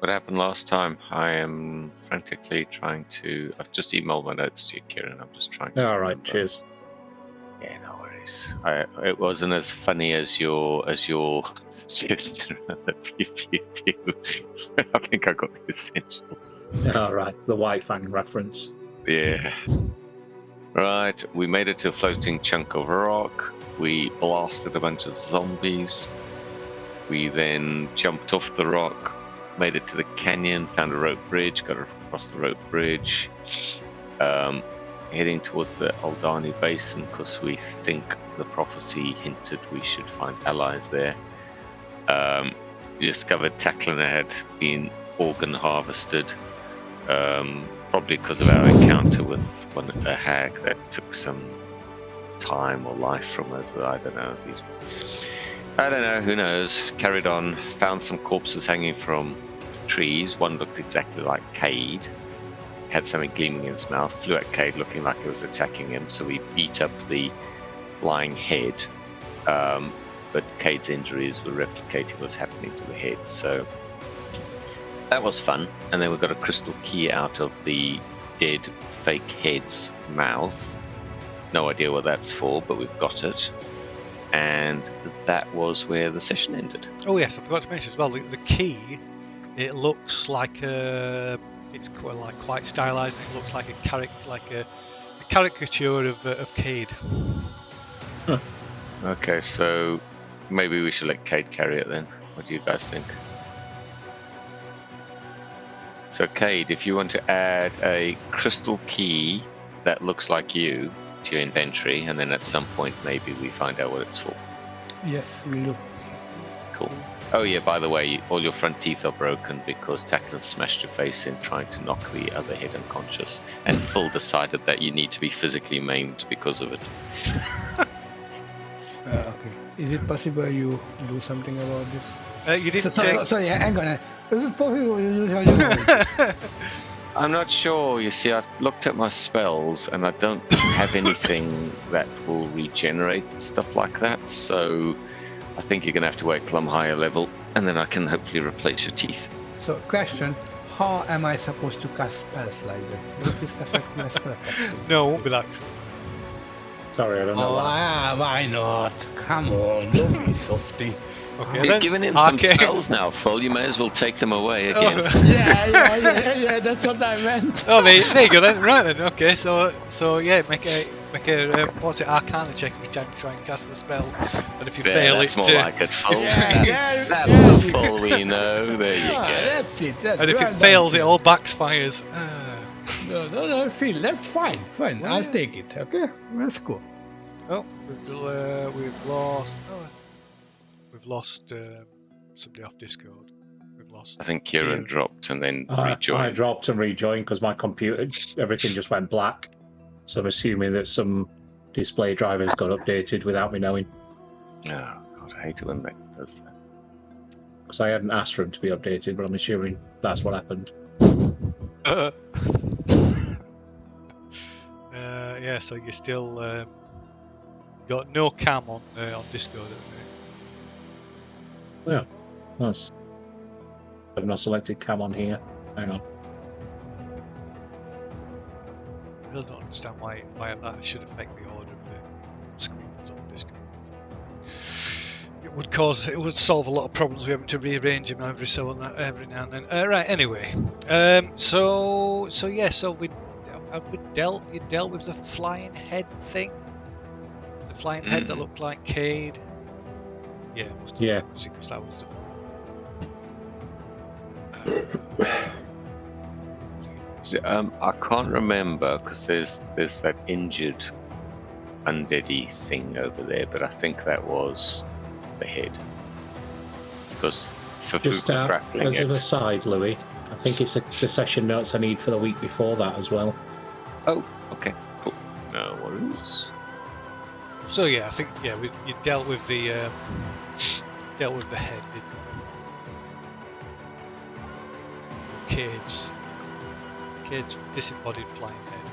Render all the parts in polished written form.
What happened last time? I am frantically trying to. I've just emailed my notes to you, Kieran. I'm just trying to. All right, remember. cheers. Yeah, no worries. It wasn't as funny as your suggestion. Pew, pew, pew. I think I got the essentials. All right, the Wi-Fi reference. Yeah. Right, we made it to a floating chunk of rock. We blasted a bunch of zombies. We then jumped off the rock, made it to the canyon, found a rope bridge, got across the rope bridge, heading towards the Aldani Basin because we think the prophecy hinted we should find allies there. We discovered Taklana had been organ harvested, probably because of our encounter with a hag that took some time or life from us. I don't know. Who knows? Carried on, found some corpses hanging from trees. One looked exactly like Cade, had something gleaming in his mouth, flew at Cade looking like it was attacking him, so we beat up the lying head. But Cade's injuries were replicating what's happening to the head, so that was fun. And then we got a crystal key out of the dead fake head's mouth. No idea what that's for, but we've got it. And that was where the session ended. Oh yes, I forgot to mention as well. The key, it looks like it's quite stylized. And it looks like a caricature of Cade. Huh. Okay, so maybe we should let Cade carry it then. What do you guys think? So Cade, if you want to add a crystal key that looks like you to your inventory, and then at some point maybe we find out what it's for. Yes, we'll do. Cool. Oh yeah, by the way, all your front teeth are broken because Taklin smashed your face in trying to knock the other head unconscious, and Phil decided that you need to be physically maimed because of it. Okay. Is it possible you do something about this? You didn't say. Sorry, hang on. Is it possible you do something? I'm not sure. You see, I've looked at my spells and I don't have anything that will regenerate stuff like that. So I think you're going to have to wait till I'm higher level, and then I can hopefully replace your teeth. So, question: how am I supposed to cast spells like that? Does this affect my spell casting? No, it won't be that. Sorry, I don't know. Why not? Come on, don't be softy. Okay, You've then. given him some Okay. spells now, Phil. You may as well take them away again. Oh. Yeah, that's what I meant. Oh, there you go then. Right then. Okay, so yeah, make a what's it? Arcana check every time you try and cast a spell, and if you fail, that's it's more like it, Phil. Yeah, That's yeah. the Phil we know. There you go. That's it. That's and if well it done, fails, it Phil. all backfires. No, Phil, that's fine. I'll take it. Okay, that's cool. Oh, we've lost. Oh, we've lost somebody off Discord. We've lost. I think Kieran dropped and then I rejoined. dropped and rejoined because my computer, everything just went black. So I'm assuming that some display drivers got updated without me knowing. Oh, God, I hate it when that does that. Because I hadn't asked for them to be updated, but I'm assuming that's what happened. Yeah, so you're still got no cam on Discord at the minute. Yeah, nice. I've not selected cam on here. Hang on. I really don't understand why that should affect the order of the screens on Discord. It would solve a lot of problems. We having to rearrange them every now and then. Right. Anyway, so you dealt with the flying head thing, the flying head that looked like Cade. Yeah. Yeah. Because that was I can't remember because there's that injured undeady thing over there, but I think that was the head. Because Just Fafuka grappling as an it. aside, Louis, I think it's the session notes I need for the week before that as well. Oh, okay, cool. No worries. So yeah, I think you dealt with the head, didn't you? Cade's disembodied flying head.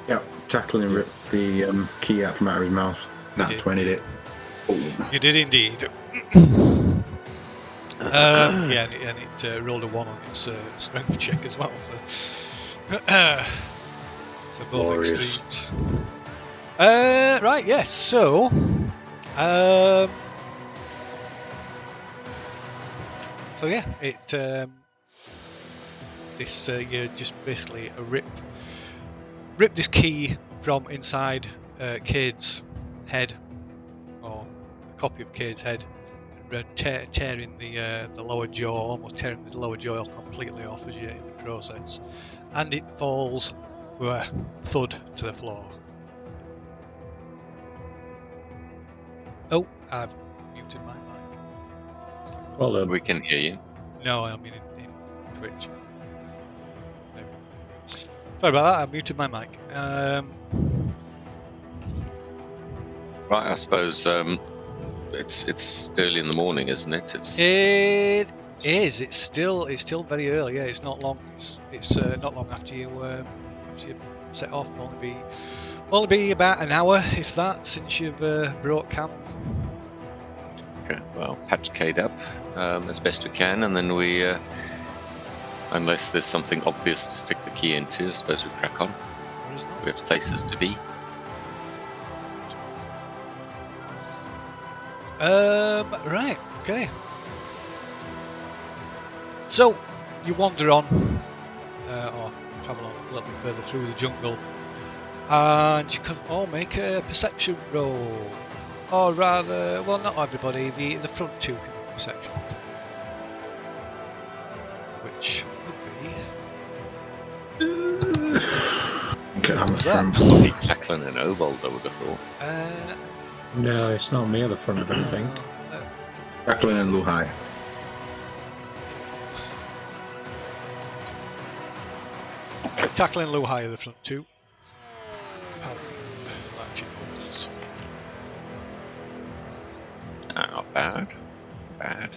Yeah, tackling ripped the key out from out of his mouth. Nat did. 20'd it. You did indeed. Yeah, and it rolled a 1 on its strength check as well. So, so both Glorious. extremes. Right, yes. So, yeah, it this you just basically rip this key from inside Cade's head, or a copy of Cade's head, and tearing the lower jaw, almost tearing the lower jaw completely off as you're in the process, and it falls with a thud to the floor. Oh, I've muted my mic. Well done. We can hear you. No, I mean in Twitch. There we go. Sorry about that, I muted my mic. Right, I suppose it's early in the morning, isn't it? It is. It's still very early. Yeah, it's not long. It's not long after you set off. Only be about an hour, if that, since you've brought camp. Okay, well, patch Cade up as best we can, and then we, unless there's something obvious to stick the key into, I suppose we crack on. Or is not? We have places to be. Right. Okay. So you wander on, or travel on a little bit further through the jungle, and you can all make a perception roll. Or rather, well, not everybody. The front two can make perception, which would be. Okay, I'm a That. friend. Be tackling an obold, I would have thought. No, it's not me at the front, I don't think. Jacqueline and Luhai. Tackling low high at the front two. Not bad. Bad.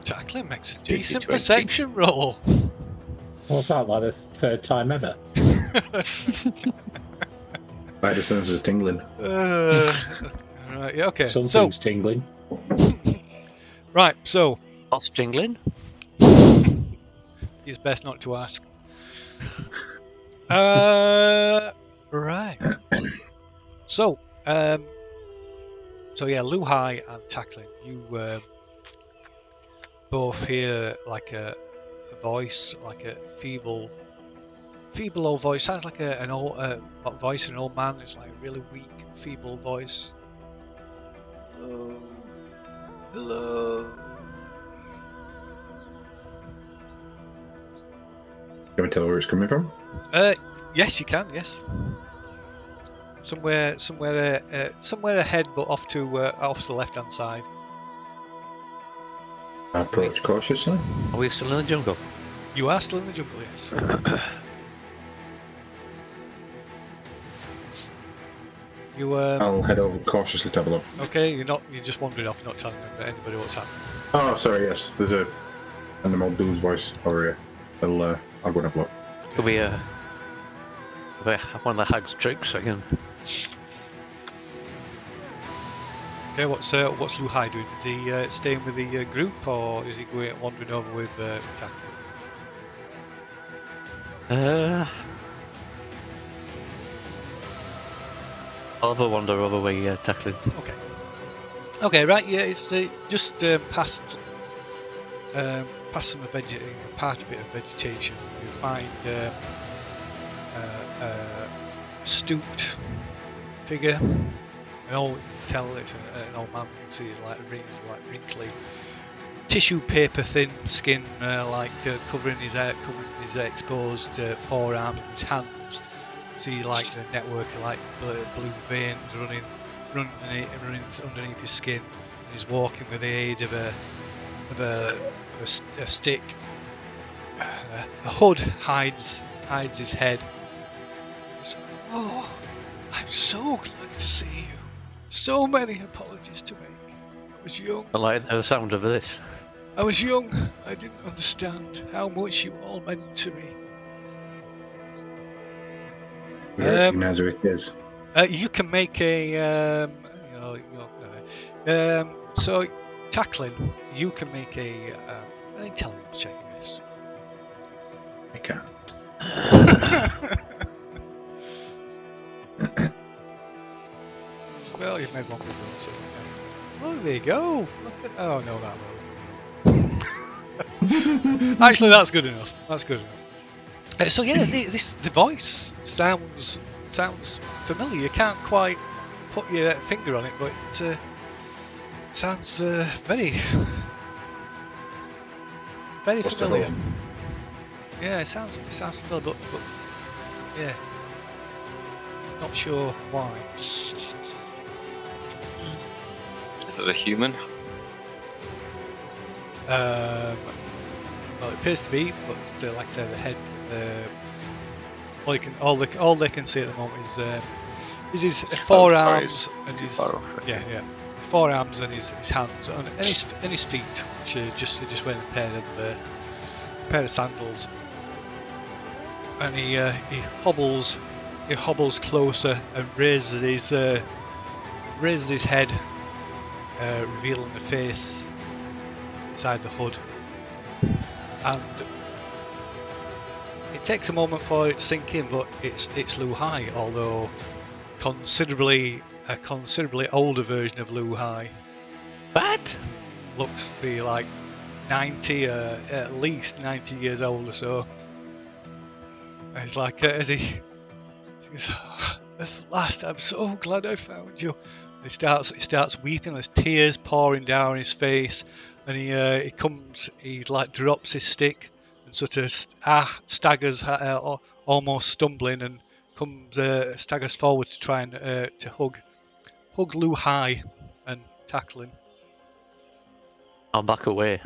Tackling makes a Dirty decent 20. perception roll. What's that, like the third time ever? By the sense of tingling. Right, yeah, okay. Something's tingling. Right, so What's jingling? it's best not to ask. Right. So, yeah, Luhai and Tackling, you both hear like a voice, like a feeble old voice. Sounds like an old voice of an old man. It's like a really weak, feeble voice. Hello. Hello. Can we tell where it's coming from? Yes, you can. Yes. Somewhere ahead, but off to the left-hand side. I approach cautiously. Are we still in the jungle? You are still in the jungle, yes. You I'll head over cautiously to have a look. okay? You're just wandering off, not telling anybody what's happening. Oh, sorry, yes. There's a animal dude's voice over here. I'll go and have a look. Could we have one of the hag's tricks again? Okay, what's Luhai doing? Is he staying with the group, or is he wandering over with Tackling? I'll have a wander over where Tackling. Okay. Okay, right. Yeah, it's just past some part of it of vegetation. You find a stooped figure. You can tell it's an old man. You can see his wrinkly, tissue paper thin skin, covering his exposed forearms and his hands. See like the network of like blue veins running underneath his skin, and he's walking with the aid of a stick. A hood hides his head. So, oh, I'm so glad to see you. So many apologies to make. I was young. I like the sound of this. I was young. I didn't understand how much you all meant to me. We recognize who it is. You can make a so Tackling. you can make an intelligence check, I guess. I can't. Well, you've made one good roll, so oh, there you go. Look at oh no, that will. Actually, that's good enough. That's good enough. So yeah, the voice sounds familiar. You can't quite put your finger on it, but it sounds very What's the familiar. roll? Yeah, it sounds familiar, but yeah, not sure why. Is it a human? Well, it appears to be, but like I say, the head. All they can see at the moment is his forearms and his Far off, right? his forearms and his hands and his feet, which are just wearing a pair of sandals. And he hobbles closer and raises his head, revealing the face inside the hood. And it takes a moment for it to sink in, but it's Lu Hai, although a considerably older version of Lu Hai. What? Looks to be like 90, at least 90 years old or so. It's like as he goes, at last, I'm so glad I found you. And he starts weeping. There's tears pouring down his face, and he like drops his stick and sort of staggers, almost stumbling, and staggers forward to try and to hug Lu Hai and tackle him. I'll back away.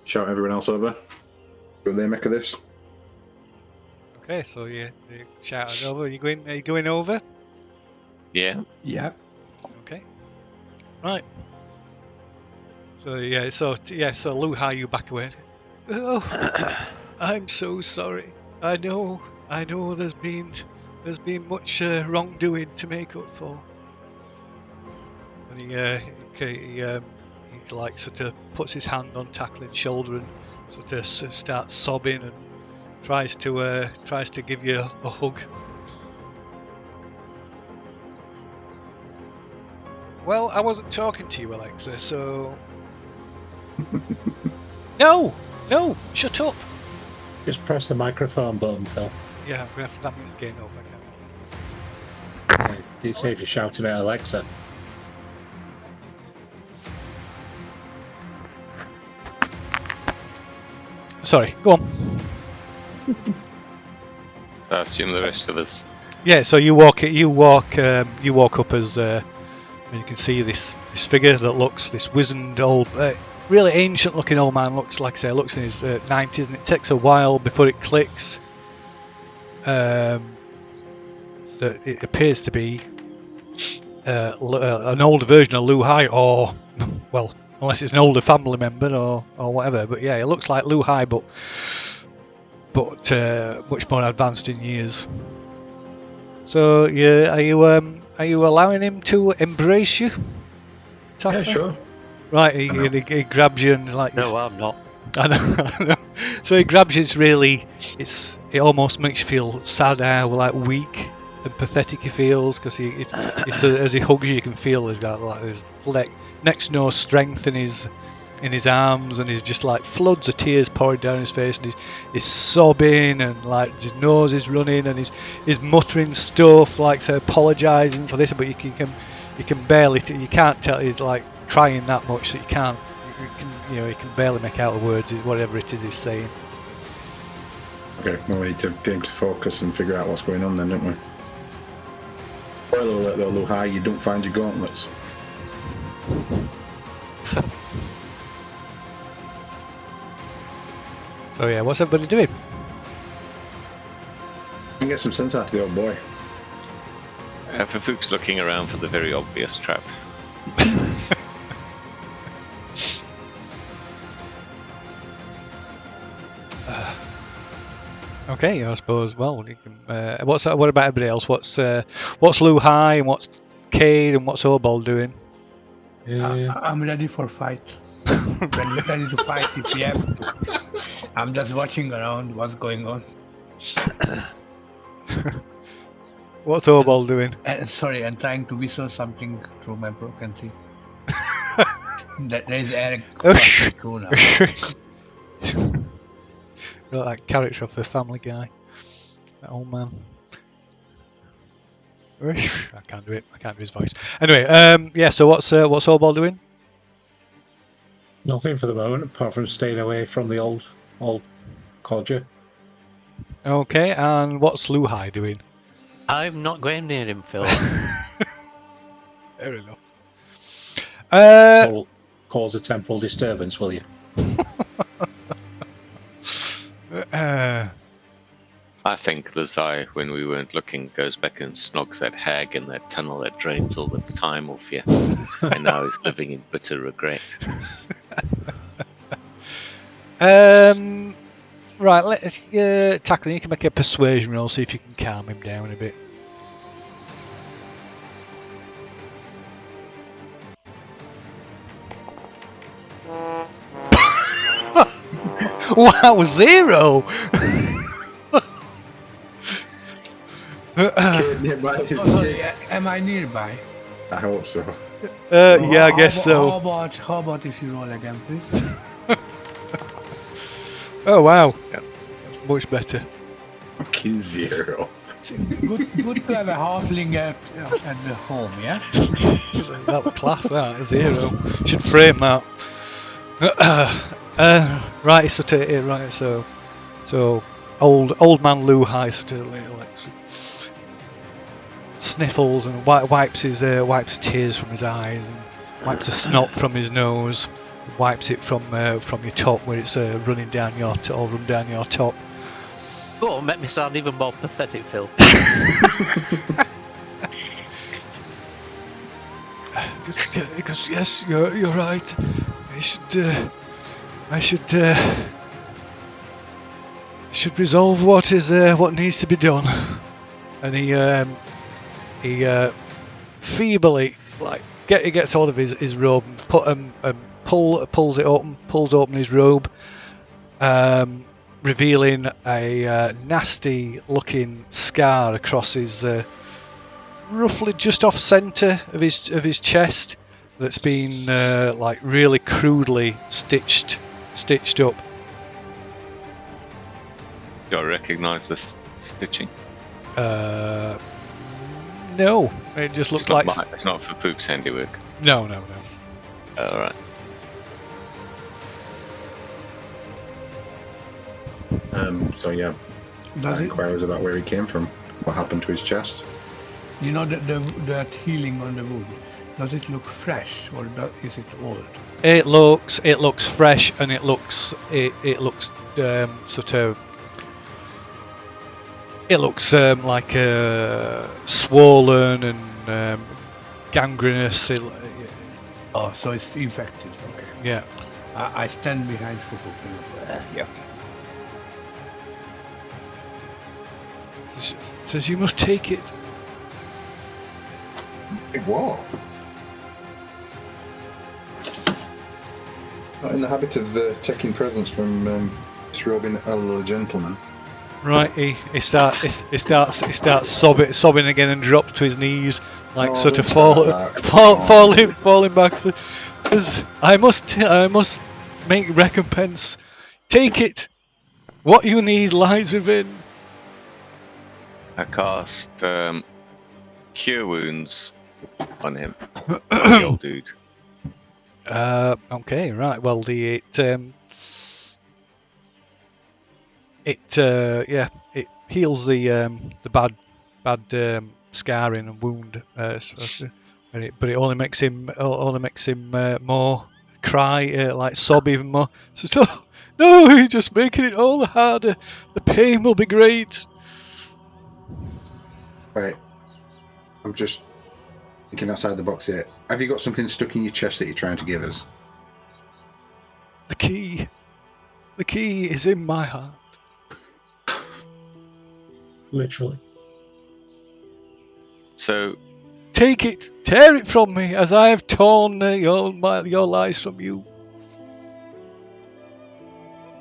Shout everyone else over. What do they make of this? Okay, so you shout it over. Are you going over? Yeah. Yeah. Okay. Right. So Lu Hai, you back away. Oh, I'm so sorry. I know there's been much wrongdoing to make up for. And he like sort of puts his hand on Tacklin's shoulder and sort of starts sobbing and tries to give you a hug. Well, I wasn't talking to you, Alexa, so... No! Shut up! Just press the microphone button, Phil. Yeah, that means getting up, I can't. Yeah, do you say if you're shouting at Alexa? Sorry, go on. I assume the rest of us. Yeah, so you walk up as and you can see this figure that looks, this wizened old, really ancient looking old man, looks in his 90s, and it takes a while before it clicks that it appears to be an older version of Lu Hai, or well, unless it's an older family member or whatever. But yeah, it looks like Lu Hai, but much more advanced in years. So yeah, are you allowing him to embrace you? Yeah, sure. Right, he grabs you and like. No, I'm not. I know. So he grabs you. It almost makes you feel sad, like weak and pathetic. He feels because as he hugs you, you can feel he's got like this next to no strength in his arms, and he's just like floods of tears pouring down his face, and he's sobbing, and like his nose is running, and he's muttering stuff like apologising for this, but you can barely you can't tell he's like crying that much that you can barely make out the words, whatever it is he's saying. Okay, well, we need to get him to focus and figure out what's going on then, don't we? Spoiler alert though, Lu Hai, you don't find your gauntlets. So yeah, what's everybody doing? You can get some sense out of the old boy. Fafook's looking around for the very obvious trap. Okay, I suppose. Well, you can, what about everybody else? What's Lu Hai and what's Cade and what's Obol doing? I'm ready for fight. ready to fight if we have to. I'm just watching around what's going on. What's Obal doing? Sorry, I'm trying to whistle something through my broken teeth. There is air passing through now. Like that character of the Family Guy. That old man. I can't do it. I can't do his voice. Anyway, yeah. So what's Obal doing? Nothing for the moment, apart from staying away from the old codger. Okay, and what's Luhai doing? I'm not going near him, Phil. Fair enough. Cause a temporal disturbance, will you? I think Lazai, when we weren't looking, goes back and snogs that hag in that tunnel that drains all the time off you. And now he's living in bitter regret. Right, let's tackle. You can make a persuasion roll, see if you can calm him down a bit. Wow, 0! Sorry, am I nearby? I hope so. Yeah, I guess so. How about if you roll again, please? Oh wow, that's much better. Fucking 0. Good to have a halfling at the home, yeah? That was class, that 0. Should frame that. Right, so old man Luhai sort of like sniffles and wipes his tears from his eyes and wipes the snot from his nose, wipes it from your top where it's running down your run down your top. Oh, make me sound even more pathetic, Phil. Because yes, you're right. I should resolve what needs to be done. And he feebly he gets hold of his robe and pulls open his robe, revealing a nasty looking scar across his roughly just off centre of his chest that's been really crudely stitched up. Do I recognise this stitching? No, it just looks like It's not for Pook's handiwork. No. All right. So yeah, inquiries about where he came from, what happened to his chest. You know that healing on the wound. Does it look fresh or is it old? It looks fresh and it looks like swollen and gangrenous. Oh, so it's infected. Okay. Yeah. I stand behind Fufu. Yeah. Says you must take it. What? Not in the habit of taking presents from disrobing elderly gentlemen. Right, he starts sobbing again and drops to his knees, falling back. Says, I must make recompense. Take it. What you need lies within. I cast Cure Wounds on him, the old dude. Okay, right. Well, it heals the bad scarring and wound, but it only makes him more cry, sob even more. So no, you're just making it all the harder. The pain will be great. Right. I'm just thinking outside the box here. Have you got something stuck in your chest that you're trying to give us? The key is in my heart. Literally. So, Take it, tear it from me, as I have torn your lies from you.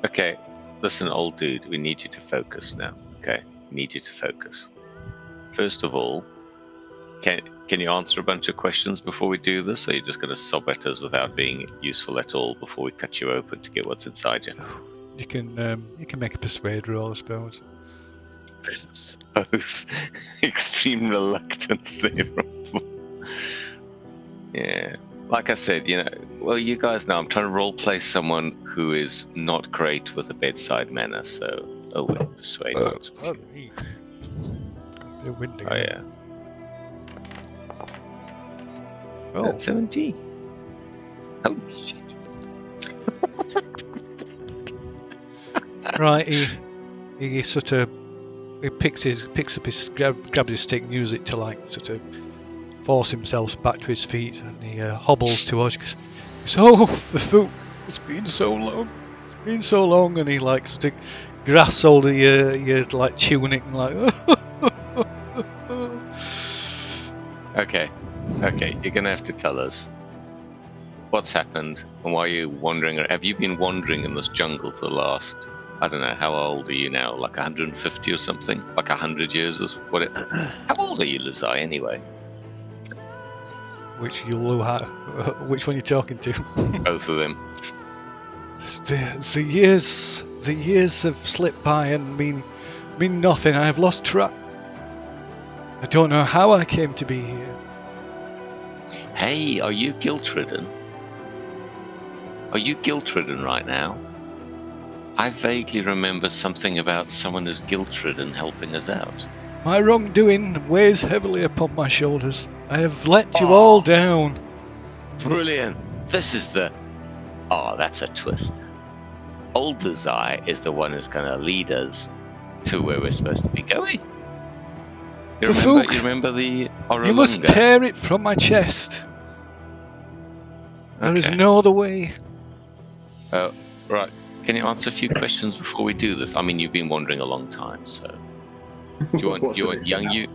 Okay, listen, old dude, we need you to focus now. Okay, we need you to focus. First of all, can you answer a bunch of questions before we do this, or are you just going to sob at us without being useful at all before we cut you open to get what's inside you? You can make a persuade roll, I suppose. I suppose. Extreme reluctance there. Yeah. Like I said, well, you guys know I'm trying to roleplay someone who is not great with a bedside manner, so... Oh, wait, persuade. Oh, windy. Oh, yeah. Oh, That's 17. Oh, shit. right. He sort of picks up his grabs his stick and uses it to like sort of force himself back to his feet, and he hobbles towards. Goes, "Oh, the food! It's been so long. It's been so long." And he like sort of grasps hold of your like tunic and like. Okay, you're gonna have to tell us what's happened and why you're wandering. Have you been wandering in this jungle for the last, I don't know, how old are you now? Like 150 or something? Like 100 years or what? How old are you, Luzai, anyway? Which which one you talking to? Both of them. The years have slipped by and mean nothing. I have lost track. I don't know how I came to be here. Hey, are you guilt-ridden? Are you guilt-ridden right now? I vaguely remember something about someone who's guilt-ridden helping us out. My wrongdoing weighs heavily upon my shoulders. I have let you all down. Brilliant. This is the... Oh, that's a twist. Old Desire is the one who's going to lead us to where we're supposed to be going. You remember the Oralunga? You must tear it from my chest. There is no other way. Right. Can you answer a few questions before we do this? I mean, you've been wandering a long time, so... Do you want young you?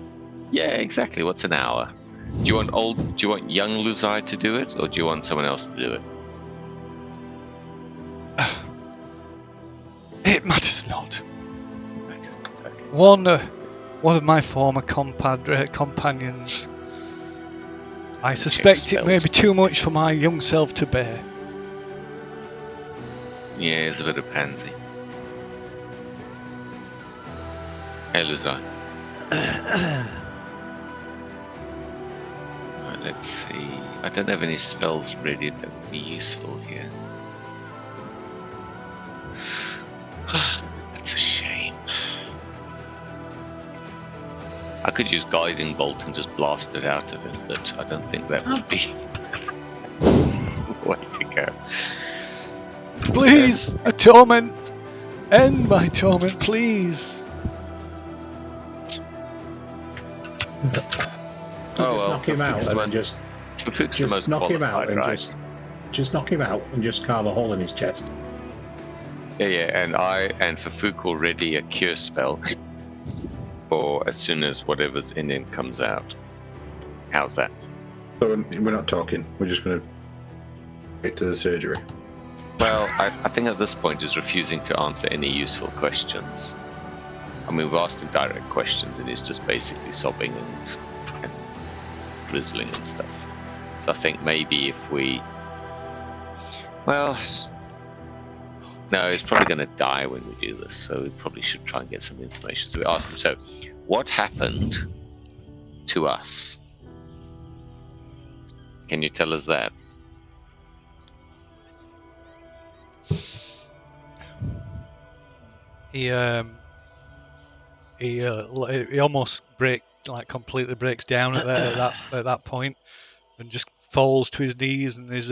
Yeah, exactly. What's an hour? Do you want young Luzai to do it, or do you want someone else to do it? It matters not. Okay. One of my former companions. I suspect it may be too much for my young self to bear. Yeah, it's a bit of pansy. Hey, Luzai. Right, let's see. I don't have any spells ready that would be useful here. That's a shame. I could use Guiding Bolt and just blast it out of him, but I don't think that would be the way to go. Please, a torment. End my torment, please. Knock him out and then just knock him out and right? just knock him out and just carve a hole in his chest. Yeah, and Fafuk already a cure spell for as soon as whatever's in him comes out. How's that? So we're not talking. We're just going to get to the surgery. Well, I think at this point he's refusing to answer any useful questions. I mean, we've asked him direct questions and he's just basically sobbing and drizzling and stuff. So I think maybe if we... Well... No, he's probably going to die when we do this, so we probably should try and get some information. So we ask him, so what happened to us? Can you tell us that? He almost completely breaks down at that point, and just falls to his knees, and there's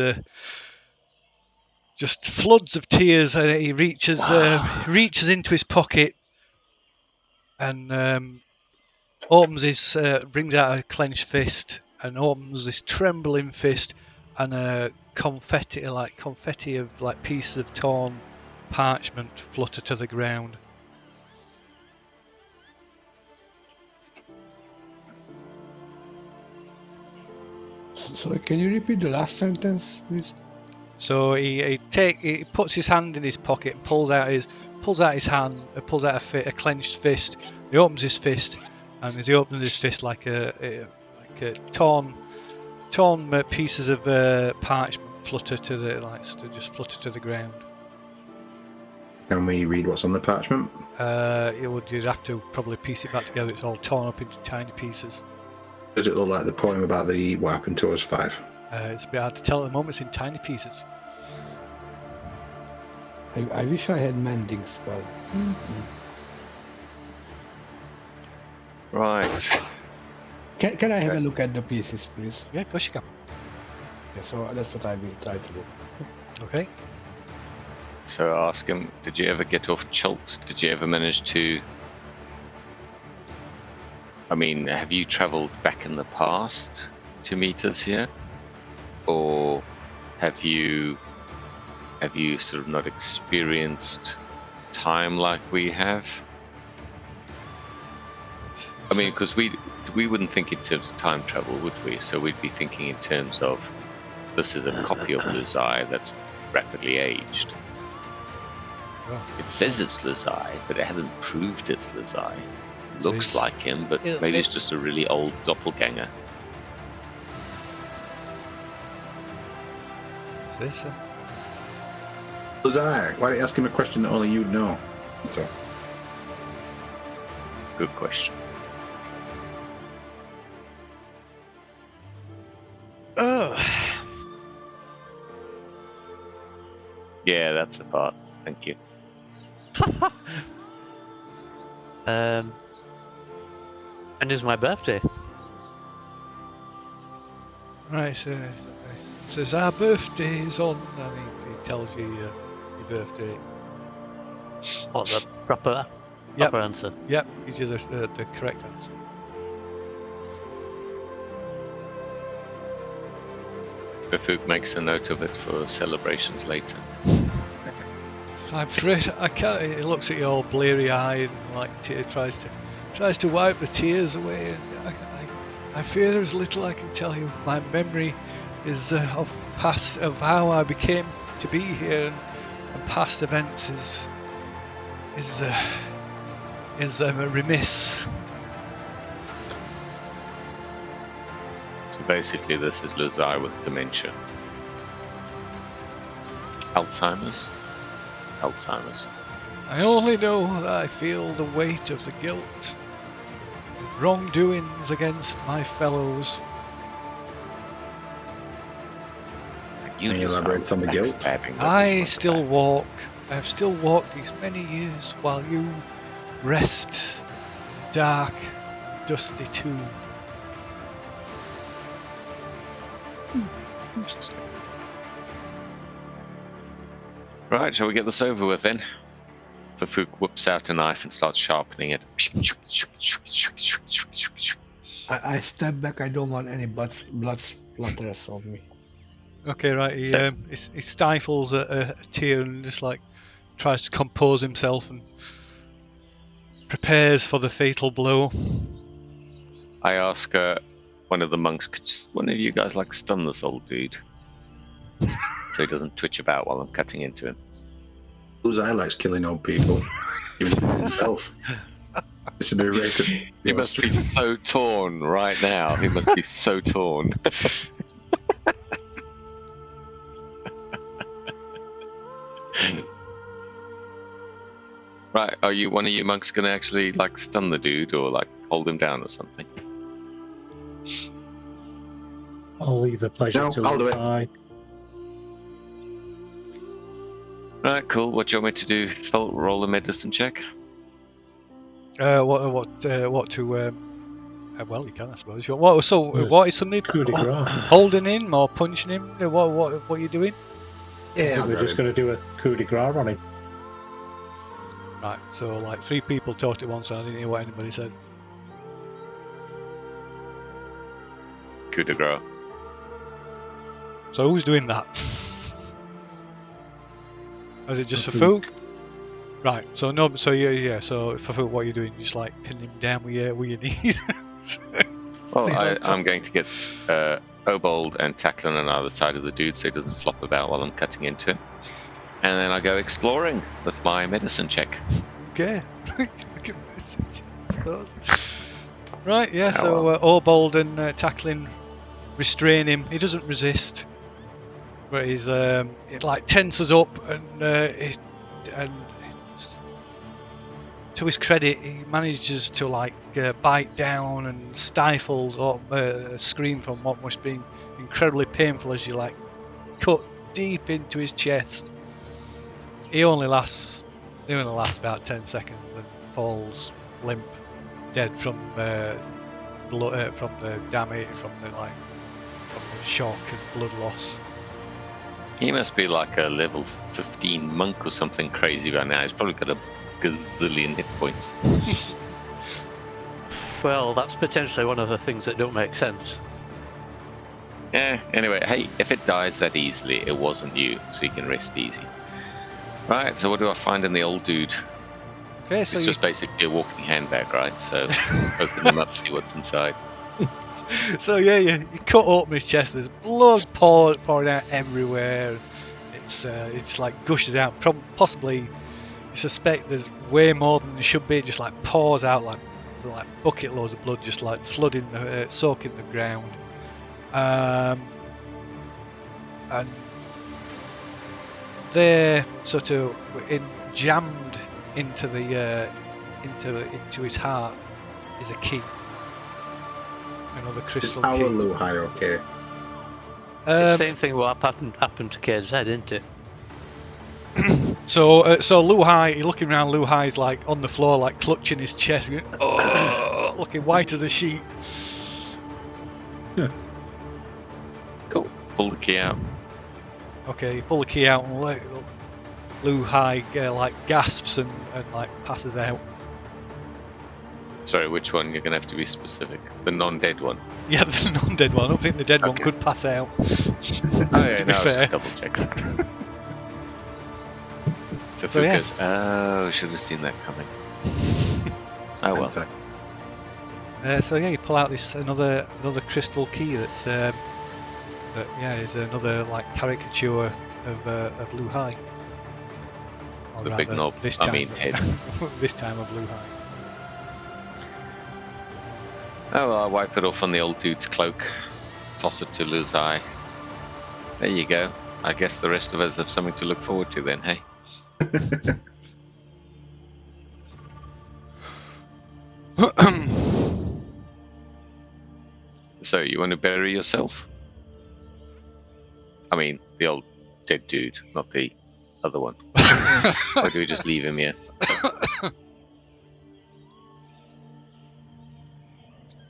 just floods of tears, and he reaches into his pocket and brings out a clenched fist and opens this trembling fist, and a confetti of like pieces of torn parchment flutter to the ground. So can you repeat the last sentence, please? So he puts his hand in his pocket and pulls out his hand, pulls out a clenched fist. He opens his fist, and as he opens his fist, like a torn pieces of parchment flutter to the ground. Can we read what's on the parchment? You'd have to probably piece it back together. It's all torn up into tiny pieces. Does it look like the poem about what happened to us 5? It's a bit hard to tell at the moment. It's in tiny pieces. I wish I had mending spell. Right. Can I have a look at the pieces, please? Yeah, of course you can. Yeah, so that's what I will try to do. Okay. So ask him, did you ever get off Chult? Did you ever manage to... I mean, have you travelled back in the past to meet us here? Or have you sort of not experienced time like we have? I mean, because we wouldn't think in terms of time travel, would we? So we'd be thinking in terms of this is a copy of Luzai that's rapidly aged. Oh. It says it's Luzai, but it hasn't proved it's Luzai. So Looks he's- like him, but maybe it's just a really old doppelganger. What's this? Lazar, why don't you ask him a question that only you'd know? So, Good question. Oh. Yeah, that's the part. Thank you. When is my birthday? Right, so it says our birthday is on. I mean, it tells you your birthday. What, the proper Yep. answer? Yep, gives you the correct answer. Bafuk makes a note of it for celebrations later. So I'm afraid I can't. He looks at you all bleary-eyed and like tries to wipe the tears away. And I fear there's little I can tell you. My memory is of how I became to be here, and past events is remiss. So basically, this is Luzai with dementia. Alzheimer's? Alzheimer's. I only know that I feel the weight of the guilt, wrongdoings against my fellows. You Can you elaborate on the guilt? I still walk. I have still walked these many years while you rest in a dark, dusty tomb. Interesting. Right, shall we get this over with then? Bafuk whips out a knife and starts sharpening it. I step back. I don't want any blood splatters on me. Okay, right. He stifles a tear and just like tries to compose himself and prepares for the fatal blow. I ask one of the monks, could one of you guys like stun this old dude? So he doesn't twitch about while I'm cutting into him. Lazar likes killing old people. Even himself. This should be rated. He must be so torn right now. He must be so torn. Right, are you one of you monks gonna actually like stun the dude or like hold him down or something? I'll leave the pleasure No, to I'll do it. Luzai. Right, cool. What do you want me to do? Roll a medicine check? What to? Well, you can, I suppose. What? So, Yes. what is somebody Coup de grace. holding him or punching him? What are you doing? Yeah, We're just going to do a coup de grace on him. Right. So, like 3 people talked at once, and I didn't hear what anybody said. Coup de grace. So, who's doing that? Is it just for Fafouk. Fook? Right. So no. So yeah. So for Fook, what are you doing? You just like pinning him down with your knees. Well, I'm going to get Obold and tackling on either side of the dude so he doesn't flop about while I'm cutting into him. And then I go exploring with my medicine check. Okay. Look at this, I suppose. Right, yeah, Oh, so well. Obold and tackling restrain him. He doesn't resist. But he's it like tenses up and to his credit, he manages to like bite down and stifle or scream from what must be incredibly painful as you like cut deep into his chest. He only lasts about 10 seconds and falls limp, dead from from the damage, from the shock and blood loss. He must be like a level 15 monk or something crazy by now. He's probably got a gazillion hit points. Well, that's potentially one of the things that don't make sense. Yeah, anyway, hey, if it dies that easily, it wasn't you, so you can rest easy. Right, so what do I find in the old dude? Okay, so It's just basically a walking handbag, right? So open him up, see what's inside. So yeah, you cut open his chest. There's blood pouring out everywhere. It's like gushes out. Possibly, you suspect there's way more than there should be. It just like pours out like bucket loads of blood, just like flooding soaking the ground. And they're sort of jammed into the into his heart is a key. Another Is crystal our key. Luhai okay? Same thing what happened to Kate's head, isn't it? So Luhai, you're looking around. Luhai's like on the floor, like clutching his chest, going, oh, looking white as a sheet. Cool. Pull the key out. Okay, you pull the key out, and Luhai like gasps and like passes out. Sorry, which one? You're going to have to be specific. The non-dead one. Yeah, the non-dead one. I don't think the dead one Okay. could pass out. Oh, yeah, To be no, I was fair. just double checking. So So, yeah. goes, oh, should have seen that coming. Oh well. Inside. So yeah, you pull out this another crystal key that's is another like caricature of Luhai. Or The big rather, knob. This I time, mean, head. this time of Luhai. Oh, well, I'll wipe it off on the old dude's cloak. Toss it to Luzai. There you go. I guess the rest of us have something to look forward to then, hey? So, you want to bury yourself? I mean, the old dead dude, not the other one. Or do we just leave him here?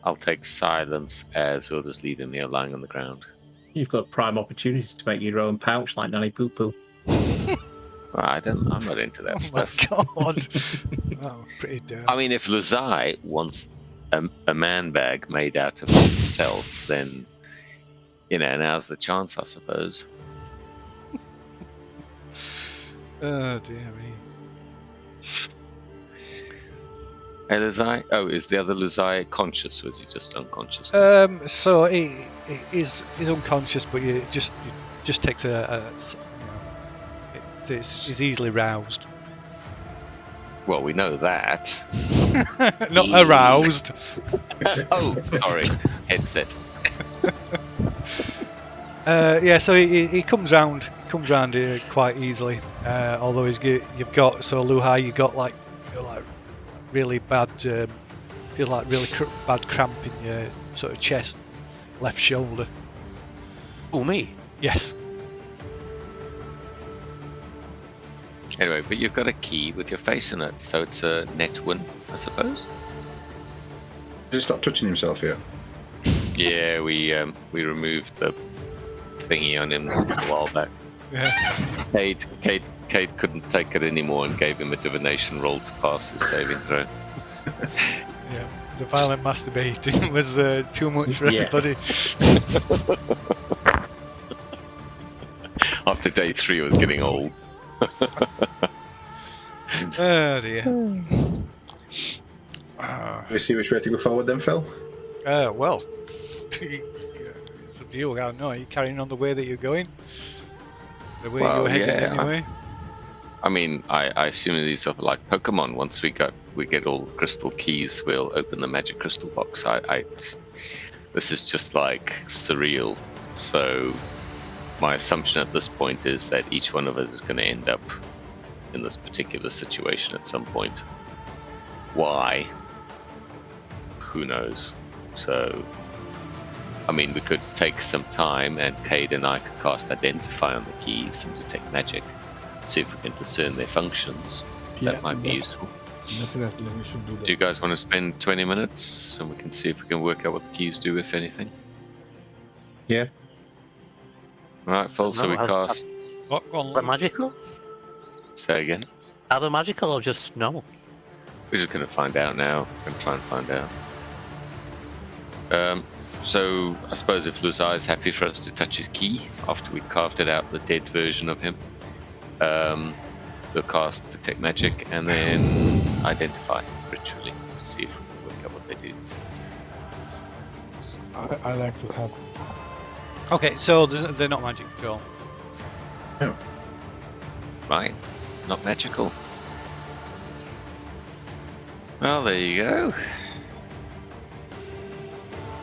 I'll take silence as we'll just leave him here lying on the ground. You've got prime opportunity to make your own pouch like Nanny Poo Poo. Well, I'm not into that Oh stuff. my god! Oh, pretty damn. I mean, if Luzai wants a man bag made out of himself, then, you know, now's the chance, I suppose. Oh dear me. Hey, Luzai? Oh, is the other Luzai conscious, or is he just unconscious? So he is unconscious, but it just takes he's easily roused. Well, we know that. Not Yeah. aroused. Oh, sorry. Headset. Yeah, so he comes round here quite easily. Although you've got Luhai, you got like really bad, feel like really bad cramp in your sort of chest, left shoulder. Oh, me? Yes. Anyway, but you've got a key with your face in it, so it's a net one, I suppose. Just stop touching himself here. Yeah, we removed the thingy on him a while back. Yeah. Cade couldn't take it anymore and gave him a divination roll to pass his saving throw. Yeah. The violent masturbating was too much for Yeah. everybody. After day 3, it was getting old. Oh dear. Ah. We see which way to go forward then, Phil? Well, it's up to deal? I don't know. Are you carrying on the way that you're going? The way Well, you're heading yeah, anyway? I mean, I assume these are like Pokemon. Once we get all the crystal keys, we'll open the magic crystal box. This is just like surreal. So my assumption at this point is that each one of us is going to end up in this particular situation at some point. Why? Who knows? So, I mean, we could take some time, and Cade and I could cast Identify on the keys and detect magic. See if we can discern their functions. That might be useful. Definitely, we should do Do that. you guys want to spend 20 minutes and we can see if we can work out what the keys do, if anything? Yeah. Alright, Phil, so we No, cast. What? Go on, They're Luke. magical? Say again? Are they magical or just normal? We're just going to find out now. We're going to try and find out. So, I suppose if Luzai is happy for us to touch his key after we carved it out, the dead version of him, we'll cast Detect Magic and then Identify ritually to see if we can work out what they do. I like to have. Okay, so they're not magic at all. Right, not magical. Well, there you go.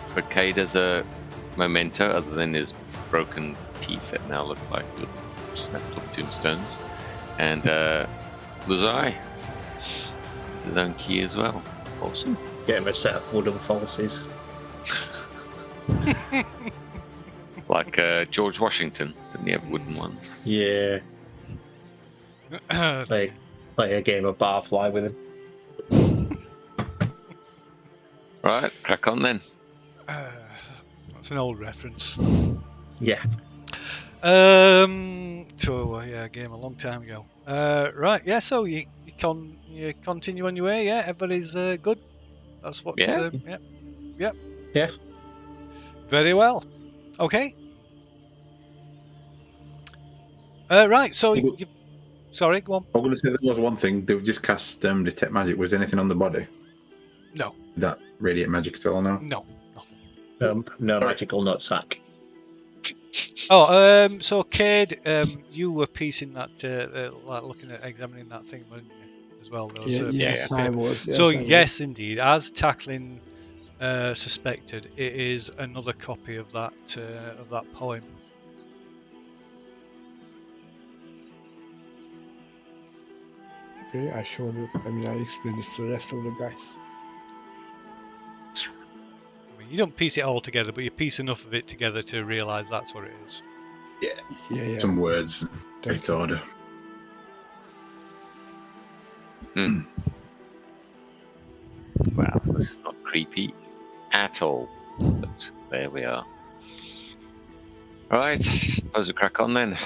For Cade as a memento, other than his broken teeth that now look like little snapped up tombstones. And Luzai, it's his own key as well. Awesome. Get him a set of wooden falsies. Like George Washington, didn't he have wooden ones? Yeah. Play a game of barfly with him. Right, crack on then. That's an old reference. Yeah. To a game a long time ago. Right, yeah. So you continue on your way. Yeah, everybody's good. That's what. Yeah. Yeah. Very well. Okay. Right. So you. Sorry, go on. I'm going to say there was one thing. They just cast Detect Magic. Was anything on the body? No. Did that radiate magic at all now? No. Nothing. No magical nutsack. Oh, so Cade, you were piecing that, like looking at examining that thing, weren't you, as well? Yes, I was. So I was. yes, indeed, as Tackling suspected, it is another copy of that poem. Okay, I showed it. I mean, I explained this to the rest of the guys. I mean, you don't piece it all together, but you piece enough of it together to realise that's what it is. Yeah. Some words, great order. Wow, this is not creepy at all. But there we are. Right, suppose we crack on then.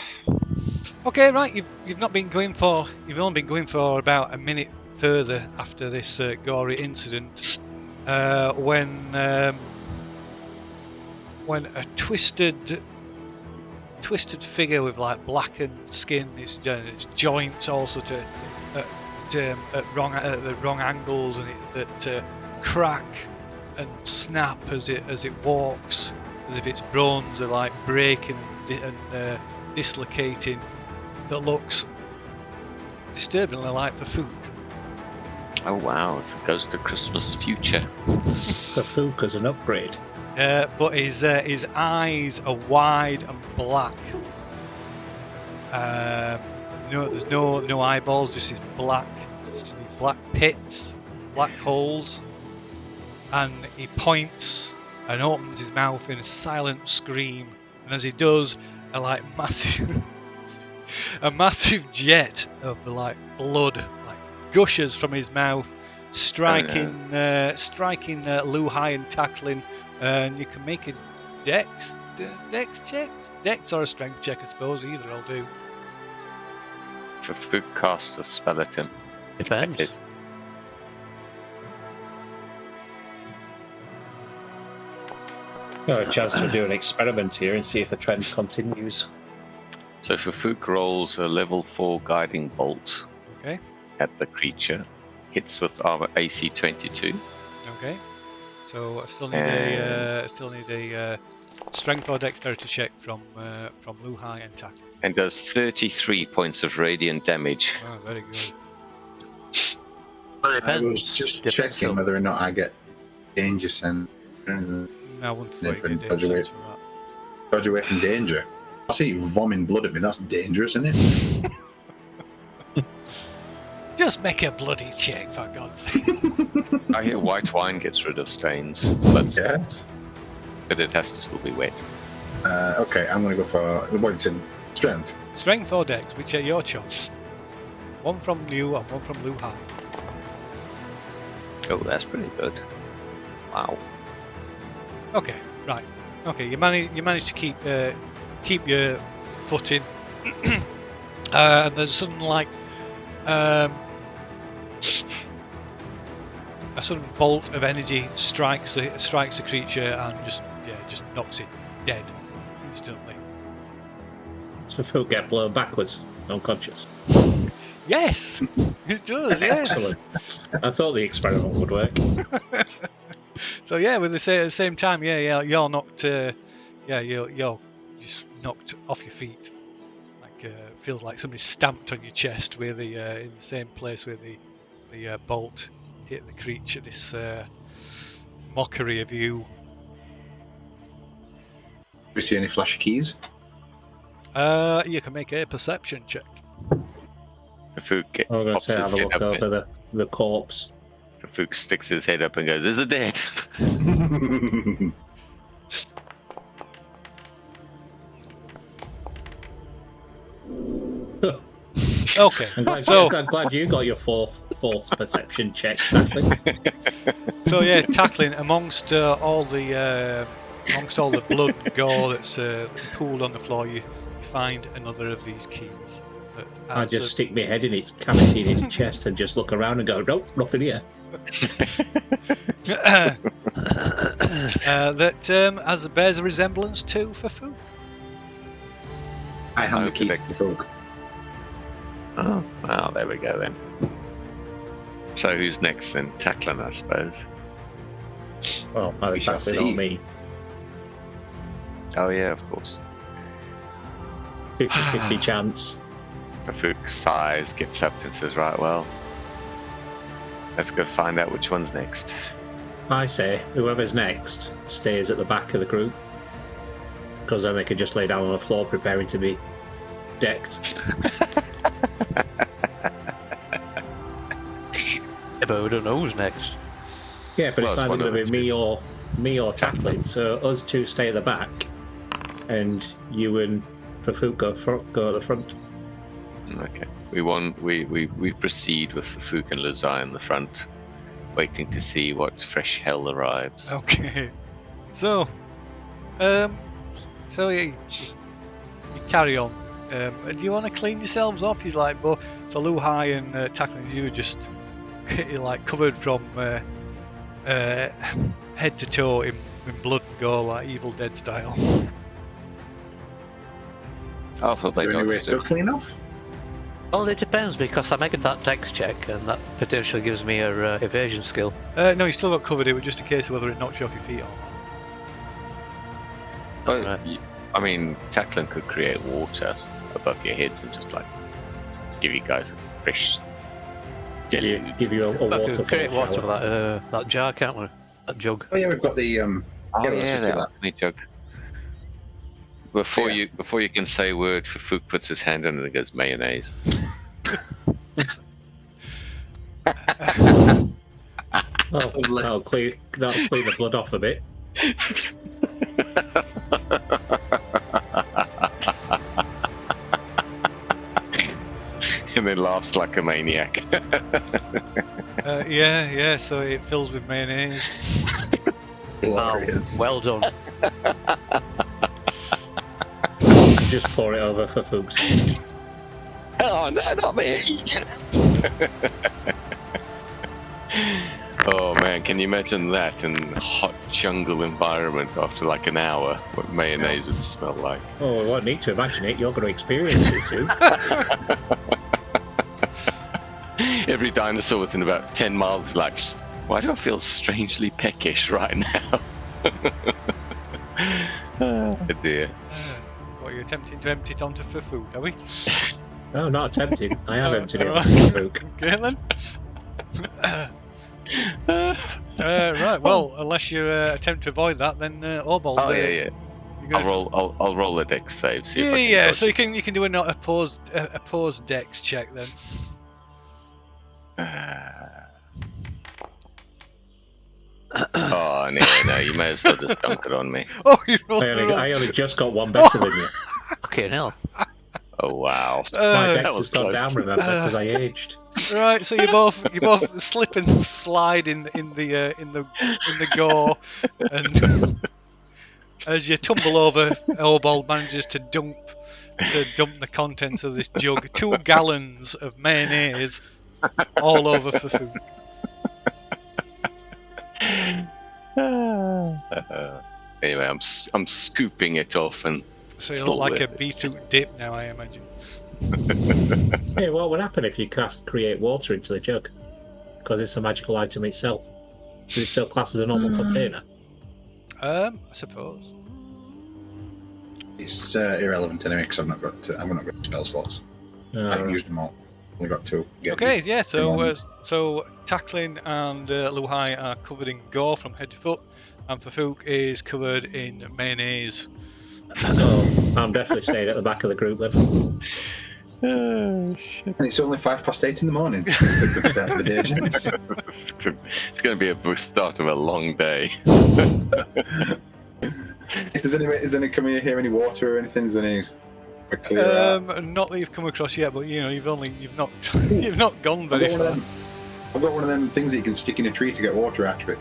Okay, right. You've not been going for. You've only been going for about a minute further after this gory incident, when a twisted figure with like blackened skin, its joints also at the wrong angles, and it crack and snap as it walks, as if its bones are like breaking and dislocating. That looks disturbingly like Fafouk. Oh wow, it's a Ghost of Christmas Future. Fafouk as an upgrade. But his eyes are wide and black. There's no eyeballs, just these black pits, black holes, and he points and opens his mouth in a silent scream. And as he does, a massive jet of blood gushes from his mouth, striking Luhai and Tackling. And you can make a dex check, dex or a strength check, I suppose. Either will do. Fafouk casts a spell at him. Depends. It. Got a chance to do an experiment here and see if the trend continues. So Fafouk rolls a level 4 guiding bolt Okay. at the creature. Hits with armor AC 22. Okay. So I still need a strength or dexterity check from Luhai and Tackle. And does 33 points of radiant damage. Oh, very good. Well, it I depends. was just Depends checking on- whether or not I get danger sense. No, I wouldn't thought you Different get danger budget. sense from that. Dodge away from danger. I see you vomiting blood at me. That's dangerous, isn't it? Just make a bloody check, for God's sake. I hear white wine gets rid of stains, blood Yeah. stains, but it has to still be wet. Okay, I'm going to go for what you said, strength. Strength or dex, which are your choice. One from you and one from Luhai. Oh, that's pretty good. Wow. Okay, right. Okay, you managed to keep your footing. And there's something like a sudden bolt of energy strikes the creature and just knocks it dead instantly. So Phil get blown backwards, unconscious. Yes, it does. Yes. Excellent. I thought the experiment would work. So yeah, at the same time, you're knocked. You're just knocked off your feet. Like feels like somebody stamped on your chest, where the in the same place where the bolt hit the creature. This mockery of you. Do we see any flashy keys? You can make a perception check. Fafuk I'm going to pops say his have a head look up. over the corpse. Fafuk sticks his head up and goes, "There's a dead." Okay, I'm glad, so I'm glad you got your fourth perception check. Tackling. so yeah, tackling amongst all the blood and gore that's pooled on the floor, you find another of these keys. I just stick my head in its cavity in its chest and just look around and go, nope, nothing here. that bears a resemblance to Fafu. I hand the Okay, key next. to folk. Oh, well, there we go then. So who's next then? Tackling, I suppose. Well, We shall that's not see. me. Oh yeah, of course. 50-50 chance. Fafuk sighs, gets up and says, "Right, well, let's go find out which one's next." I say, whoever's next stays at the back of the group. Because then they can just lay down on the floor preparing to be decked. Yeah, but we don't know who's next. Yeah, but Well, it's it's either one of going to the be two. me or tackling. So us two stay at the back, and you and Fafuk go at the front. Okay. We proceed with Fafuk and Lazai in the front, waiting to see what fresh hell arrives. Okay. So you carry on. Do you want to clean yourselves off? He's like, but so Luhai and tackling you are just you're like covered from head to toe in blood and gore, like Evil Dead style. I thought Is they there any way dodged to it. clean off? Well, it depends because I'm making that dex check, and that potentially gives me a evasion skill. No, you still got covered. It was just a case of whether it knocks you off your feet or not. But, Right. I mean, tackling could create water above your heads and just like give you guys a fresh jelly. Give you a But we waterfall can create water shower. with that jar, can't we? That jug. Oh yeah, we've got the Oh yeah, let's yeah, just do that that. alchemy jug. Before Yeah. you can say a word, Fafuk puts his hand on it and goes mayonnaise. Oh, that'll clear the blood off a bit. And then laughs like a maniac. Yeah. So it fills with mayonnaise. Glorious. Well done. Just pour it over for Fuchs. Oh no, not me! Oh man, can you imagine that in a hot jungle environment after like an hour? What mayonnaise would smell like? Oh, we won't need to imagine it. You're going to experience it soon. Every dinosaur within about 10 miles is like, why do I feel strangely peckish right now? dear. What, you're attempting to empty it onto for food, are we? No, not attempting. I have emptied it on alright. Farouk. Okay then. Right, well, unless you attempt to avoid that, then Obold. Oh yeah. You're I'll gonna roll. I'll roll a dex save. See if I yeah, can dodge so it. you can do a opposed dex check then. Oh no, you may as well just dunk it on me. Oh, you rolled I only just got one better than you. Okay, hell. Oh wow. My dex that has was gone close. down, remember, because I aged. Right, so you both slip and slide in the gore, and as you tumble over, Obold manages to dump the contents of this jug, 2 gallons of mayonnaise, all over for food. Anyway, I'm scooping it off and So you Still look like a with beetroot dip now, I imagine. Hey, what would happen if you cast create water into the jug? Because it's a magical item itself. Is it still classed as a normal container? I suppose. It's irrelevant anyway because I've not got spell slots. I've Right. used them all. Only got 2. Okay, yeah. So Tackling and Luhai are covered in gore from head to foot, and Fafouk is covered in mayonnaise. Oh, I'm definitely staying at the back of the group then. oh shit. And it's only 8:05 in the morning. It's a good start to the day, gents. It's going to be a start of a long day. If can we hear any water or anything? Is there any clear out? Not that you've come across yet, but you've not you've not gone very far. I've got one of them things that you can stick in a tree to get water out of it.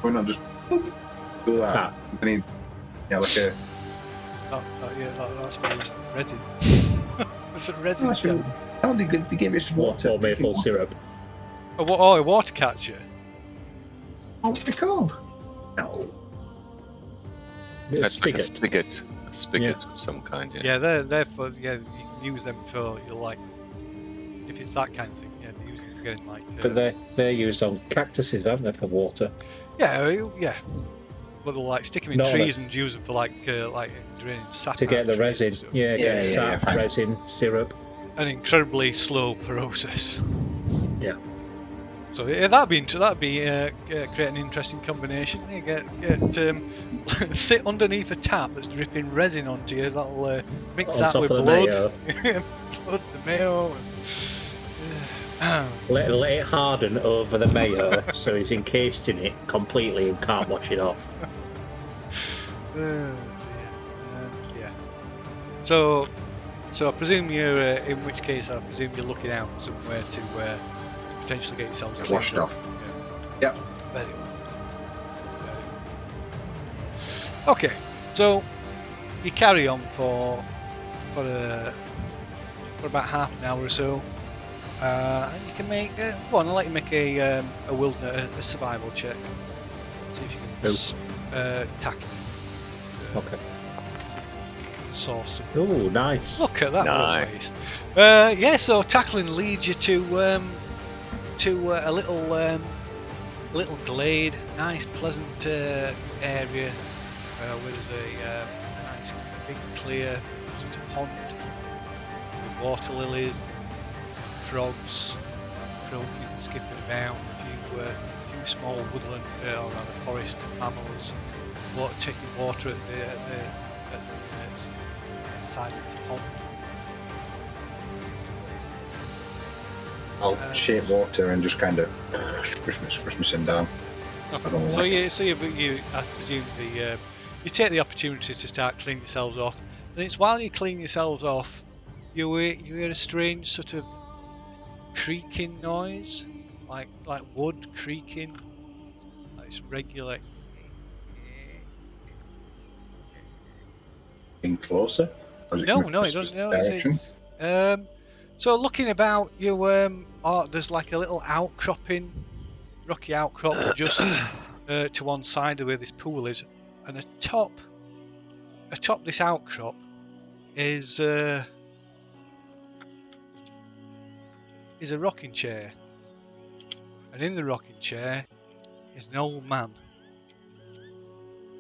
Why not just boop, do that? Tap. I mean, yeah, like a. That's resin. It's a resin. Oh, actually, how they gave us water? Or maple syrup. A water catcher. Oh, what's it called? No. That's like a Spigot. spigot of some kind. Yeah. Yeah, they're for you can use them for if it's that kind of thing. Yeah, use them for getting But they're used on cactuses, aren't they, for water? Yeah. Well, they'll stick them in No, trees and use them for draining sap To out get of the trees resin. and stuff. Yeah, sap, fine. resin, syrup. An incredibly slow process. Yeah. So that'd be create an interesting combination. You get sit underneath a tap that's dripping resin onto you. That'll mix On that top with of the blood, mayo. blood, the mayo. Let it harden over the mayo so it's encased in it completely and can't wash it off. Dear. Yeah. So I presume you're. In which case, I presume you're looking out somewhere to potentially get yourselves cleaned Washed up. off. Yeah. Yep. Very well. Okay, so you carry on for about half an hour or so, and you can make. I'll let you make a survival check. See if you can tackle. Okay. Source. Oh, nice. Look at that Nice. waste. So tackling leads you to a little glade, nice pleasant area where there's a nice big clear sort of pond with water lilies, frogs croaking and skipping about, a few small woodland or rather forest mammals taking water at the side of the pond. I'll shape water and just kind of Christmas and down. Okay. So you I presume you take the opportunity to start cleaning yourselves off, and it's while you clean yourselves off, you hear a strange sort of creaking noise, like wood creaking, like it's regular. In closer? Or is No, coming no, from it a doesn't. specific No, direction? So looking about, there's like a little rocky outcrop just to one side of where this pool is, and atop this outcrop is a rocking chair, and in the rocking chair is an old man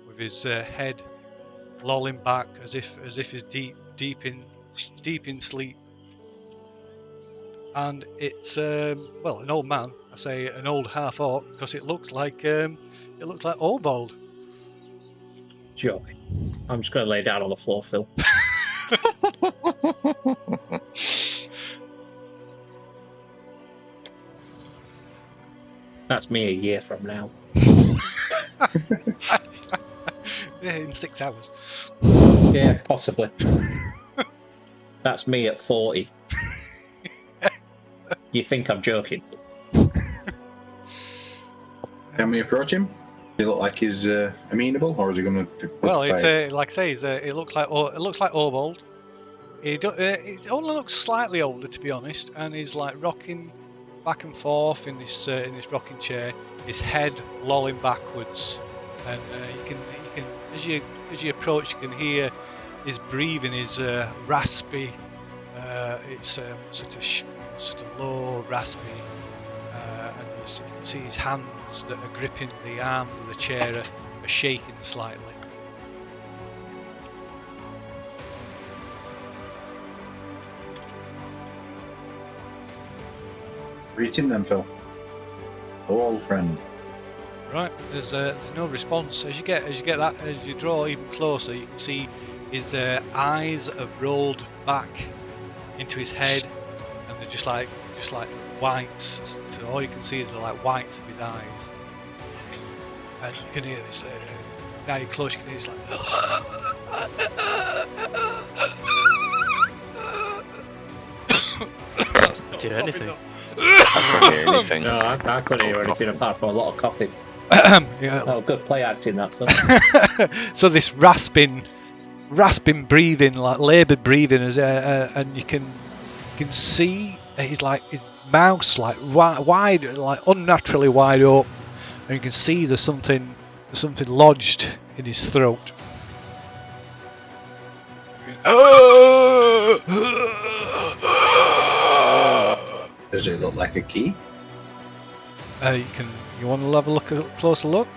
with his head lolling back as if he's deep in sleep. And it's well, an old man. I say an old half orc because it looks like Obold. Joke. I'm just going to lay down on the floor, Phil. That's me a year from now. In 6 hours. Yeah, possibly. That's me at 40. You think I'm joking? Can we approach him? Does he look like he's amenable, or is he going to? Well, it's like I say, it looks like Obold. He only looks slightly older, to be honest, and he's like rocking back and forth in this rocking chair. His head lolling backwards, and you can as you approach, you can hear his breathing is raspy. It's sort of low, raspy, and you can see his hands that are gripping the arms of the chair are shaking slightly. Greet him then, Phil. Hello, old friend. Right, there's no response. As you draw even closer, you can see his eyes have rolled back into his head, and they're just like whites. So all you can see is the like whites of his eyes, and you can hear this. Now you're close, you can hear this like. Do anything. Anything. No, I couldn't hear anything apart from a lot of coughing. Yeah. Oh, good play acting, that stuff. So this rasping breathing, like laboured breathing, and you can see his mouth's like wide, like unnaturally wide open, and you can see there's something lodged in his throat. Does it look like a key? You want to have a closer look?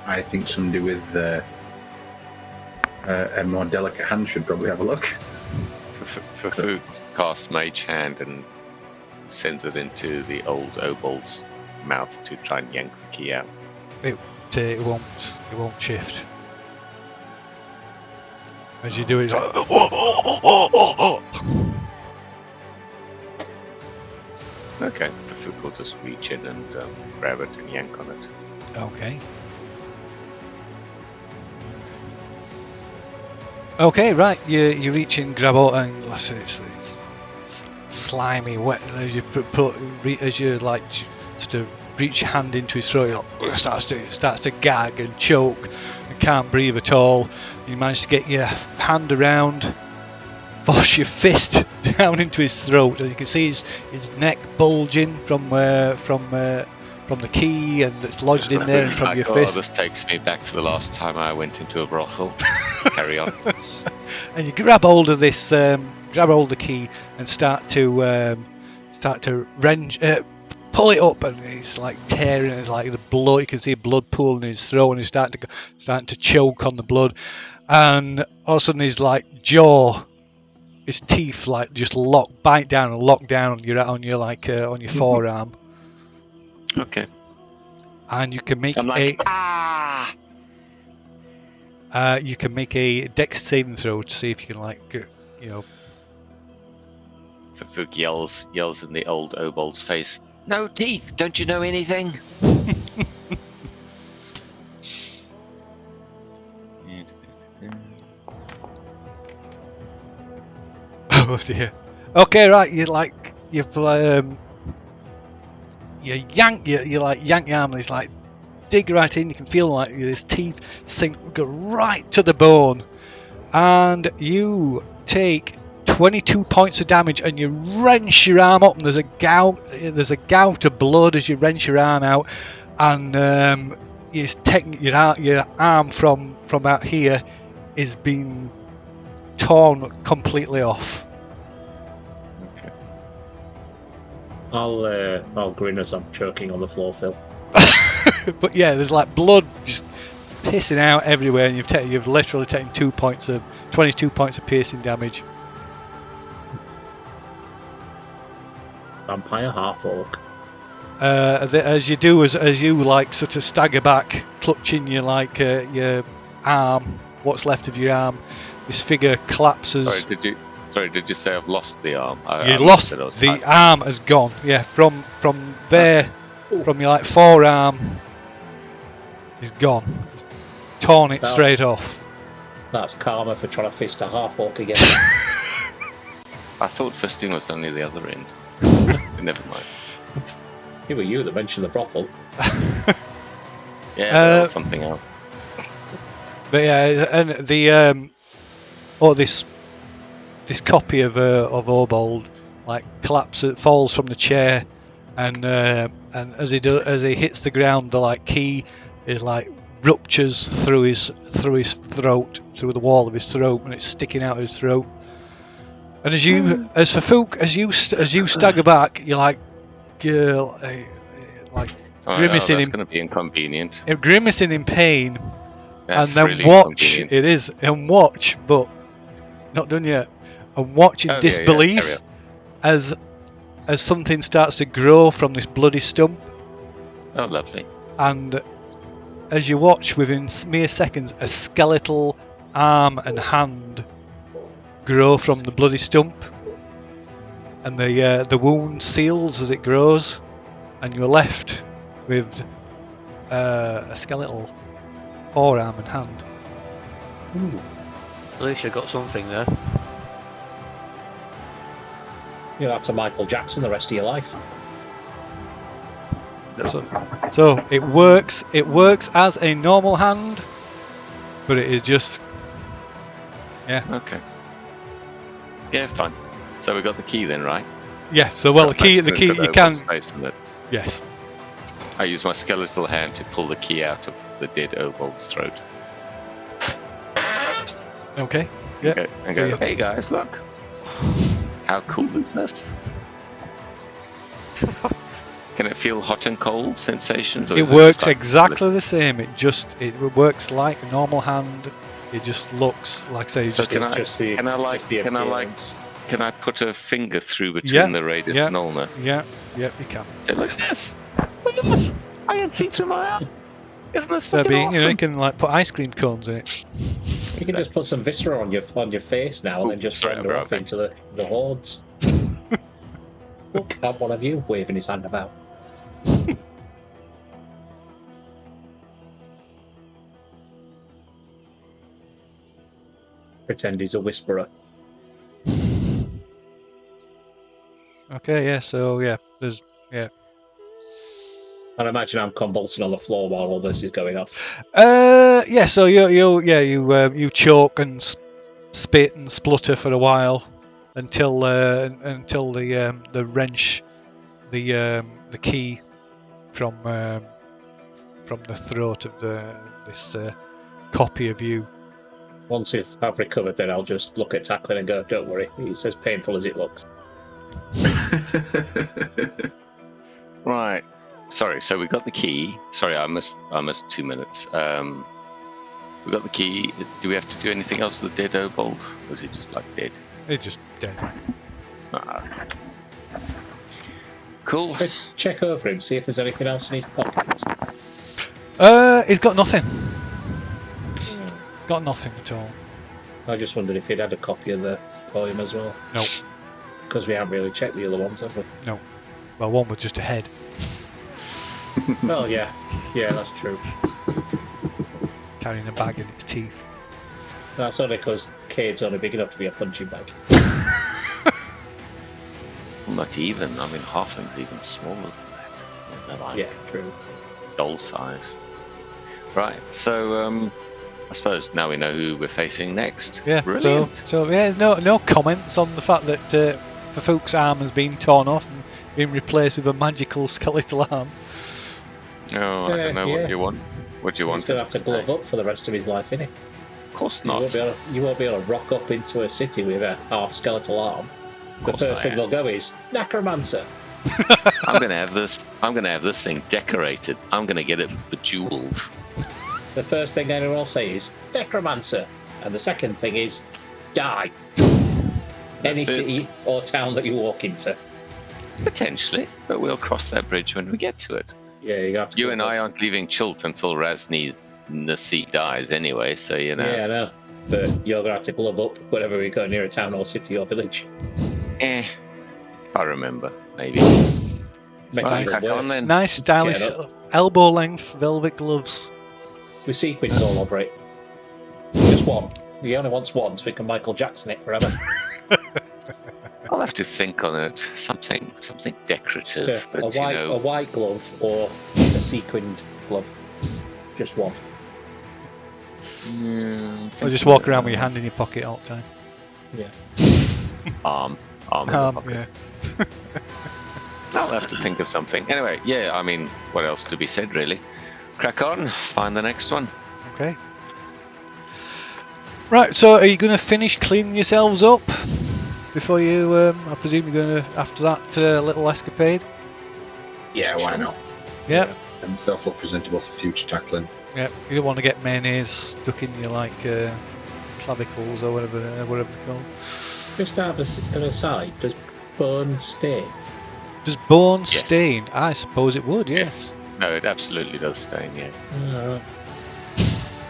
I think somebody with a more delicate hand should probably have a look. Fafu casts Mage Hand and sends it into the old Obold's mouth to try and yank the key out. It won't shift. As you do it, it's like, Okay, Fafu will just reach in and grab it and yank on it. okay. Okay, right. You reach in, grab it, and it's slimy, wet. And as you like sort of reach your hand into his throat, it starts to gag and choke and can't breathe at all. You manage to get your hand around, force your fist down into his throat, and you can see his neck bulging from the key, and it's lodged in there and from your fist. This takes me back to the last time I went into a brothel. Carry on. And you grab hold of this, grab hold of the key, and start to wrench, pull it up, and it's like tearing. It's like the blood. You can see blood pooling in his throat, and he's starting to choke on the blood. And all of a sudden, his like jaw, his teeth like just bite down and lock down on your forearm. Okay. And you can make I'm like, you can make a dex saving throw to see if you can Fafu yells in the old Obold's face. No teeth, don't you know anything? Oh dear. Okay, right. You yank your arm, and it's like dig right in. You can feel like his teeth go right to the bone, and you take 22 points of damage, and you wrench your arm up, and there's a gout of blood as you wrench your arm out, and you're taking your arm from out here is being torn completely off. Okay. I'll grin as I'm choking on the floor, Phil. But yeah, there's like blood just pissing out everywhere, and you've literally taken 22 points of piercing damage. Vampire half orc. As you like sort of stagger back, clutching your your arm, what's left of your arm, this figure collapses. Sorry, did you say I've lost the arm? You lost the arm has gone. Yeah, from there, from your forearm, is gone. It's torn it straight off. That's karma for trying to fist a half orc again. I thought fisting was only the other end. Never mind. It was you that mentioned the brothel. Yeah, that was something else. But yeah, and the this copy of Obold collapses, falls from the chair, and as he hits the ground, the key is ruptures through his throat, through the wall of his throat, and it's sticking out his throat. And as Fafuk, as you stagger back, you're grimacing. That's going to be inconvenient. Grimacing in pain, That's and then really watch. inconvenient. It is, and watch, but not done yet. And watch in disbelief as something starts to grow from this bloody stump. Oh, lovely. And as you watch, within mere seconds, a skeletal arm and hand grow from the bloody stump, and the wound seals as it grows, and you're left with a skeletal forearm and hand. Ooh. At least you got something there. You'll have to Michael Jackson the rest of your life. So it works. It works as a normal hand, but it is just Okay. Yeah, fine. So we got the key then, right? yeah. So the key you can. Space in it. Yes. I use my skeletal hand to pull the key out of the dead Obold's throat. Okay. Yeah. Okay, and So go, you- hey guys, look. How cool is this? Can it feel hot and cold sensations? Or It is works just like- exactly the same. It works like a normal hand. It just looks like So can I put a finger through between the radius and ulnar? Yeah, you can. Say, look at this! Look at this! I can see through my arm! Isn't this So fucking awesome? you can put ice cream cones in it. You can just put some viscera on your face now, and then just sorry, render I'm off right into the hordes. Look at one of you waving his hand about. Pretend he's a whisperer. Okay, yeah. So there's And I imagine I'm convulsing on the floor while all this is going off. yeah. So you choke and spit and splutter for a while until the wrench the key from the throat of this copy of you. Once I've recovered, then I'll just look at Tackling and go, "Don't worry, it's as painful as it looks." Right. Sorry, so we got the key. Sorry, I missed 2 minutes. We got the key. Do we have to do anything else with the dead Obold? Or is he just dead? It's just dead. Cool. Check over him, see if there's anything else in his pockets. He's got nothing. Got nothing at all. I just wondered if he'd had a copy of the poem as well. No. Because we haven't really checked the other ones, have we? No. Well, one was just a head. Well, yeah, that's true. Carrying a bag in its teeth. That's only because Cade's only big enough to be a punching bag. Well, not even. I mean, halfling's even smaller than that. They're like Yeah, true. doll size. Right, so I suppose now we know who we're facing next. Yeah. Brilliant. So no comments on the fact that Fafuk's arm has been torn off and been replaced with a magical skeletal arm. No, I don't know what you want. What do you want? He's going to us have to say? glove up for the rest of his life, innit? Of course You not. won't be able to rock up into a city with a half skeletal arm. Of The course first I thing am. they'll go is necromancer. I'm gonna have this thing decorated. I'm gonna get it bejeweled. the first thing anyone will say is necromancer, and the second thing is die. Any city or town that you walk into. Potentially, but we'll cross that bridge when we get to it. Yeah, you have to. You and I aren't leaving Chult until Razni Nasi dies anyway, so you know. Yeah, I know. But you're gonna have to glove up whenever we go near a town or city or village. I remember, maybe. Make Right, it crack work. on then. Nice, stylish, Get elbow-length velvet gloves. With sequins all over it. Just one. He only wants one, so we can Michael Jackson it forever. I'll have to think on it. Something decorative, So, but a white glove or a sequined glove. Just one. Or just walk around with your hand in your pocket all the time. Yeah. arm in the pocket. Yeah. I'll have to think of something. Anyway, yeah, I mean, what else to be said, really? Crack on, find the next one. Okay. Right, so are you going to finish cleaning yourselves up before you, I presume you're going to, after that little escapade? Yeah, why not? Yeah. And myself look presentable for future tackling. Yeah, you don't want to get mayonnaise stuck in your, like, clavicles or whatever they're called. Just out of an aside, does bone stain? Does bone Yes. stain? I suppose it would, yes. No, it absolutely does stain, yeah. Alright.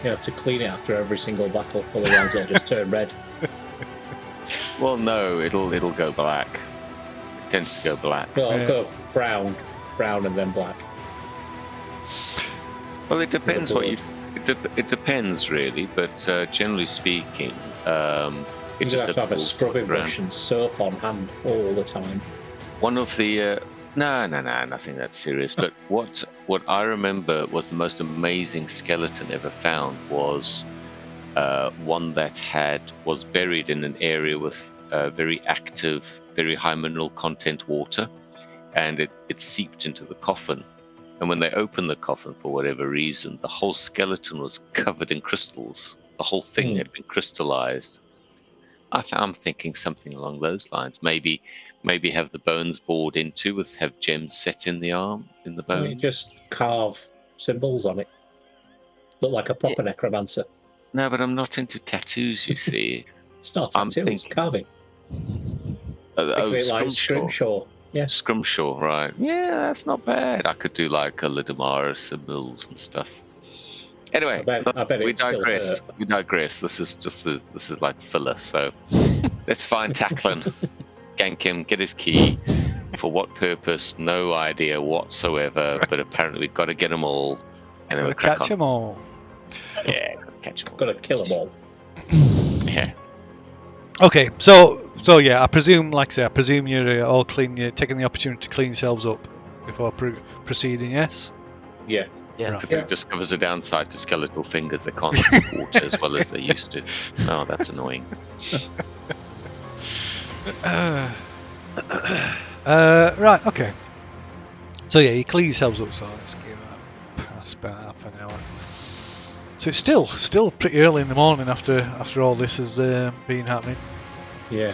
You have to clean it after every single battle, otherwise it'll just turn red. Well, no, it'll go black. It tends to go black. Well, I'll Yeah. go brown and then black. Well, it depends what you. Blood. It depends really, but generally speaking, it You just have to have a absorbs scrubbing around. brush and soap on hand all the time. One of the no, nothing that serious. But what I remember was the most amazing skeleton ever found was one that was buried in an area with very active, very high mineral content water, and it seeped into the coffin. And when they opened the coffin for whatever reason, the whole skeleton was covered in crystals. The whole thing had been crystallized. I'm thinking something along those lines. Maybe have the bones bored into have gems set in the arm, in the You bone. just carve symbols on it. Look like a proper necromancer. No, but I'm not into tattoos, you see. It's not I'm tattoo, it's thinking- carving. Think of it like scrimshaw. Yeah. Scrimshaw, right. Yeah, that's not bad. I could do like a Lidamara symbols and stuff. Anyway, I bet we it'd still digress. hurt. We digress. This is like filler. So let's find Tacklin, gank him, get his key. For what purpose? No idea whatsoever. But apparently we've got to get them all, and then we'll crack Catch on. them all. Yeah, catch them all. Gotta kill them all. Yeah. Okay, so yeah, I presume you're all clean. You're taking the opportunity to clean yourselves up before proceeding. Yes. Yeah. Yeah. Right. It just covers the downside to skeletal fingers. They can't speak water as well as they used to. Oh, that's annoying. Right. Okay. So yeah, you clean yourselves up. So let's give that past about half an hour. So it's still pretty early in the morning after all this has been happening. Yeah.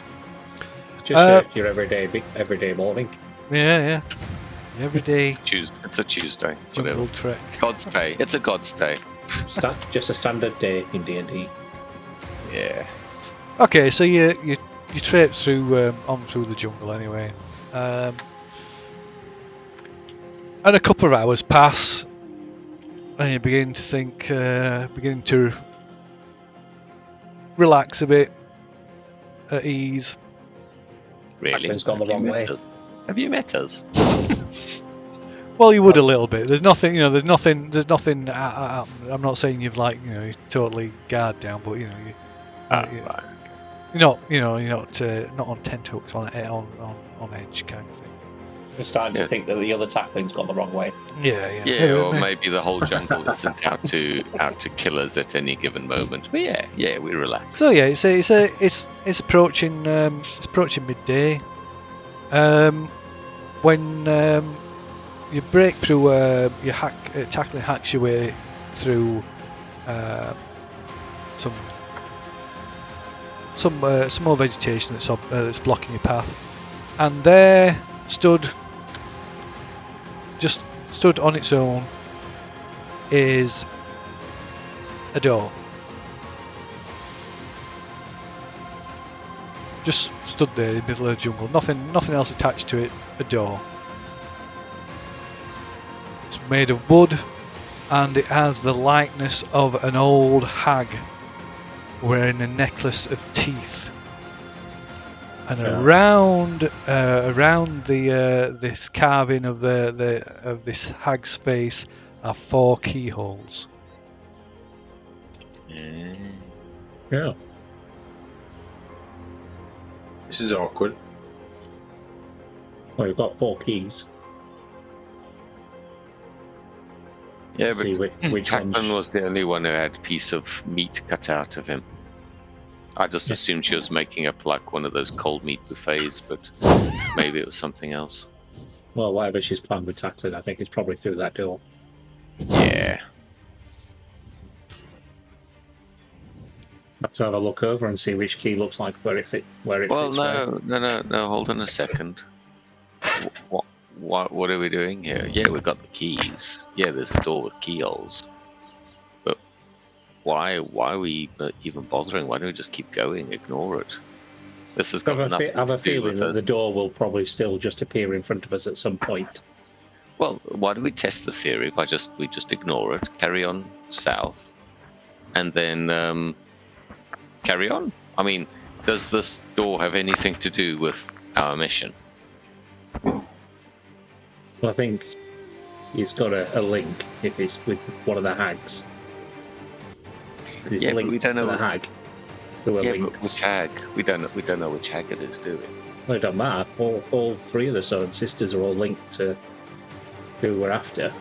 Just your everyday morning. Yeah. Every day It's a Tuesday. jungle Whatever. trek. God's day. It's a God's day. Just a standard day in D&D. Yeah. Okay, so you traipse through on through the jungle anyway, and a couple of hours pass, and you begin to think, beginning to relax a bit, at ease. Really? Tacklin's gone the wrong way. Have you met us? Well, you would a little bit. There's nothing. There's nothing. I'm not saying you've you're totally guard down, but you Right. you're not. You're not on tenthooks on edge kind of thing. We're starting Yeah. to think that the other tackling's gone the wrong way. Yeah. Yeah, or maybe the whole jungle isn't out to kill us at any given moment. But yeah, we relax. So yeah, it's approaching midday. When you break through, tackling hacks your way through some more vegetation that's blocking your path, and there stood on its own is a door. Just stood there in the middle of the jungle. Nothing else attached to it. A door. It's made of wood, and it has the likeness of an old hag wearing a necklace of teeth. And around the this carving of of this hag's face are 4 keyholes. Yeah. This is awkward. Well, you've got 4 keys. Yeah, See but which Chapman ones. was the only one who had a piece of meat cut out of him. I just assumed she was making up like one of those cold meat buffets, but maybe it was something else. Well, whatever she's planned with tackling, I think it's probably through that door. Yeah. Have to have a look over and see which key looks like where it fits. Well, where. no. Hold on a second. What are we doing here? Yeah, we've got the keys. Yeah, there's a door with keyholes. But why are we even bothering? Why don't we just keep going? Ignore it. This has got nothing I have a to do feeling with that it. the door will probably still just appear in front of us at some point. Well, why do we test the theory by we just ignore it, carry on south, and then carry on? I mean, does this door have anything to do with our mission? Well, I think he's got a link if it's with one of the hags. It's Yeah, but linked we don't to know. the hag. Who are Yeah, linked. but which hag? We don't know which hag it is, do we? Well, it don't matter. All 3 of the Southern Sisters are all linked to who we're after.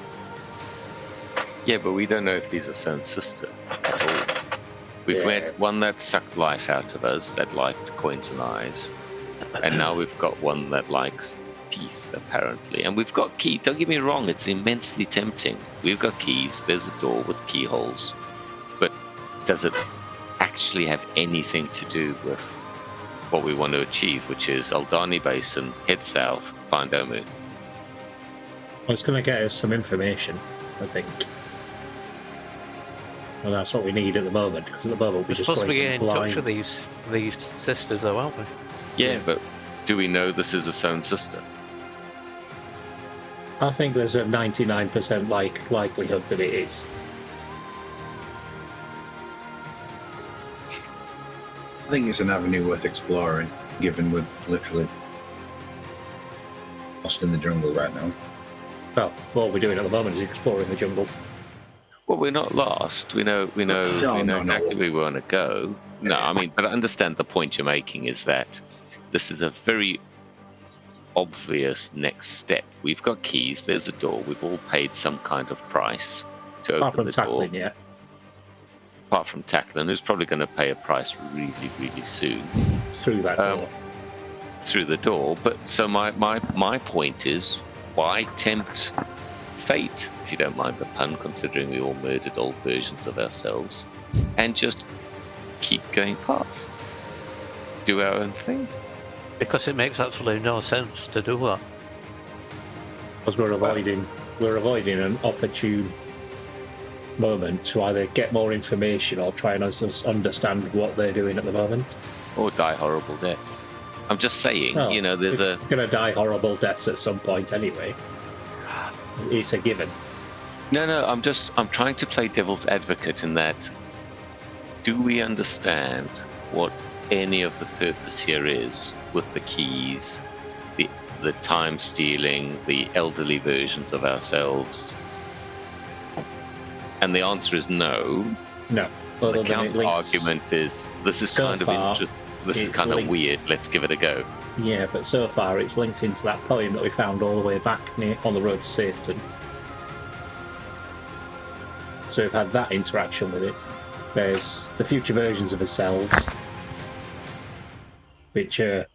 Yeah, but we don't know if these are son and sister at all. We've Yeah. met one that sucked life out of us, that liked coins and eyes, and now we've got one that likes teeth, apparently. And we've got keys. Don't get me wrong; it's immensely tempting. We've got keys. There's a door with keyholes, but does it actually have anything to do with what we want to achieve, which is Aldani Basin, head south, find Omu? Well, it's going to get us some information, I think. And that's what we need at the moment, because at the moment We're we're just supposed to be going getting in blind. touch with these sisters, though, aren't we? Yeah, but do we know this is a son sister? I think there's a 99% likelihood that it is. I think it's an avenue worth exploring, given we're literally lost in the jungle right now. Well, what we're doing at the moment is exploring the jungle. Well, we're not lost. We know No. exactly where we want to go. No, I mean, but I understand the point you're making is that this is a very obvious next step. We've got keys. There's a door. We've all paid some kind of price to Apart open from the tackling, door. yeah. Apart from Tackling, who's probably going to pay a price really, really soon Through that door. through the door. But so my point is, why tempt fate, if you don't mind the pun, considering we all murdered old versions of ourselves, and just keep going past, do our own thing? Because it makes absolutely no sense to do that. Because we're avoiding an opportune moment to either get more information or try and understand what they're doing at the moment. Or die horrible deaths. I'm just saying, Well, there's we're going to die horrible deaths at some point anyway. It's a given. No, I'm trying to play devil's advocate in that, do we understand what any of the purpose here is with the keys, the time stealing, the elderly versions of ourselves? And the answer is no. No. The Other than it counter links, argument is this is So kind of far, interesting. This is it's kind of linked. weird. Let's give it a go. yeah, but so far it's linked into that poem that we found all the way back on the road to Safeton. So we've had that interaction with it. There's the future versions of ourselves, which are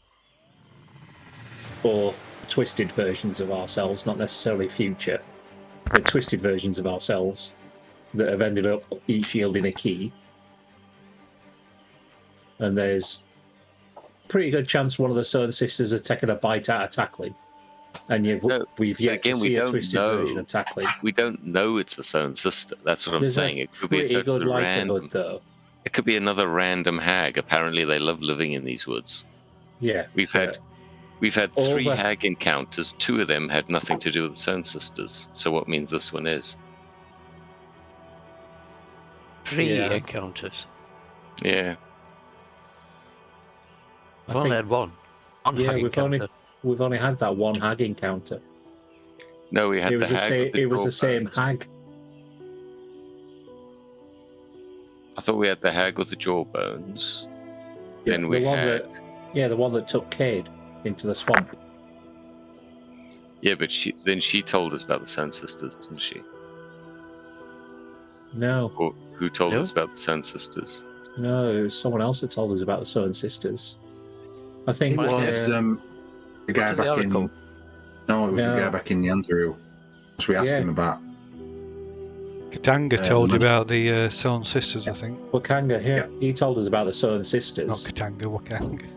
or twisted versions of ourselves, not necessarily future. They're twisted versions of ourselves that have ended up each yielding a key. And there's a pretty good chance one of the Southern Sisters has taken a bite out of Tackling. And No, we've yet again, to we see a don't twisted know. version of tackling. We don't know it's its own sister. That's what I'm There's saying. a It could be a pretty good totally likelihood, random. though. It could be another random hag. Apparently, they love living in these woods. Yeah. We've had all 3 the- hag encounters. 2 of them had nothing to do with its own sisters. So what means this one is? 3 Yeah. encounters. Yeah. I've only had one. One Yeah, hag encounter. we've only had that one hag encounter. No, we had It was the hag. With the same jawbones. hag. I thought we had the hag with the jawbones. Then we the one had. the one that took Cade into the swamp. Yeah, but she told us about the Sun Sisters, didn't she? No, Or who told No. us about the Sun Sisters? no, it was someone else that told us about the Southern Sisters. I think It was the guy Was it the back in. Oracle? No, it was the No. guy back in Yantaru. So we asked Yeah. him about. Katanga told you Mother- about the Sown Sisters, I think. Wakanga. Yeah, Yeah. he told us about the Southern Not Sisters. Katanga, Wakanga.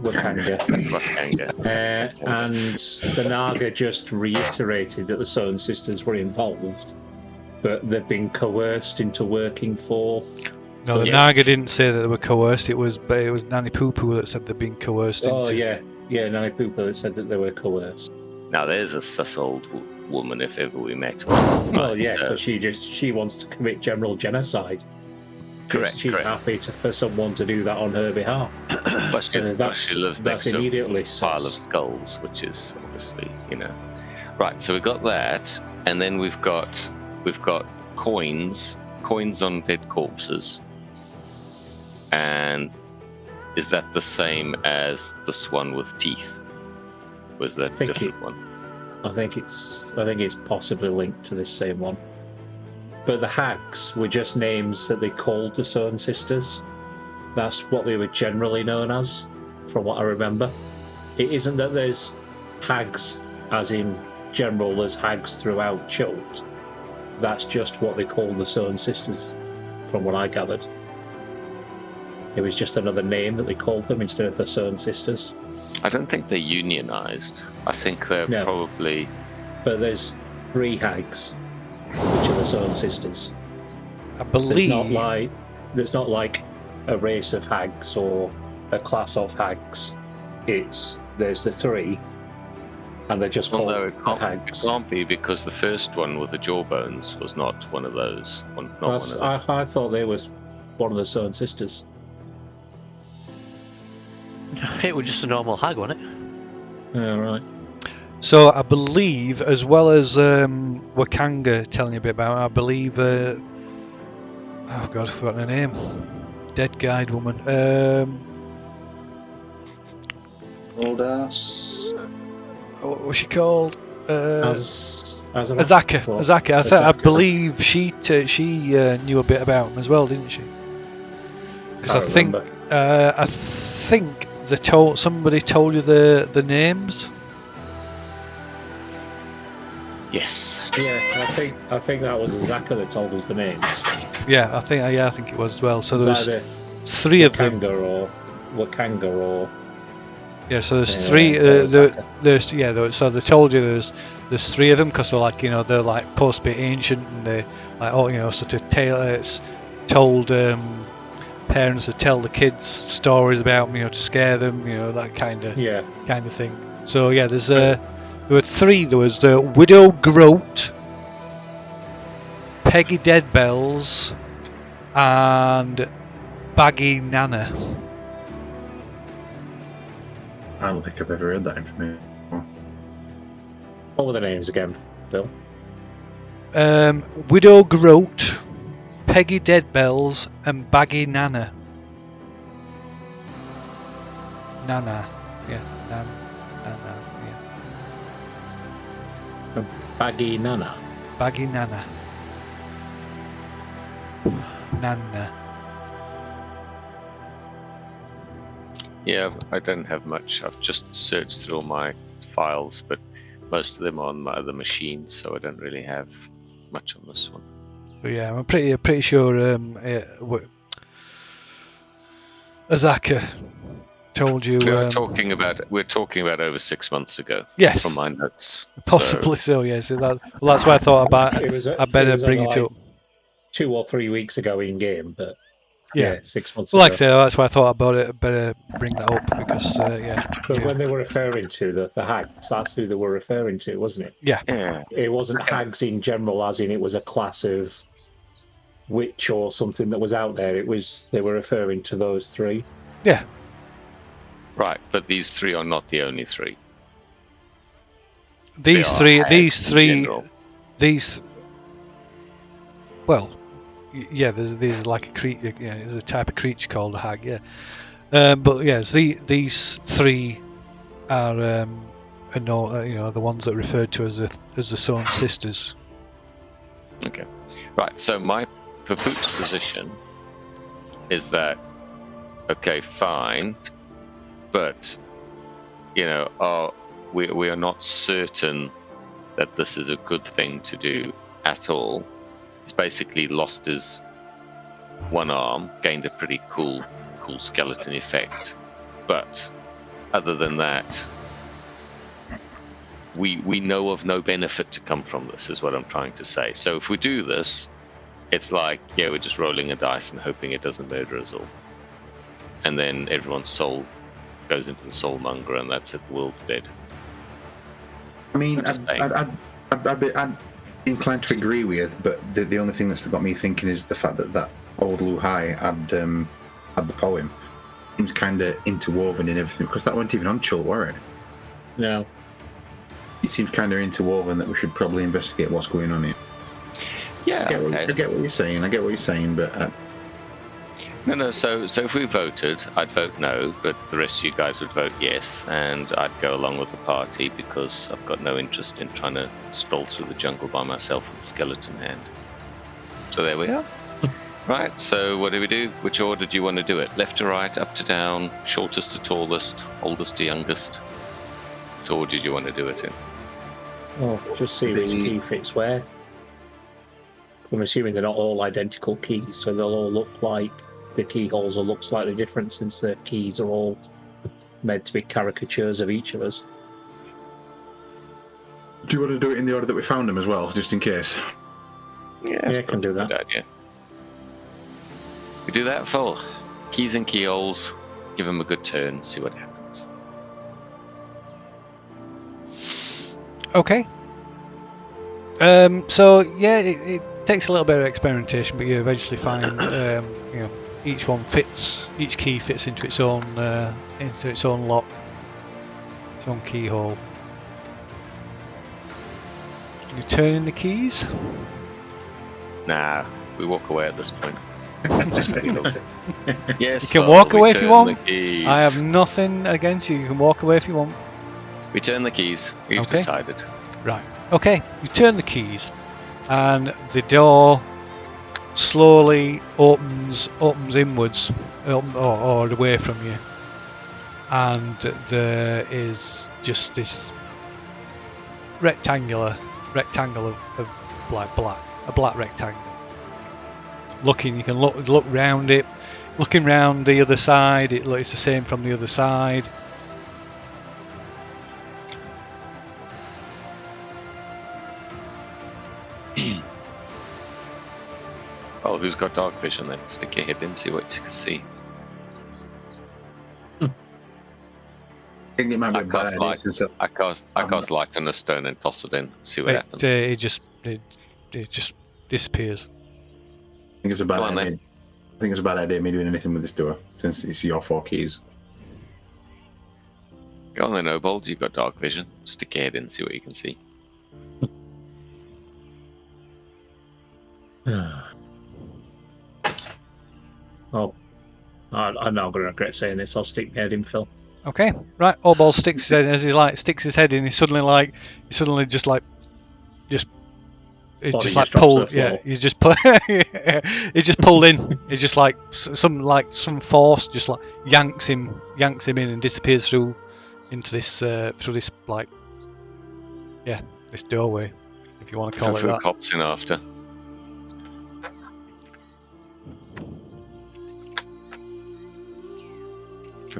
Wakanga. Wakanga. And the Naga just reiterated that the Southern Sisters were involved, but they've been coerced into working for. No, the Yes. Naga didn't say that they were coerced. It was Nanny Poo Poo that said they'd been coerced Oh into. yeah, Nanny Poopa that said that they were coerced. Now there's a sus old woman if ever we met one. Well, yeah, so- but she wants to commit general genocide. Correct, She's correct. happy for someone to do that on her behalf. Plus she lives That's next to immediately a pile of sus. skulls, which is obviously, Right, so we got that, and then we've got coins on dead corpses. And is that the same as this one with teeth? Was that a think different one? I think it's possibly linked to this same one. But the hags were just names that they called the Southern Sisters. That's what they were generally known as, from what I remember. It isn't that there's hags, as in general, there's hags throughout Chult. That's just what they called the Southern Sisters, from what I gathered. It was just another name that they called them instead of the Southern Sisters. I don't think they're unionized. I think they're No. probably. But there's 3 hags, which are the Southern Sisters. I believe. There's not like a race of hags or a class of hags. There's the 3, and they're just Well, called no, it hags. can't be because the first one with the jawbones was not one of those. I thought they was one of the Southern Sisters. It was just a normal hag, wasn't it? Yeah, right. So I believe, as well as Wakanga telling you a bit about, I believe. Oh God, I've forgotten her name. Dead guide woman. Old ass. What was she called? Azaka. Azaka. I believe she knew a bit about him as well, didn't she? Because I think somebody told you the names. Yes. Yeah, I think that was Azaka that told us the names. Yeah, I think it was as well. So there was either 3 of them. Wakanga or Yeah, so there's Yeah, 3. Azaka. So they told you there's 3 of them because they're like they're like supposed to be ancient and they like sort of told parents to tell the kids stories about them, to scare them, that kind of thing. So yeah, there were 3. There was the Widow Groat, Peggy Deadbells, and Baggy Nana. I don't think I've ever heard that information. what were the names again, Bill? Widow Groat, Peggy Deadbells, and Baggy Nana. Nana, yeah, Nana, yeah. Baggy Nana. Baggy Nana. Nana. Yeah, I don't have much. I've just searched through all my files, but most of them are on my other machines, so I don't really have much on this one. But yeah, I'm pretty sure Azaka told you. We're talking about over 6 months ago. Yes. From my notes. Possibly so. Yes. That's why I thought about. I better bring it up. 2 or 3 weeks ago in game, but Yeah. 6 months Well, like I ago. say, that's why I thought about it. I better bring that up because But when they were referring to the hags, that's who they were referring to, wasn't it? Yeah. It wasn't hags in general, as in it was a class of witch or something that was out there. It was they were referring to those three. Yeah. Right, but these three are not the only three. These They are three. hags These in three. general. These. Well, yeah. There's like a creature. Yeah, there's a type of creature called a hag. Yeah. But yeah, these three are the ones that are referred to as the Sown Sisters. Okay. Right, so my Papoot's position is that, okay, fine, but, we are not certain that this is a good thing to do at all. He's basically lost his one arm, gained a pretty cool skeleton effect, but other than that, we know of no benefit to come from this, is what I'm trying to say. So if we do this, it's like, we're just rolling a dice and hoping it doesn't murder us all. And then everyone's soul goes into the soulmonger, and that's it, the world's dead. I mean, I'd be inclined to agree with, but the only thing that's got me thinking is the fact that old Luhai had the poem. Seems kind of interwoven in everything, because that weren't even on Chult, were it? No. It seems kind of interwoven that we should probably investigate what's going on here. Yeah, I get what you're saying, but... No, so if we voted, I'd vote no, but the rest of you guys would vote yes, and I'd go along with the party because I've got no interest in trying to stroll through the jungle by myself with a skeleton hand. So there we are. Right, so what do we do? Which order do you want to do it? Left to right, up to down, shortest to tallest, oldest to youngest? Which order do you want to do it in? Oh, just see which key fits where. So I'm assuming they're not all identical keys, so they'll all look like the keyholes will look slightly different since the keys are all meant to be caricatures of each of us. Do you want to do it in the order that we found them as well, just in case? Yeah, I can do that. Good idea. We do that, Phil. Keys and keyholes, give them a good turn, see what happens. Okay. So yeah, it takes a little bit of experimentation, but you eventually find each one fits, each key fits into its own lock, its own keyhole. You turn in the keys. Nah, we walk away at this point. Yes, You can walk we away if you turn want. the keys. I have nothing against you. You can walk away if you want. We turn the keys. We've Okay. decided. Right. Okay. You turn the keys, and the door slowly opens inwards, or away from you, and there is just this rectangle of a black rectangle. You can look round it. Looking round the other side, it's the same from the other side. Oh, who's got dark vision then? Stick your head in, see what you can see. I think it might be a bad idea I cast light on a stone and toss it in, see what happens. It just disappears. I think it's a bad Go on, idea. then. I think it's a bad idea me doing anything with this door, since it's your 4 keys. Go on then, Obold, you've got dark vision. Stick your head in, see what you can see. Oh, I'm now going to regret saying this. I'll stick my head in, Phil. Okay, right. Orball sticks his head in. As he sticks his head in, he's suddenly just it's Body just like just drops to pulled. the Yeah, floor. he's just he's just pulled in. It's just like some force just like yanks him in and disappears through into this this doorway, if you want to call it Who that. cops in after?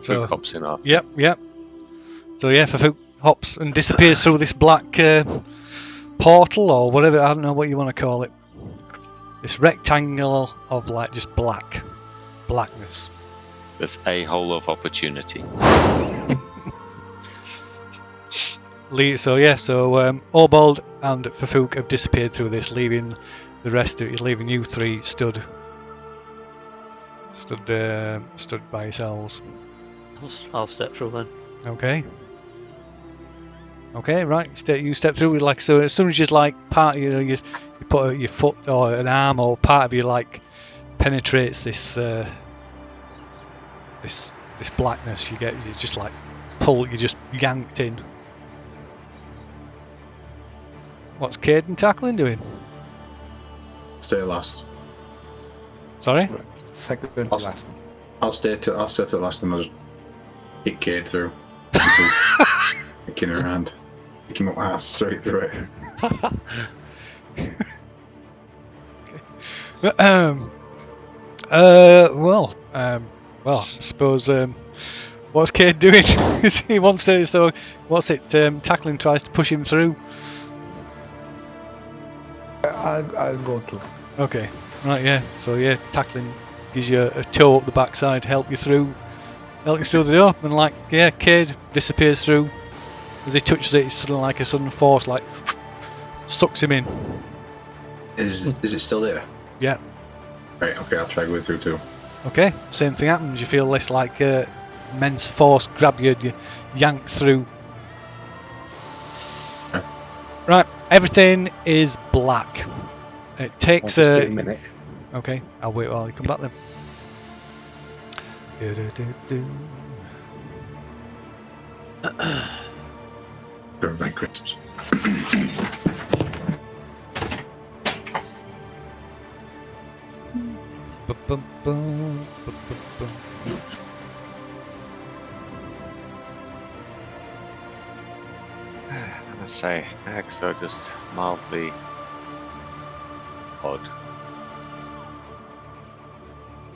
So- hops in up. Yep. So yeah, Fafuk hops and disappears through this black portal or whatever. I don't know what you want to call it. This rectangle of like just blackness. This a-hole of opportunity. So Obold and Fafuk have disappeared through this, leaving the rest of it, leaving you three stood by yourselves. I'll step through then. Okay, right. You step through like so. As soon as you like part, you put your foot or an arm or part of you like penetrates this this blackness. You just like pull. You just yanked in. What's Cade and Tackling doing? Stay last. Sorry. Second to last. I'll stay to the last and I'll just kick Cade through. Kicking her hand. Kicking up ass straight through it. Well, I suppose. What's Cade doing? He wants to. So, what's it? Tackling tries to push him through. I'll go too. Okay. Right. Yeah. So yeah, Tackling gives you a toe up the backside to help you through the door, and like Cade disappears through. As he touches it, it's suddenly like a sudden force, like sucks him in. Is it still there? Yeah. Right. Okay. I'll try going through too. Okay. Same thing happens. You feel this like immense force grab you, and you yank through. Right. Everything is black. It takes a minute. Okay. I'll wait while you come back then. Going back crisps. I must say, hags are just mildly odd.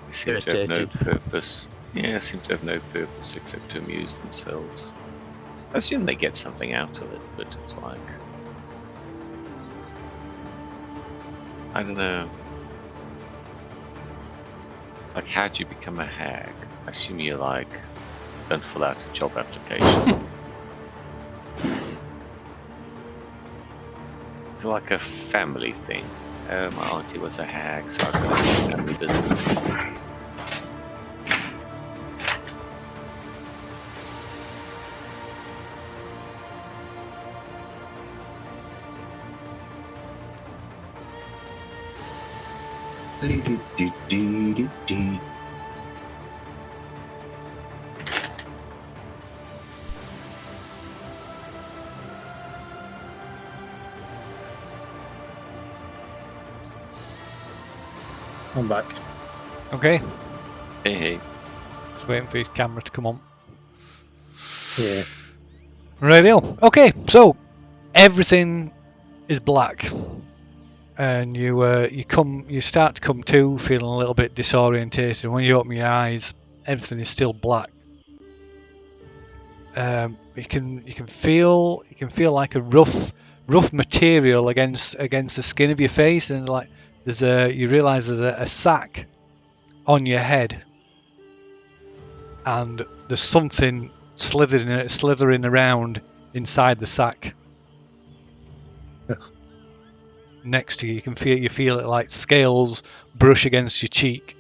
They seem to have no Irritating. purpose. Yeah, seem to have no purpose except to amuse themselves. I assume they get something out of it, but it's like, I don't know. It's like, how do you become a hag? I assume you like don't fill out a job application. It's like a family thing. My auntie was a hag, so I got into family business. I'm back. Okay. Hey. Just waiting for your camera to come on. Yeah. Radio. Okay, so everything is black, and you start to come to feeling a little bit disorientated. And when you open your eyes, everything is still black. You can feel like a rough material against the skin of your face, and like you realise there's a sack on your head, and there's something slithering around inside the sack. Next to you, you feel it like scales brush against your cheek.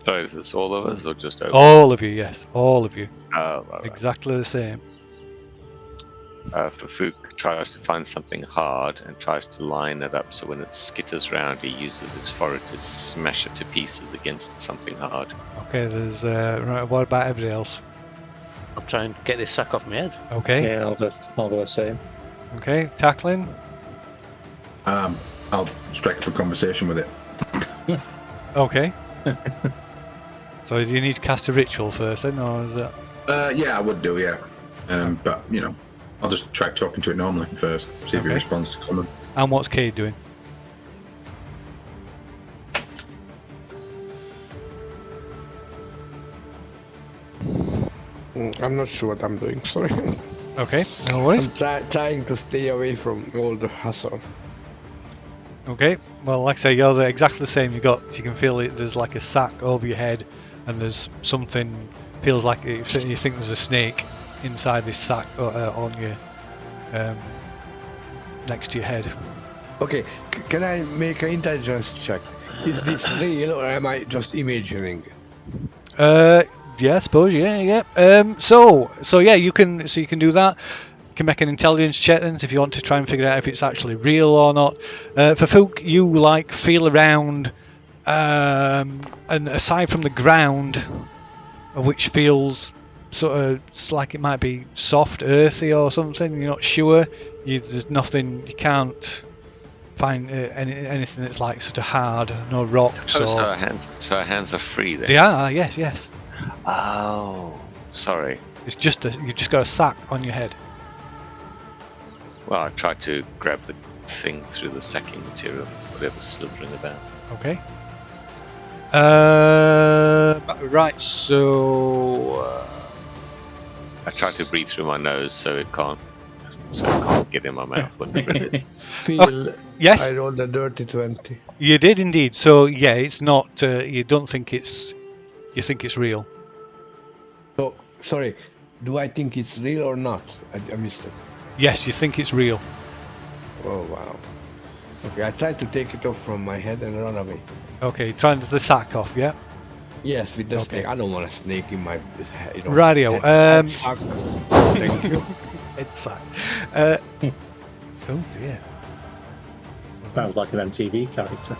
So is this all of us or just over? All of you, yes, all of you, Oh, right. exactly the same. Fafuk tries to find something hard and tries to line it up so when it skitters round, he uses his forehead to smash it to pieces against something hard. Okay, there's right. What about everybody else? I'll try and get this sack off my head. Okay, Yeah, I'll go the same. okay, Tackling. I'll strike up a conversation with it. Okay. So do you need to cast a ritual first then, or is that? Yeah, I would do, yeah. But, you know, I'll just try talking to it normally first, see if it Okay. responds to common. And what's Cade doing? I'm not sure what I'm doing. Sorry. Okay, no worries. I'm trying to stay away from all the hassle. Okay, well, like I say, you're exactly the same. You can feel it. There's like a sack over your head, and there's something. Feels like you think there's a snake inside this sack on you, next to your head. Okay, can I make an intelligence check? Is this real or am I just imagining it? Yeah, I suppose. Yeah. So yeah, you can do that. You can make an intelligence check then if you want to try and figure out if it's actually real or not. For Fook, you like feel around, and aside from the ground, which feels sort of like it might be soft, earthy or something. You're not sure. There's nothing. You can't find anything that's like sort of hard. No rocks. So our hands are free then. They are. Yes. Oh, sorry. It's just you just got a sack on your head. Well, I tried to grab the thing through the sacking material, whatever's slithering about. Okay. Right. So. I tried to breathe through my nose, so it can't get in my mouth. Whatever it is. Feel. Yes. I rolled a dirty 20. You did indeed. So yeah, it's not. You don't think it's. You think it's real. So sorry. Do I think it's real or not? I missed it. Yes, you think it's real. Oh wow. Okay, I tried to take it off from my head and run away. Okay, trying to the sack off. Yeah. Yes, with the Okay. snake. I don't want a snake in my head. You know, Radio. head sack. Thank you. It's sack. Oh dear. Sounds like an MTV character.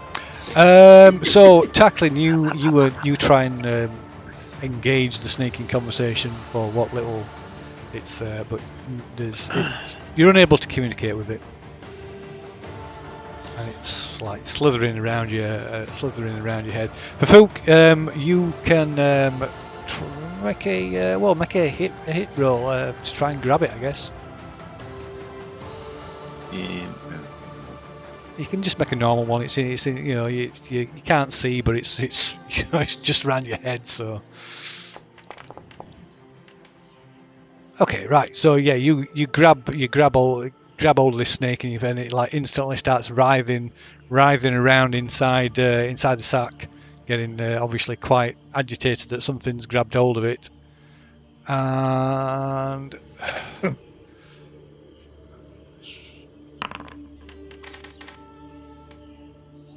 So tackling you try and engage the snake in conversation for what little it's there, but you're unable to communicate with it, and it's like slithering around your head. For Fook, you can make a hit roll to try and grab it, I guess. Yeah. You can just make a normal one. It's in you can't see, but it's it's just around your head. So okay, right. So yeah, you grab hold of this snake and it like instantly starts writhing around inside the sack, getting obviously quite agitated that something's grabbed hold of it, and.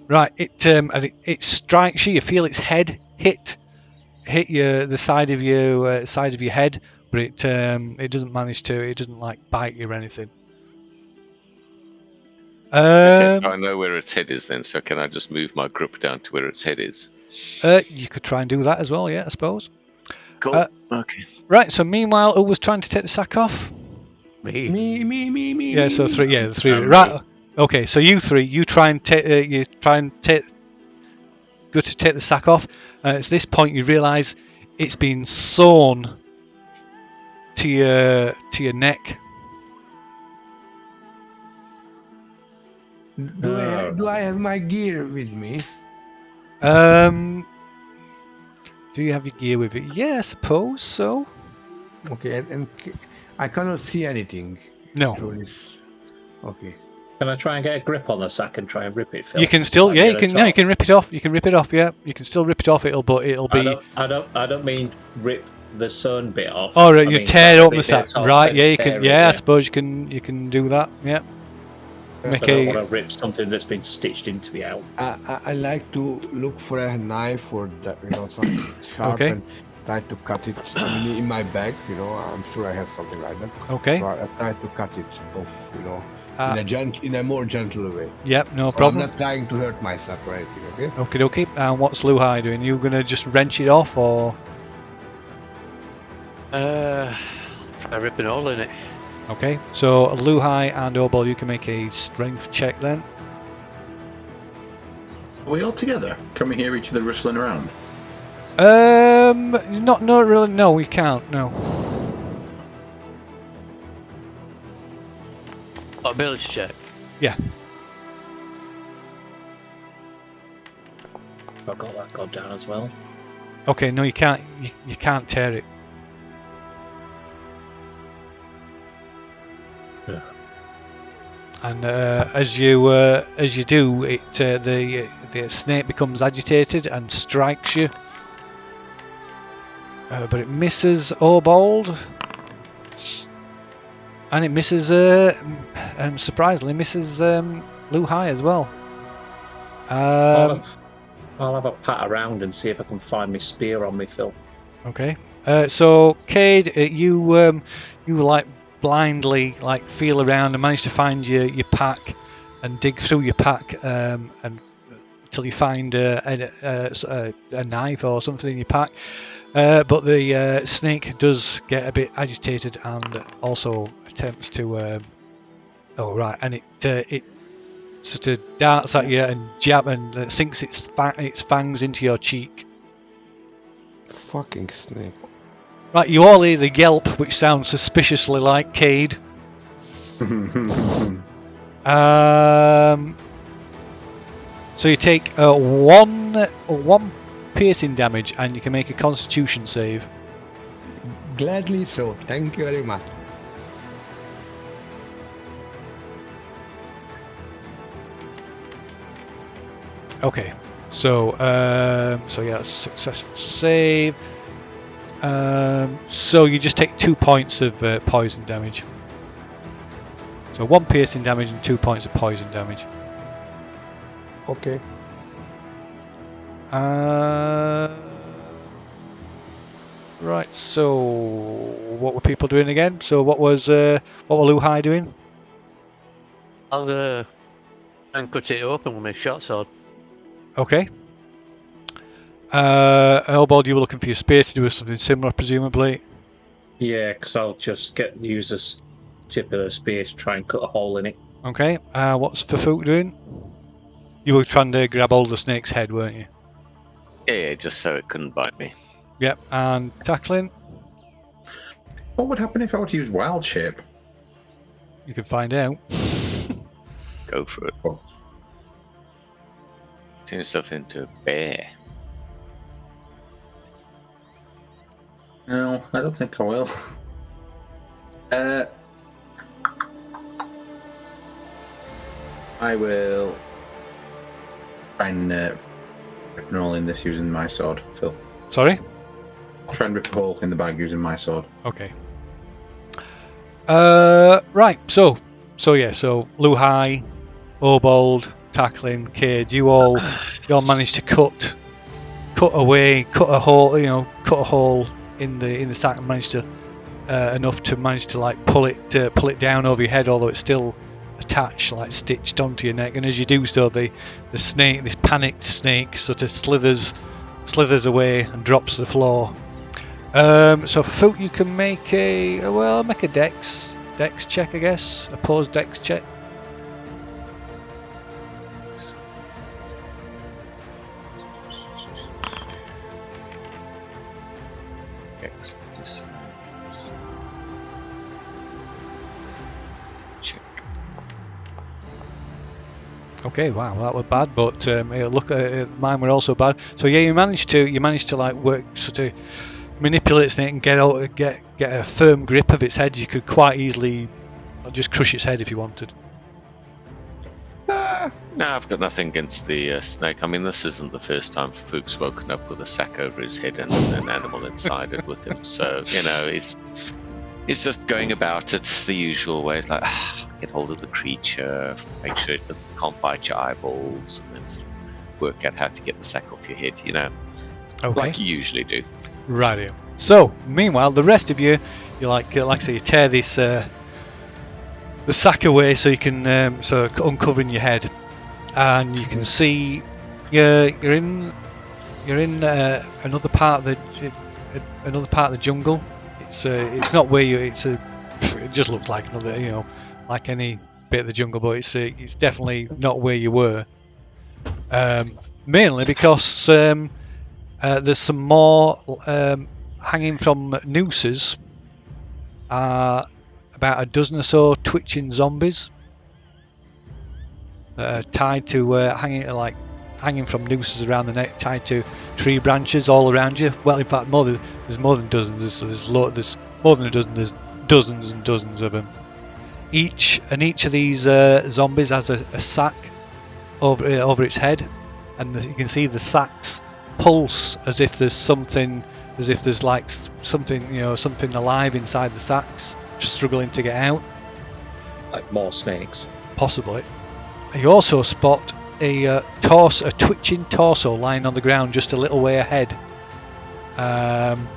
Right, it strikes you. You feel its head hit the side of your head, but it doesn't manage to. It doesn't like bite you or anything. Okay, I know where its head is then, so can I just move my grip down to where its head is? You could try and do that as well. Yeah, I suppose. Cool. Okay. Right. So meanwhile, who was trying to take the sack off? Me. Me. Yeah. So three. Yeah, the three. Me. Right. Okay. So you three, you try and take. Go to take the sack off. At this point, you realise it's been sewn to your neck. Do I have my gear with me? Do you have your gear with you? Yeah, I suppose so. Okay, and I cannot see anything. No. Through this. Okay. Can I try and get a grip on the sack and try and rip it? Phil? You can still, Like yeah, the you other can, no, you top? can rip it off. You can rip it off, yeah. You can still rip it off. It'll be. I don't mean rip the sewn bit off. Oh, right, I you mean, tear grab open the bit at sack, top right? and Yeah, you tear can. it, Yeah, I suppose you can do that. Yeah. I Make don't a. want to rip something that's been stitched into me out. I like to look for a knife or that, something sharp Okay. and try to cut it. I mean, in my bag, I'm sure I have something like that. Okay. So I try to cut it off, Ah. in a more gentle way. Yep, no So problem. I'm not trying to hurt myself or anything, okay? Okie dokie. And what's Luhai doing? You gonna just wrench it off, or? Try ripping a hole in it. Okay. So Luhai and Obol, you can make a strength check then. Are we all together? Can we hear each other rustling around? Not really. No, we can't. No. Ability check. Yeah. I've got that god down as well. Okay. No, you can't. You can't tear it. Yeah. And as you do, the snake becomes agitated and strikes you. But it misses Obold. And it misses, surprisingly, misses Lu Hai as well. I'll have a pat around and see if I can find my spear on me, Phil. Okay. So, Cade, you like blindly like feel around and manage to find your pack and dig through your pack and until you find a knife or something in your pack. But the snake does get a bit agitated and also attempts to. And it sort of darts at you and jab and sinks its fangs into your cheek. Fucking snake. Right, you all hear the yelp, which sounds suspiciously like Cade. So you take one piercing damage, and you can make a Constitution save. Gladly so. Thank you very much. Okay, so yeah, successful save. So you just take 2 points of poison damage. So 1 piercing damage and 2 points of poison damage. Okay. Right. So what were people doing again? So what were Lu Hai doing? I'll try and cut it open with my short sword. Okay. Elbold, you were looking for your spear to do something similar, presumably. Yeah, because I'll just use the tip of the spear to try and cut a hole in it. Okay. What's Fafook doing? You were trying to grab hold of the snake's head, weren't you? Yeah, just so it couldn't bite me. Yep. And tackling? What would happen if I were to use wild shape? You can find out. Go for it. Oh. Turn yourself into a bear. No, I don't think I will. I will try and rip a hole in this using my sword, Phil. Sorry? I'll try and rip a hole in the bag using my sword. Okay. Right. So Lu Hai, Obold, tackling, Cade, you all managed to cut a hole in the sack and managed to enough to manage to like pull it down over your head, although it's still attached, like stitched onto your neck. And as you do so, the snake, this panicked snake, sort of slithers away and drops to the floor. So Foot, you can make a dex check, I guess, opposed dex check. Okay, wow, that was bad, but look, mine were also bad. So yeah, you managed to like work, sort of manipulate the snake and get a firm grip of its head. You could quite easily just crush its head if you wanted. No, I've got nothing against the snake. I mean, this isn't the first time Fook's woken up with a sack over his head and an animal inside it with him. So, he's just going about it the usual way. It's like, get hold of the creature, make sure it can't bite your eyeballs, and then sort of work out how to get the sack off your head, Okay. like you usually do. Rightio. So, meanwhile, the rest of you like I say, you tear this the sack away so you can uncovering your head, and you can see you're in another part of the jungle. It's not where you. It just looked like another, like any bit of the jungle, but it's definitely not where you were. Mainly because there's some more hanging from nooses. About a dozen or so twitching zombies tied to hanging from nooses around the neck, tied to tree branches all around you. Well, in fact, there's more than dozens. There's more than a dozen. There's dozens and dozens of them. each of these zombies has a sack over its head, and you can see the sacks pulse as if there's something, like something, something alive inside the sacks, just struggling to get out. Like more snakes. Possibly. You also spot a twitching torso lying on the ground just a little way ahead. And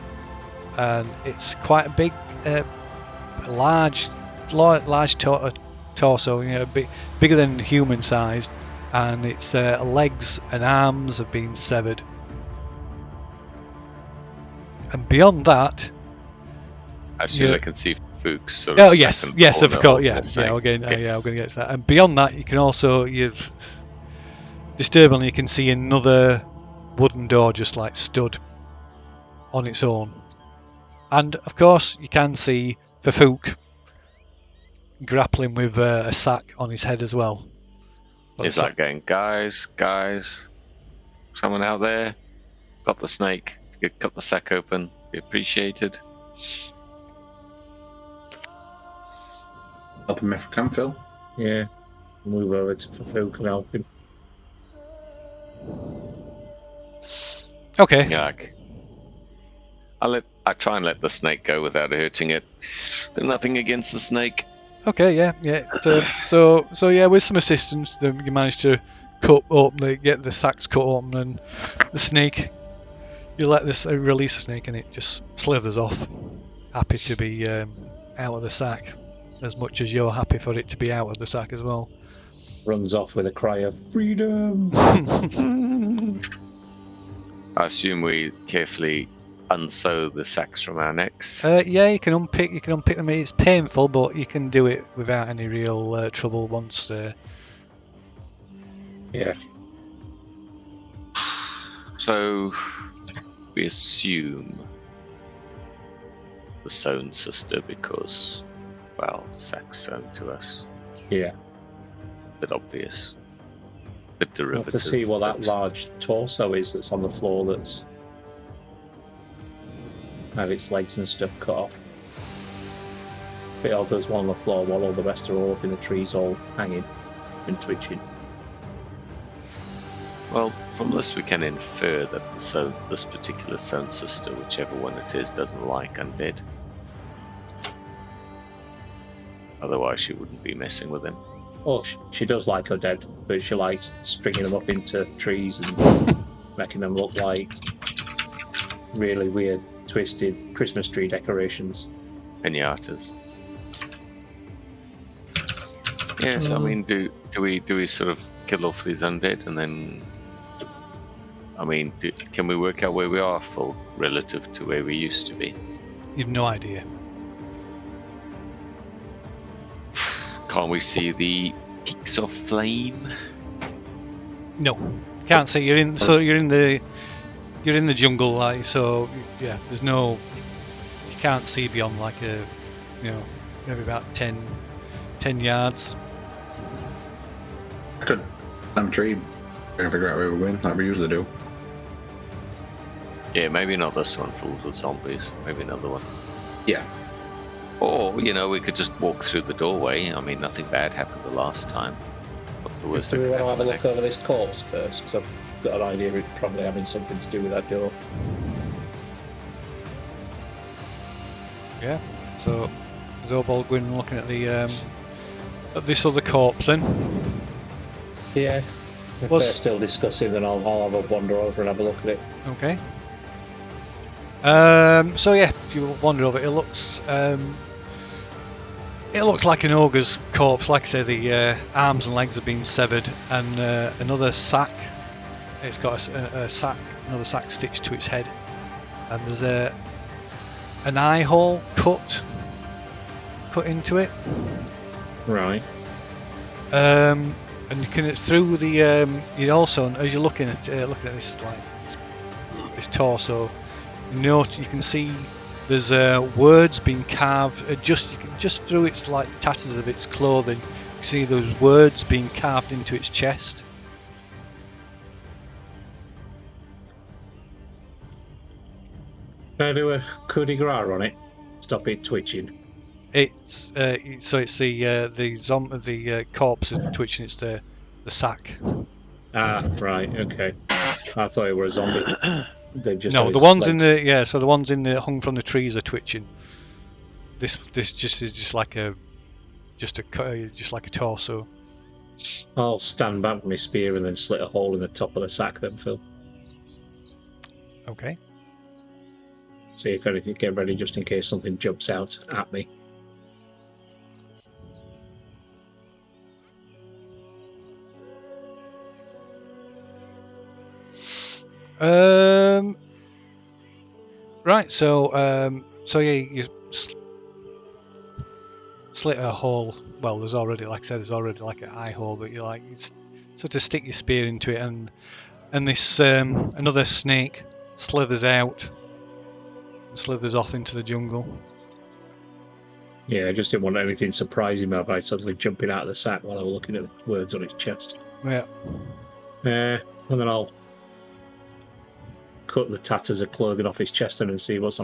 it's quite a big, large torso, bigger than human sized, and its legs and arms have been severed. And beyond that, I assume I can see Fuchs sort of. Oh yes, of course, yeah. We're going to get to that. And beyond that, you can also disturbingly you can see another wooden door just like stood on its own. And of course, you can see Fafuk grappling with a sack on his head as well. It's like going, guys, someone out there, got the snake. You could cut the sack open. Be appreciated. Help him if we can, Phil. Yeah. Move over to Fafuk and help him. Okay. Yeah. I try and let the snake go without hurting it. Do nothing against the snake. Okay, yeah. So yeah, with some assistance, you manage to get the sacks cut open, and the snake. You let this release the snake, and it just slithers off, happy to be out of the sack, as much as you're happy for it to be out of the sack as well. Runs off with a cry of freedom. I assume we carefully unsew the sacks from our necks. Yeah, you can unpick them. It's painful, but you can do it without any real trouble once. Yeah. So we assume the sewn sister because, well, sack's sewn to us. Yeah. Bit obvious. Bit derivative. To see what that large torso is that's on the floor that's have its legs and stuff cut off. It all does one on the floor while all the rest are all up in the trees, all hanging and twitching. Well, from this we can infer that this particular sewn sister, whichever one it is, doesn't like undead. Otherwise she wouldn't be messing with him. Oh, she does like undead, but she likes stringing them up into trees and making them look like really weird, twisted Christmas tree decorations. Pinatas. Yes, I mean, do we sort of kill off these undead and then? I mean, can we work out where we are full relative to where we used to be? You've no idea. Can't we see the peaks of flame? No, can't see. You're in the jungle, like, so yeah. There's no. You can't see beyond like maybe about 10 yards. I could climb a tree and figure out where we're going, like we usually do. Yeah, maybe not this one full of zombies. Maybe another one. Yeah. Or, we could just walk through the doorway. I mean, nothing bad happened the last time. What's the worst Do we that want to could have a happen look over this corpse first? Because I've got an idea it's probably having something to do with that door. Yeah. So, Zobald going and looking at the at this other corpse then. Yeah. If they're still discussing, then I'll have a wander over and have a look at it. Okay. So yeah, if you wander over, it looks like an ogre's corpse. Like I say, the arms and legs have been severed, and another sack. It's got another sack stitched to its head, and there's an eye hole cut into it. Right. And you can through the you also, as you're looking at this this torso, you can see there's words being carved just through its like the tatters of its clothing. You can see those words being carved into its chest. Can I do a coup de grace on it? Stop it twitching. It's so it's the corpse is twitching. It's the sack. Ah, right, okay. I thought it were a zombie. They just No, had the his ones in legs. the so the ones in the hung from the trees are twitching. This just is just like a torso. I'll stand back with my spear and then slit a hole in the top of the sack then, Phil. Okay. See if anything, get ready just in case something jumps out at me. Right. So yeah, you slit a hole. Well, there's already, like I said, there's already like an eye hole, but you sort of stick your spear into it, and this another snake slithers out, slithers off into the jungle. Yeah, I just didn't want anything surprising me by suddenly jumping out of the sack while I was looking at the words on its chest. Yeah. And then I'll cut the tatters of clothing off his chest and see what's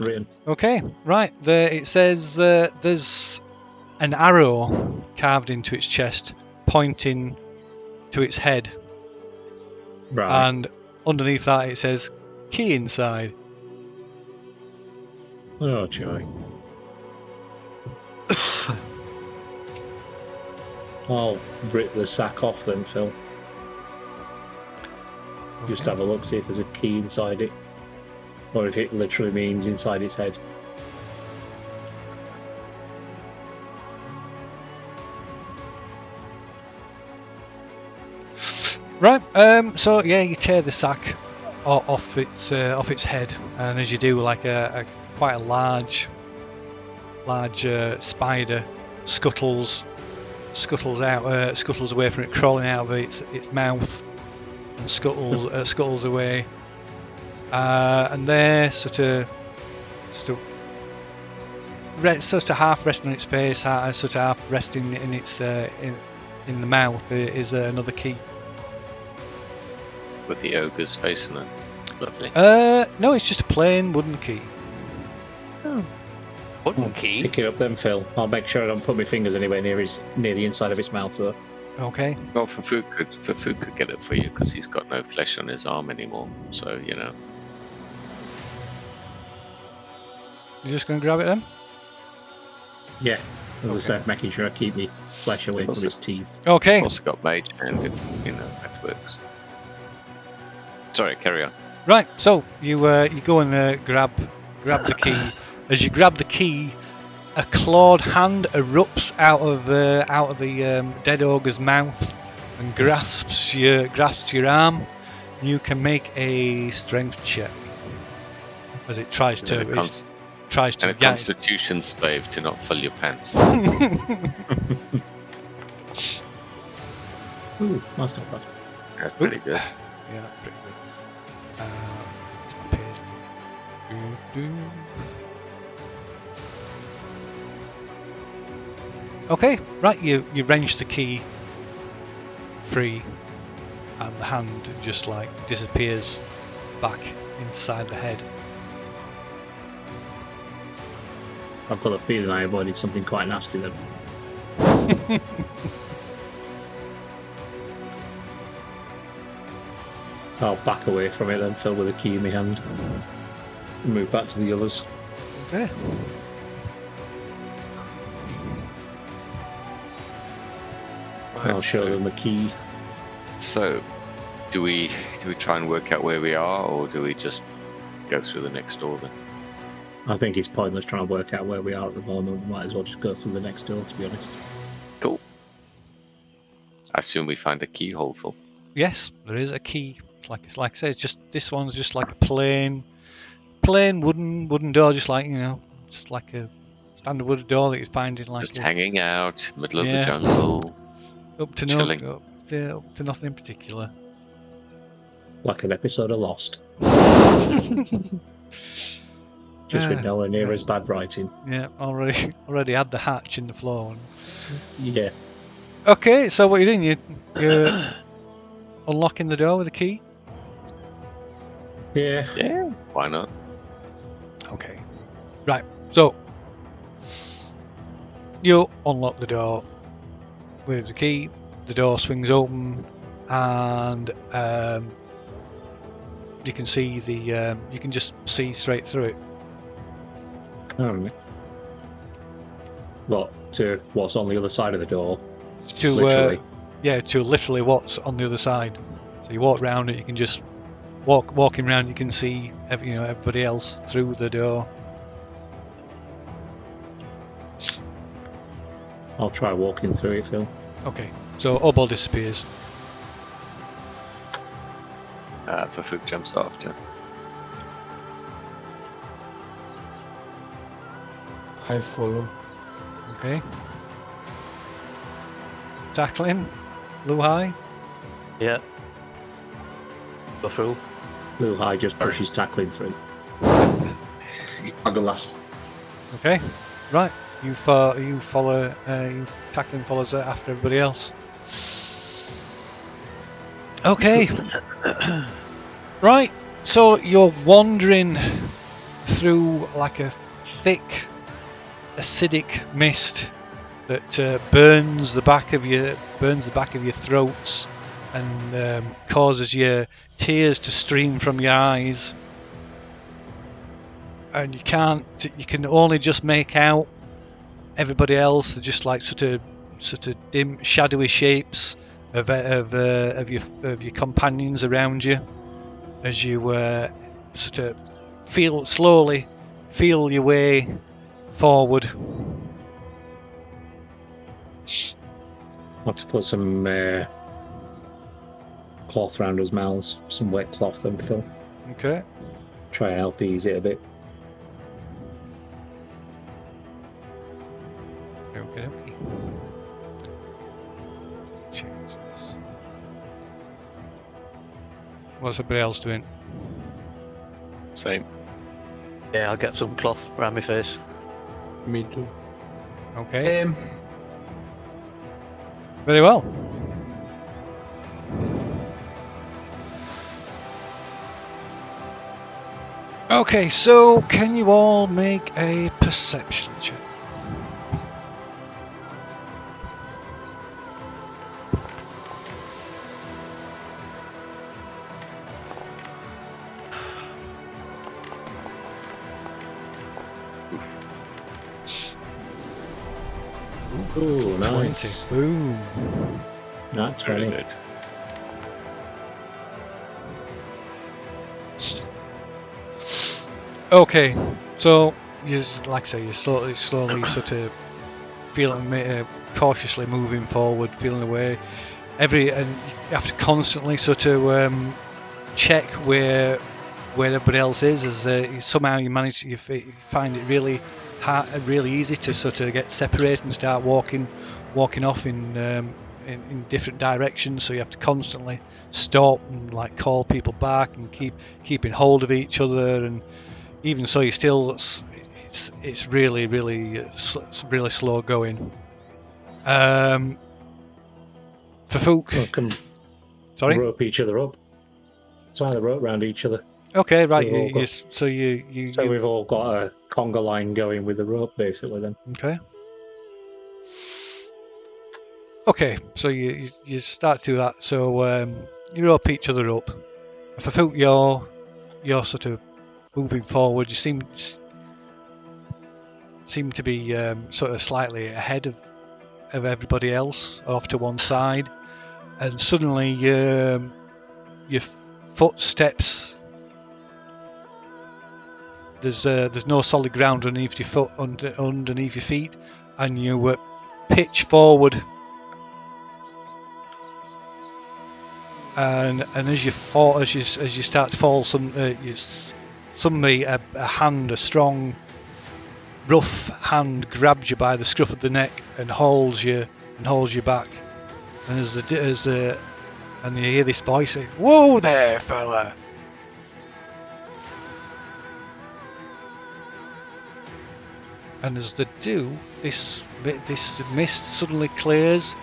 written. Okay. Right. There it says there's an arrow carved into its chest, pointing to its head. Right. And underneath that it says key inside. Oh, joy. I'll rip the sack off then, Phil. Just Okay. have a look, see if there's a key inside it. Or if it literally means inside its head. Right. So yeah, you tear the sack off its head, and as you do, like a quite a large spider scuttles away from it, crawling out of its mouth, and scuttles away. And there, sort of half resting on its face, sort of half resting in its in the mouth, is another key. With the ogre's face on it. Lovely. No, it's just a plain wooden key. Wooden key. Pick it up then, Phil. I'll make sure I don't put my fingers anywhere near the inside of its mouth, though. Okay. Well, Food could get it for you because he's got no flesh on his arm anymore. So You're just going to grab it then? Yeah, as I Okay. said, making sure I keep my flesh away from his teeth. Okay. also got mage hand if that works. Sorry, carry on. Right. So you go and grab the key. As you grab the key, a clawed hand erupts out of the dead ogre's mouth and grasps your arm. You can make a strength check as it tries to And a yank. constitution save to not fill your pants. Ooh, that's not bad. That's pretty good. Yeah, pretty good. It's my page. Okay, right, you wrench the key free and the hand just like disappears back inside the head. I've got a feeling I avoided something quite nasty then. I'll back away from it then, Phil, with a key in my hand. And move back to the others. Okay. I'll show them the key. So, do we try and work out where we are, or do we just go through the next door then? I think it's pointless trying to work out where we are at the moment. We might as well just go through the next door, to be honest. Cool. I assume we find a keyhole full. Yes, there is a key. Like I say, it's just this one's just like a plain wooden door, just like just like a standard wooden door that you find in like Just hanging out, middle of Yeah. the jungle. up to chilling. up to nothing in particular. Like an episode of Lost. Just with nowhere near as bad writing. Yeah, already had the hatch in the floor. Yeah. Okay, so what you're doing? You're unlocking the door with a key. Yeah. Yeah, why not? Okay. Right. So You unlock the door with the key. The door swings open, and you can see you can just see straight through it. What's on the other side of the door? To Literally. to literally what's on the other side. So you walk round it. You can just walking around. You can see everybody else through the door. I'll try walking through it, Phil. Okay, so Obol disappears. Fafuk jumps after. I follow. Okay. Tackling. Luhai. Yeah. Go through. Blue High just pushes tackling through. I'll go last. Okay. Right. You follow. Tackling follows after everybody else. Okay. Right. So you're wandering through like a thick, acidic mist that burns the back of your throats and causes your tears to stream from your eyes. And you can only just make out everybody else. They're just like sort of dim, shadowy shapes of your companions around you as you sort of slowly feel your way forward. I'll have to put some cloth around his mouths, some wet cloth then, Phil. Okay. Try and help ease it a bit. Okay. Jesus. What's everybody else doing? Same. Yeah, I'll get some cloth around my face. Me too. Okay. Very well. Okay, so can you all make a perception check? Ooh, nice. 20. Boom. Not Very 20. good. Okay, so you, like I say, you're slowly sort of feeling, cautiously moving forward, feeling away. And you have to constantly sort of check where everybody else is. As somehow you find it really hard, really easy to sort of get separated and start walking off in different directions. So you have to constantly stop and like call people back and keeping hold of each other. And even so, you still it's really slow going. Fafuk. Well, can Sorry. rope each other up. Tie the rope around each other. Okay, right. We've all got- So we've all got a conga line going with the rope, basically. Then. Okay. Okay, so you start to do that. So you rope each other up. If I feel you're sort of moving forward, you seem to be sort of slightly ahead of everybody else, off to one side, and suddenly your footsteps. There's no solid ground underneath your foot, underneath your feet, and you pitch forward. And as you start to fall, suddenly a strong, rough hand grabs you by the scruff of the neck and holds you back. And and you hear this voice say, "Whoa there, fella!" And as they do, this mist suddenly clears,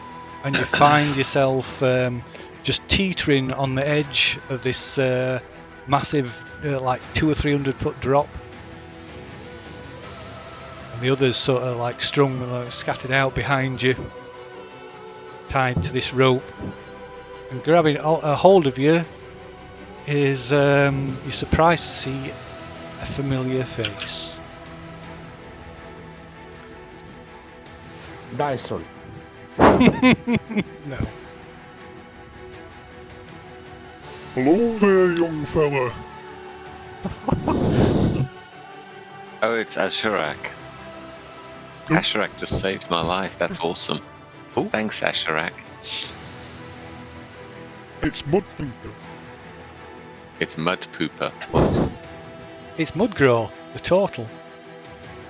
and you find yourself just teetering on the edge of this massive, like 200 or 300 foot drop. and the others sort of like strung, like, scattered out behind you, tied to this rope, and grabbing a hold of you is you're surprised to see a familiar face. Dyson. No. Hello there, young fella. Oh, it's Asherak. Asherak just saved my life. That's awesome. Thanks, Asherak. It's Mudpooper. It's Mud Pooper. It's Mudgrow, the turtle.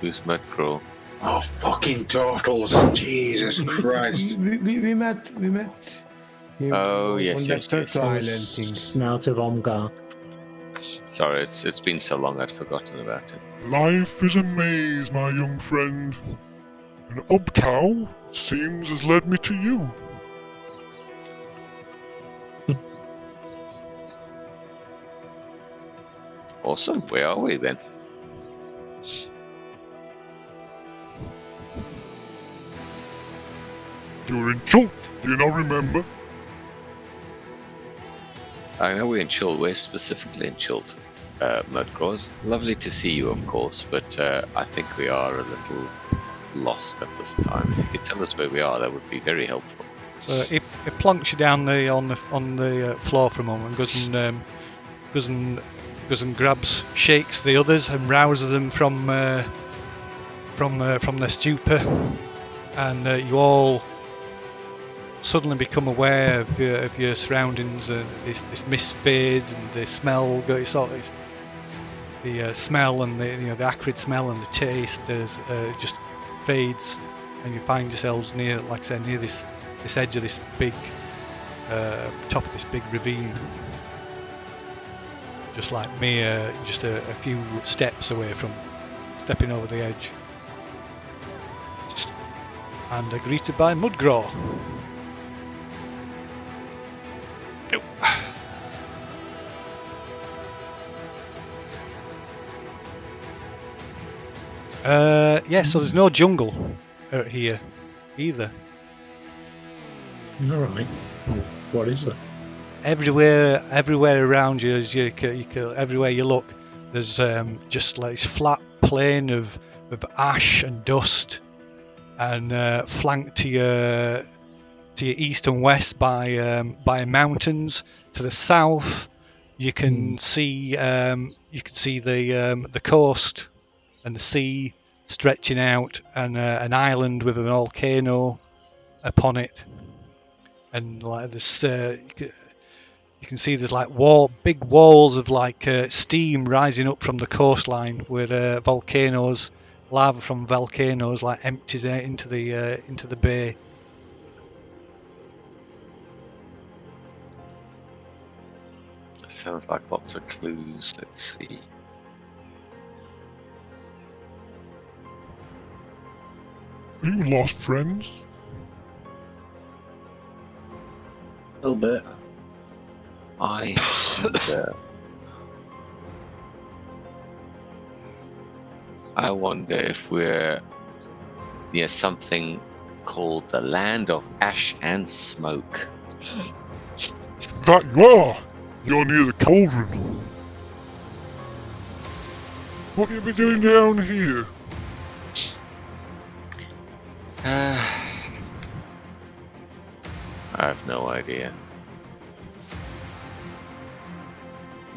Who's Mudcraw? Oh, fucking turtles! Jesus Christ! We met. him Oh, on yes, that yes, Turtle Island thing. Snout of Omgar. Sorry, it's been so long I'd forgotten about it. Life is a maze, my young friend. And Obtow seems has led me to you. Awesome. Where are we then? You were in Chult, do you not remember? I know we're in Chult. We're specifically in Chult. Mudcraws. Lovely to see you, of course, but I think we are a little lost at this time. If you could tell us where we are, that would be very helpful. So it plonks you down on the floor for a moment, goes and grabs, shakes the others and rouses them from their stupor, and you all suddenly become aware of your surroundings. This mist fades, and the smell goes. The smell and the acrid smell and the taste just fades, and you find yourselves near, like I said, near this edge of this big top of this big ravine. Just like me, just a few steps away from stepping over the edge, and are greeted by Mudgraw. So there's no jungle here either. All right. What is it? Everywhere around you, everywhere you look, there's just like this flat plain of ash and dust, and flanked to your east and west by mountains. To the south, you can see the coast and the sea stretching out, and an island with a volcano upon it, and like this. You can see there's like big walls of like steam rising up from the coastline, where lava from volcanoes like empties out into the bay. Sounds like lots of clues. Let's see. Are you lost, friends? A little bit. I wonder if we're near something called the Land of Ash and Smoke. That you are! You're near the cauldron. What have you been doing down here? I have no idea.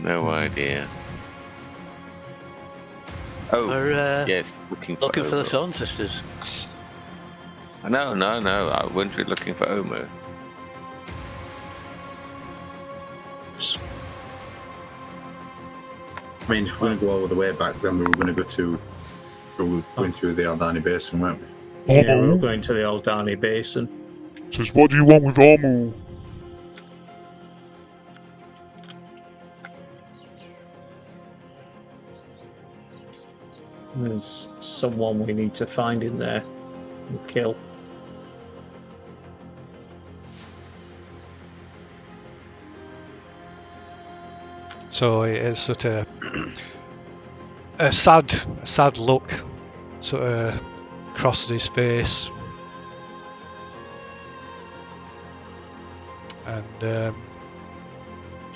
No idea. Oh, We're yes, looking for the Omo. Stone Sisters. No, I wouldn't be looking for Omo. I mean, if we're going to go all the way back, then we were going to go into the Aldani Basin, weren't we? Yeah, we're going to the Aldani Basin. Says, what do you want with Omu? There's someone we need to find in there and kill. So it's sort of a sad look sort of crosses his face, and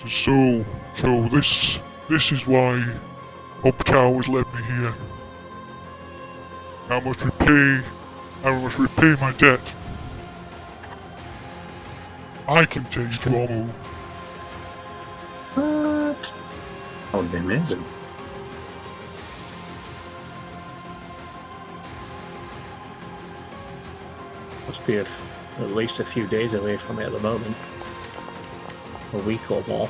So this is why Uptown has led me here. I must repay my debt. I can take you to Omu. What? That would be amazing. Must be at least a few days away from it at the moment. A week or more.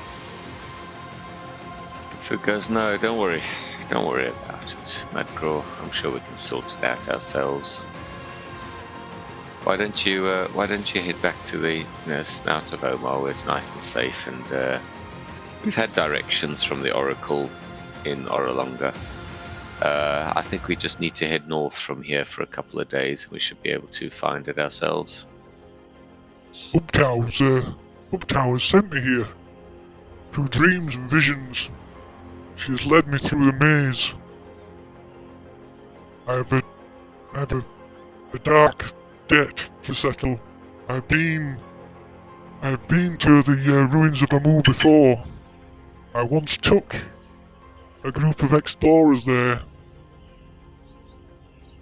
Food goes, no, don't worry. Don't worry about it, Madgraw. I'm sure we can sort it out ourselves. Why don't you head back to the snout of Omar where it's nice and safe, and we've had directions from the Oracle in Oralonga. I think we just need to head north from here for a couple of days, and we should be able to find it ourselves. Uptown has sent me here. Through dreams and visions, she has led me through the maze. I have a dark debt to settle. I've been to the ruins of Amu before. I once took a group of explorers there.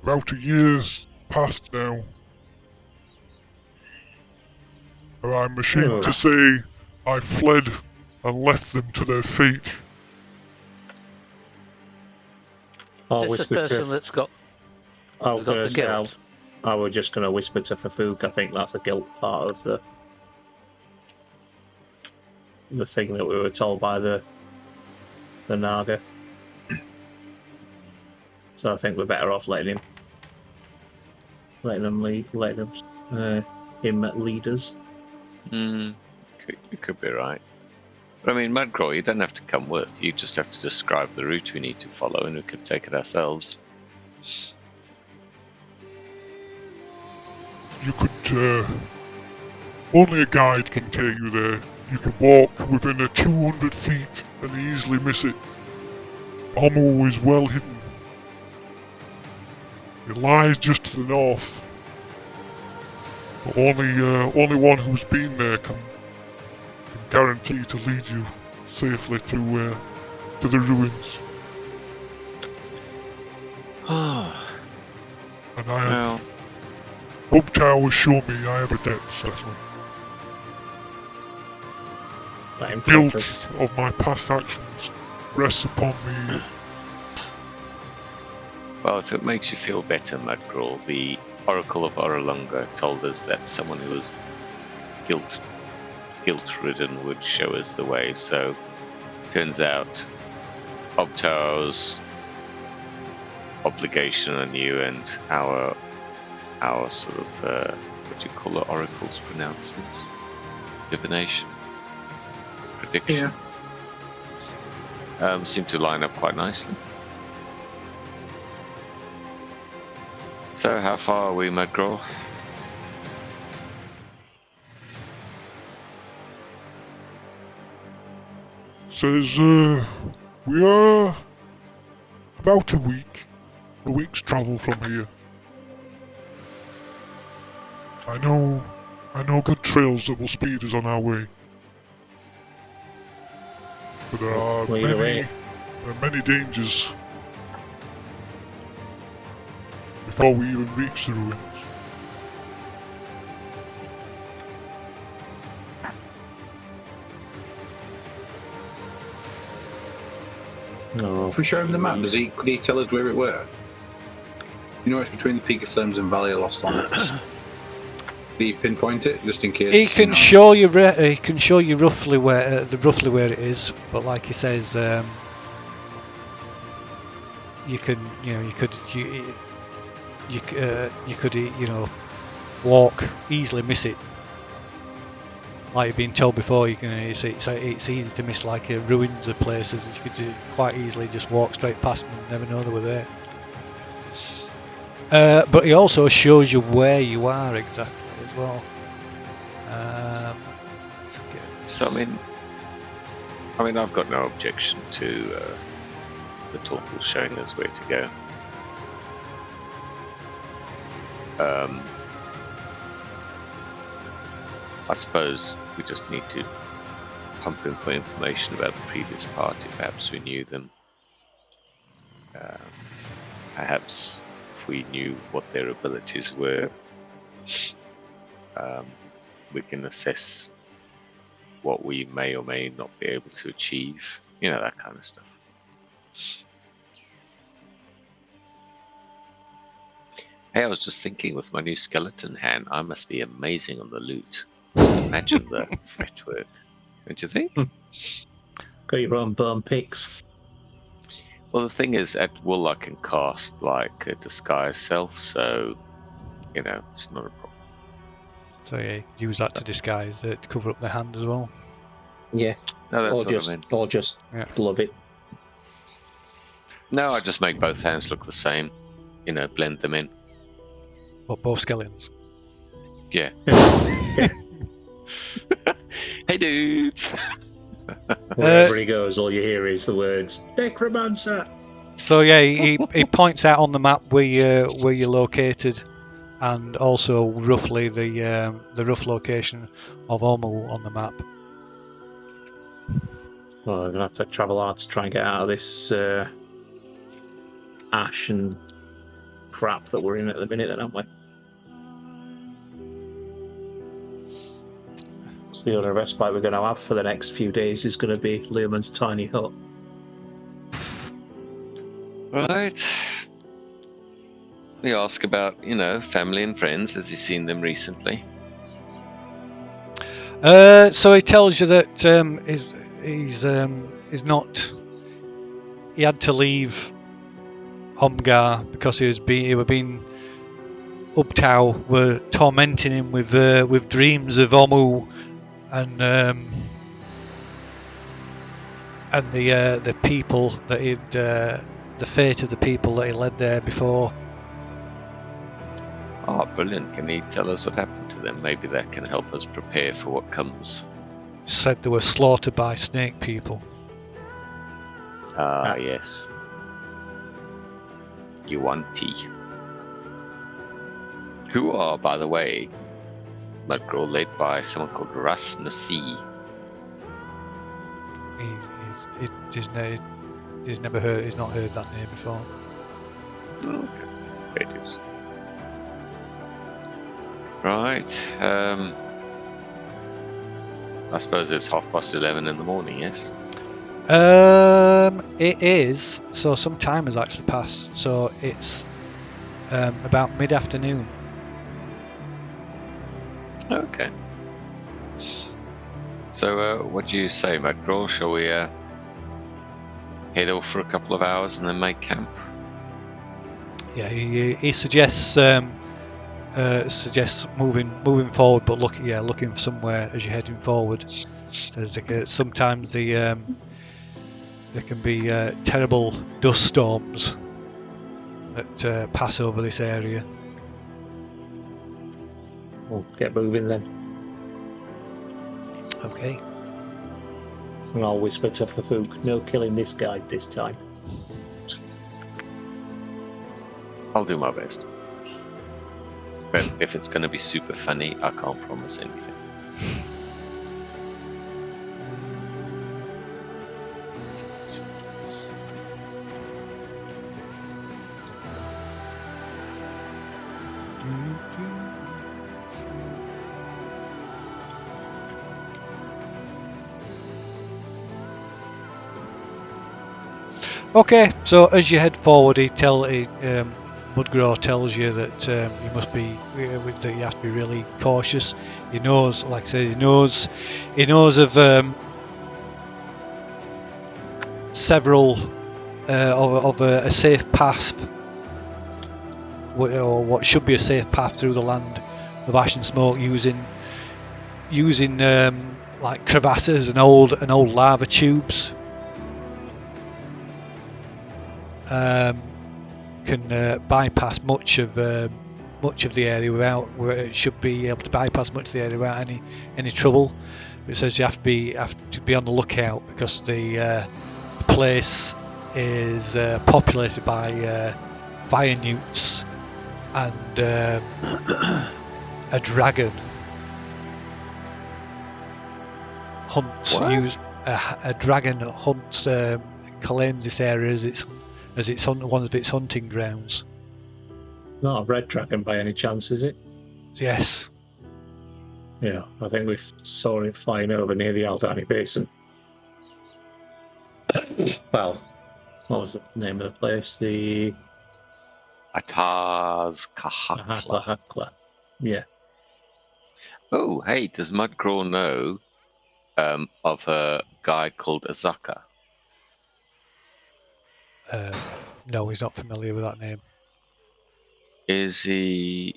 About a year past now. And I'm ashamed to say I fled and left them to their fate. I'll Is this the whisper person to. that's got I was got going the to say, guilt? I was just going to whisper to Fafuk. I think that's the guilt part of the thing that we were told by the Naga. So I think we're better off letting him lead, him lead us. You could be right. But I mean, Madgraw, you don't have to come with. You just have to describe the route we need to follow, and we could take it ourselves. You could, only a guide can take you there. You can walk within 200 feet and easily miss it. Omu is well hidden. It lies just to the north. But only one who's been there can guarantee to lead you safely to the ruins. And I have... Uptown has shown me I have a debt to settle. Guilt of my past actions rests upon me. Well, if it makes you feel better, Madgraw, the Oracle of Oralonga told us that someone who was guilt-ridden would show us the way. So, turns out, Obtao's obligation on you and our sort of what do you call it? Oracle's pronouncements, divination, prediction, seem to line up quite nicely. So, how far are we, Madgraw? Says, we are about a week's travel from here. I know good trails that will speed us on our way. But there are many dangers before we even reach the ruins. No. If we show him the map, could he tell us where it were? You know, it's between the Peak of Flames and Valley of Lost Lands. Can he pinpoint it, just in case? He can show you. He can show you roughly where it is. But like he says, you could walk easily, miss it. Like you've been told before, it's easy to miss like ruins of places. You could quite easily just walk straight past them and never know they were there. But he also shows you where you are exactly as well. Let's get So I mean, I've got no objection to the Torkel showing us where to go. I suppose we just need to pump in for information about the previous party. Perhaps we knew them. Perhaps if we knew what their abilities were, we can assess what we may or may not be able to achieve. You know, that kind of stuff. Hey, I was just thinking, with my new skeleton hand, I must be amazing on the loot. Imagine the fretwork. Don't you think? Got your own bone picks. Well, the thing is, at will I can cast like a disguise self, so you know it's not a problem. So yeah, use that to disguise to cover up the hand as well. Yeah. No, that's what just, I meant. Or just glove it. No, I just make both hands look the same. You know, blend them in. But both skeletons. Yeah. Hey, dudes. Wherever he goes, all you hear is the words necromancer. So yeah, he points out on the map where you're located, and also roughly the rough location of Omu on the map. Well, we're gonna have to travel hard to try and get out of this ash and crap that we're in at the minute, then, aren't we? So the only respite we're going to have for the next few days is going to be Learman's tiny hut. Right. We ask about, you know, family and friends. Has he seen them recently? So he tells you that he's not. He had to leave Omgar because he was being Uptow were tormenting him with dreams of Omu and the people that he'd the fate of the people that he led there before. Oh, brilliant. Can he tell us what happened to them? Maybe that can help us prepare for what comes. Said they were slaughtered by snake people. Ah, yes. Yuan-Ti. Who are, by the way, Mudgraw, led by someone called Ras Nasi. He's never heard. He's not heard that name before. Okay, there it is. Right. I suppose it's 11:30 in the morning. Yes. It is. So some time has actually passed. So it's about mid-afternoon. Okay. So, what do you say, Mudgraw? Shall we head off for a couple of hours and then make camp? Yeah, he suggests moving forward, but looking for somewhere as you're heading forward. Says sometimes there can be terrible dust storms that pass over this area. We'll get moving then. Okay. And I'll whisper to Fafouk, no killing this guy this time. I'll do my best. But if it's going to be super funny, I can't promise anything. Okay, so as you head forward, Mudgraw tells you that you must be that you have to be really cautious. He knows, like I said, he knows of several of a safe path, or what should be a safe path through the land of ash and smoke, using like crevasses and old lava tubes. Can bypass much of the area where it should be able to bypass much of the area without any trouble. But it says you have to be on the lookout because the place is populated by fire newts and a dragon hunts. A dragon hunts, claims this area as its one of its hunting grounds. Not a red dragon by any chance, is it? Yes. Yeah, I think we saw it flying over near the Aldani Basin. Well, what was the name of the place? The Ataz Kahakla. Hakla. Yeah. Oh, hey, does Mudgraw know of a guy called Azaka? No, he's not familiar with that name. Is he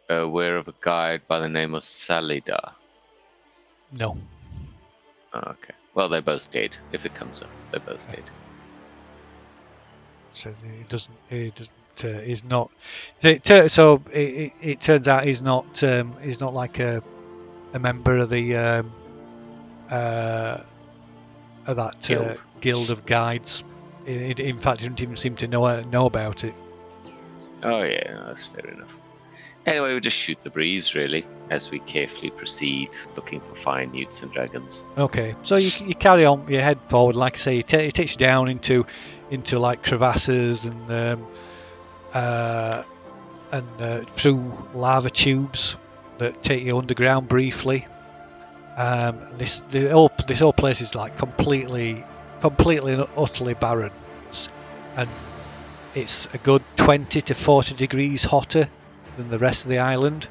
aware of a guy by the name of Salida? No. Oh, okay. Well, they're both dead. If it comes up, they're both dead. Says he doesn't. He's not. So it turns out he's not. He's not like a member of the of that guild of guides. In fact, he didn't even seem to know about it. Oh yeah, no, that's fair enough. Anyway, we just shoot the breeze, really, as we carefully proceed, looking for fire newts and dragons. Okay, so you carry on, you head forward. Like I say, it takes you down into like crevasses and through lava tubes that take you underground briefly. This whole place is like completely and utterly barren, and it's a good 20 to 40 degrees hotter than the rest of the island,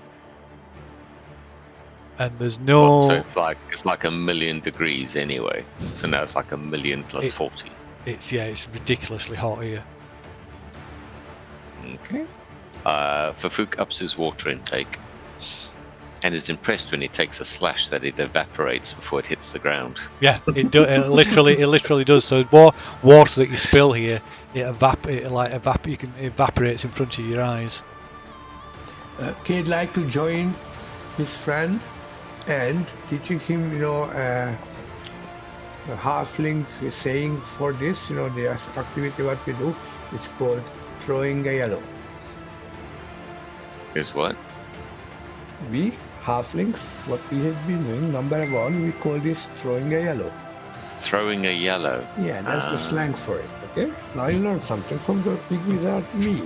and there's no. So it's like 1,000,000 degrees anyway. So now it's like 1,000,000 plus 40. It's ridiculously hot here. Okay. Fafuk ups his water intake, and is impressed when he takes a slash that it evaporates before it hits the ground. Yeah, it literally does. So water that you spill here, it evaporates in front of your eyes. Kid like to join his friend and teaching him, a halfling saying for this, the activity what we do is called throwing a yellow. Is what? We halflings, what we have been doing, number one, we call this throwing a yellow. Throwing a yellow. Yeah, that's the slang for it. Okay, now you learned something from the big wizard me.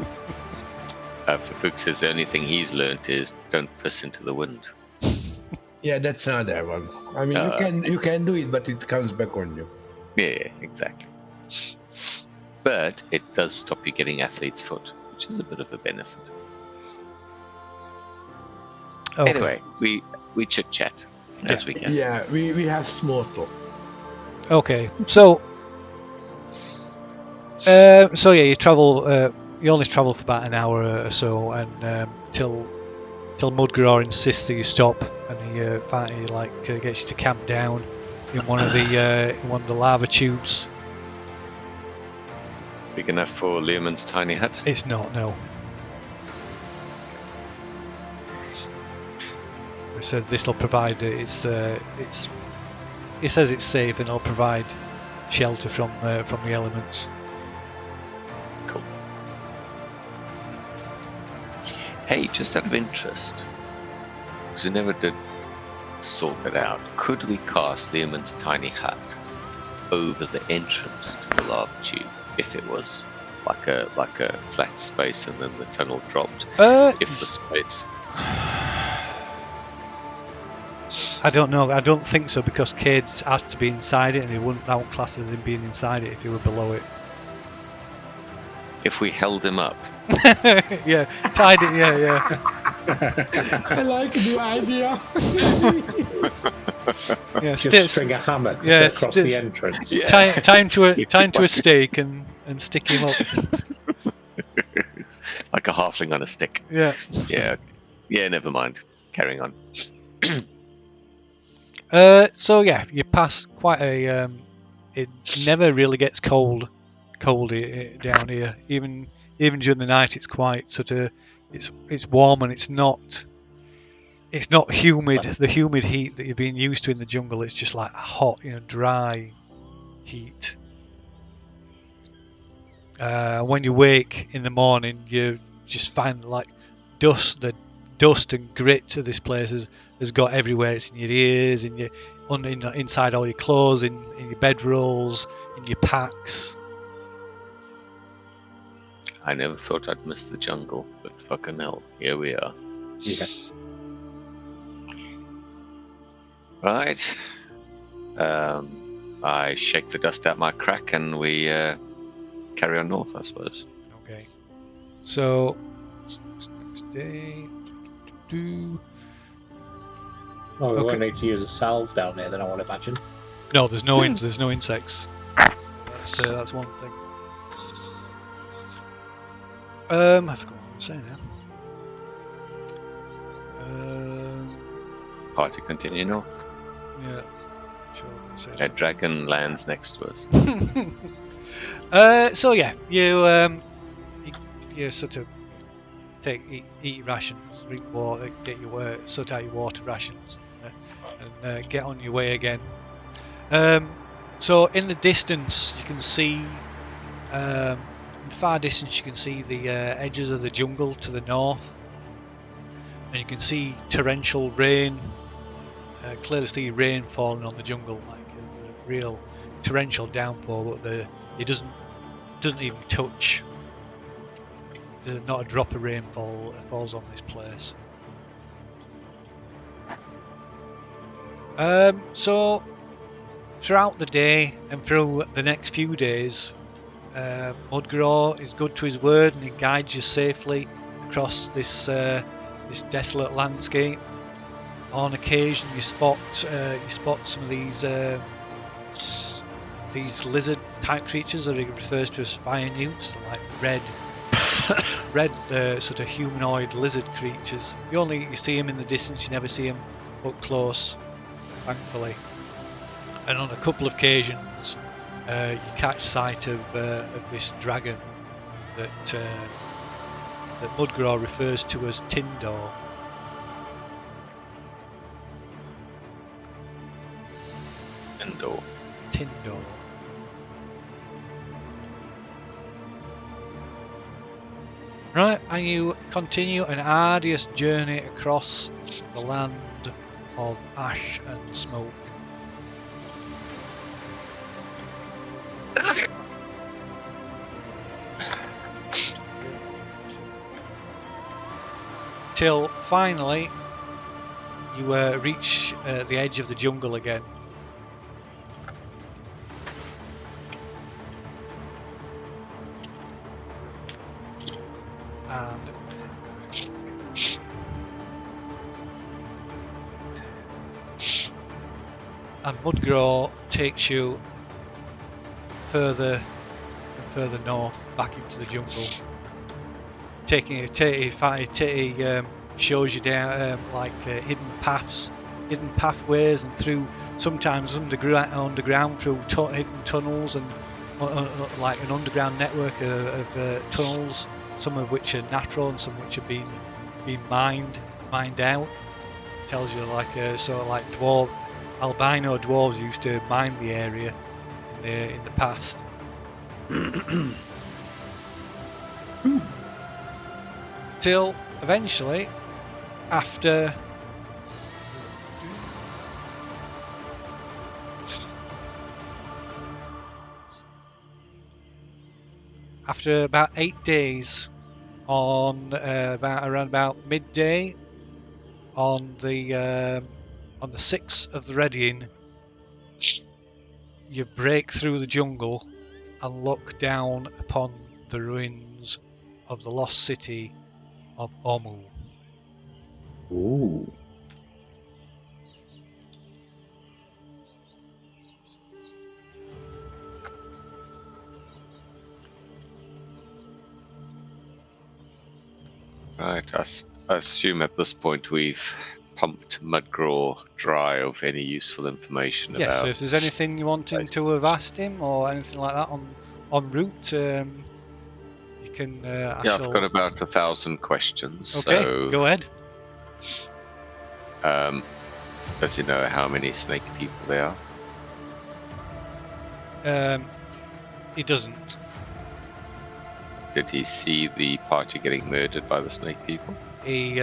Fafuk says the only thing he's learnt is don't piss into the wind. Yeah, that's another one. I mean, you can do it, but it comes back on you. Yeah, exactly. But it does stop you getting athlete's foot, which is a bit of a benefit. Okay. Anyway, we chit chat as we can. Yeah, we have small talk. Okay, so you travel. You only travel for about an hour or so, and till Mudgraw insists that you stop, and he finally gets you to camp down in one of the lava tubes. Big enough for Learman's tiny hut? It's not, no. It says this will provide it says it's safe and it'll provide shelter from the elements. Cool. Hey, just out of interest, because we never did sort it out, could we cast Learman's tiny hut over the entrance to the lava tube if it was like a flat space and then the tunnel dropped? If the space. I don't know. I don't think so, because Cade has to be inside it, and that won't class as him being inside it if he were below it. If we held him up. Yeah, tied it. Yeah. I like the idea. Yeah, just string a hammock across the entrance. Yeah. Tie him to a stake and stick him up. Like a halfling on a stick. Yeah. Yeah, never mind. Carrying on. So yeah, you pass quite a. It never really gets cold down here. Even during the night, it's quite sort of. It's warm, and it's not humid. The humid heat that you've been used to in the jungle. It's just like hot, dry heat. When you wake in the morning, just find like dust. The dust and grit of this place has got everywhere. It's in your ears, inside all your clothes, in your bedrolls, in your packs. I never thought I'd miss the jungle, but fucking hell, here we are. Yeah. Right. I shake the dust out my crack and we carry on north, I suppose. Okay. So next day. Oh, we Okay. won't need to use a salve down there, then I would imagine. No, there's no insects. That's one thing. I forgot what I was saying now. Party continue north. Yeah. Sure. I'm gonna say A dragon lands next to us. so yeah, you sort of eat rations, drink water, sort out your water rations, and get on your way again. So in the distance, you can see, in the far distance, you can see the edges of the jungle to the north, and you can see torrential rain. Clearly see rain falling on the jungle, like a real torrential downpour, but it doesn't even touch. There's not a drop of rain falls on this place. So throughout the day and through the next few days, Mudgraw is good to his word and he guides you safely across this desolate landscape. On occasion, you spot some of these lizard type creatures that he refers to as fire newts, like red sort of humanoid lizard creatures. You see them in the distance, you never see them up close, thankfully. And on a couple of occasions, you catch sight of this dragon that Mudgraw refers to as Tindor. Tindor. Right, and you continue an arduous journey across the land of ash and smoke. Till finally you reach the edge of the jungle again. And Mudgraw takes you further and further north, back into the jungle. Shows you down hidden pathways, and through sometimes underground through hidden tunnels, and like an underground network of tunnels, some of which are natural and some which are being mined out. It tells you sort of like albino dwarves used to mine the area in the past. Till eventually, after about 8 days, on around about midday on the 6th of the Redian, you break through the jungle and look down upon the ruins of the lost city of Omu. Ooh. Right, I assume at this point we've pumped Mudgraw dry of any useful information Yes, about... so if there's anything you wanted to have asked him or anything like that en route, you can... I've got about 1,000 questions. Okay, so, go ahead. Does he know how many snake people there are? He doesn't. Did he see the party getting murdered by the snake people? He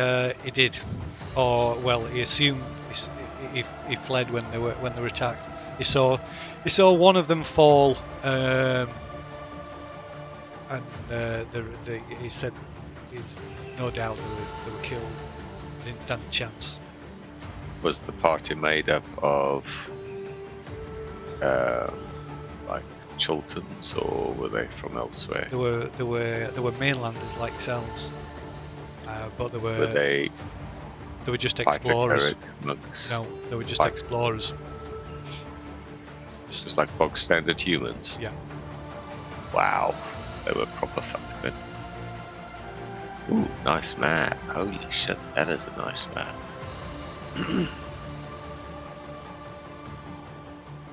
did, or well, he assumed he fled when they were attacked. He saw one of them fall, and he said he's no doubt they were killed. They didn't stand a chance. Was the party made up of like Chultans, or were they from elsewhere? There were mainlanders like yourselves, but Were they were just explorers. Monks? No, they were just Like- explorers. Just like bog standard humans? Yeah. Wow, they were proper fucked then. Ooh, nice map. Holy shit, that is a nice map.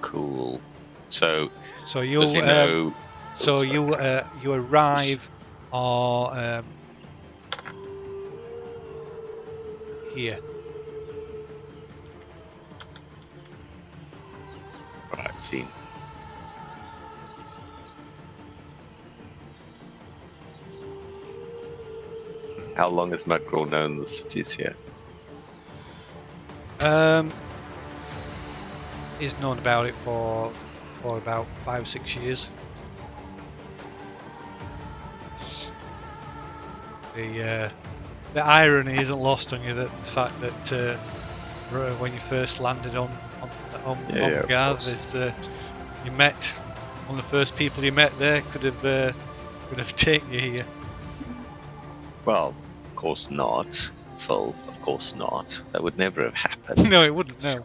Cool. So So does he know? you arrive or here. Right, scene. How long has Mackerel known the city's here? He's known about it for about 5 or 6 years. The irony isn't lost on you, that the fact that when you first landed on of Garth, course. is you met one of the first people you met there could have taken you here. Well, of course not. Phil, of course not. That would never have happened. No, it wouldn't. No,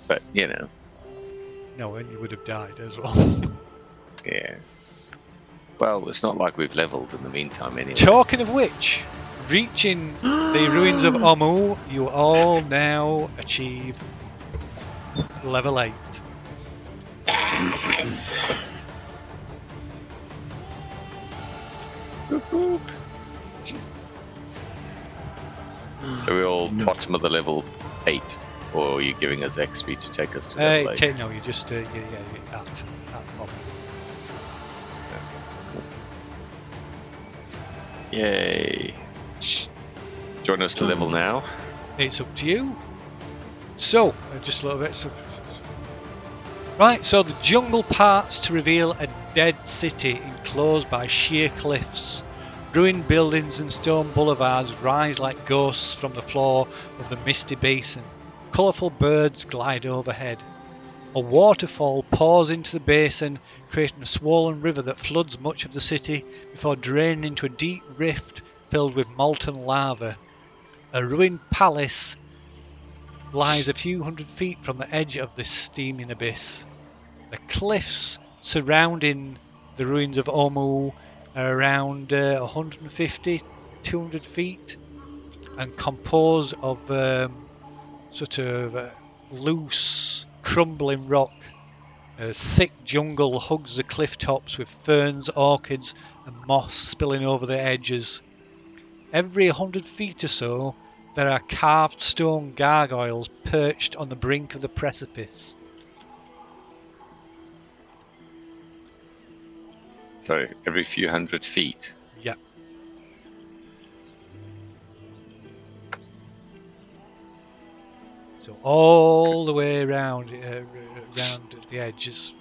But, you know, no, and you would have died as well. yeah. Well, it's not like we've leveled in the meantime anyway. Talking of which, reaching the ruins of Omu, you all now achieve level 8. Yes. So we're all bottom of the level 8, or are you giving us XP to take us to level 8? No, you just you're at Omu. Yay! Join us to level now. It's up to you. So, just a little bit. Right, so the jungle parts to reveal a dead city enclosed by sheer cliffs. Ruined buildings and stone boulevards rise like ghosts from the floor of the misty basin. Colourful birds glide overhead. A waterfall pours into the basin, creating a swollen river that floods much of the city before draining into a deep rift filled with molten lava. A ruined palace lies a few hundred feet from the edge of this steaming abyss. The cliffs surrounding the ruins of Omu are around 150, 200 feet and composed of loose, crumbling rock. A thick jungle hugs the cliff tops with ferns, orchids and moss spilling over the edges. Every 100 feet or so, there are carved stone gargoyles perched on the brink of the precipice. So every few hundred feet. Yep. So all the way around the edges.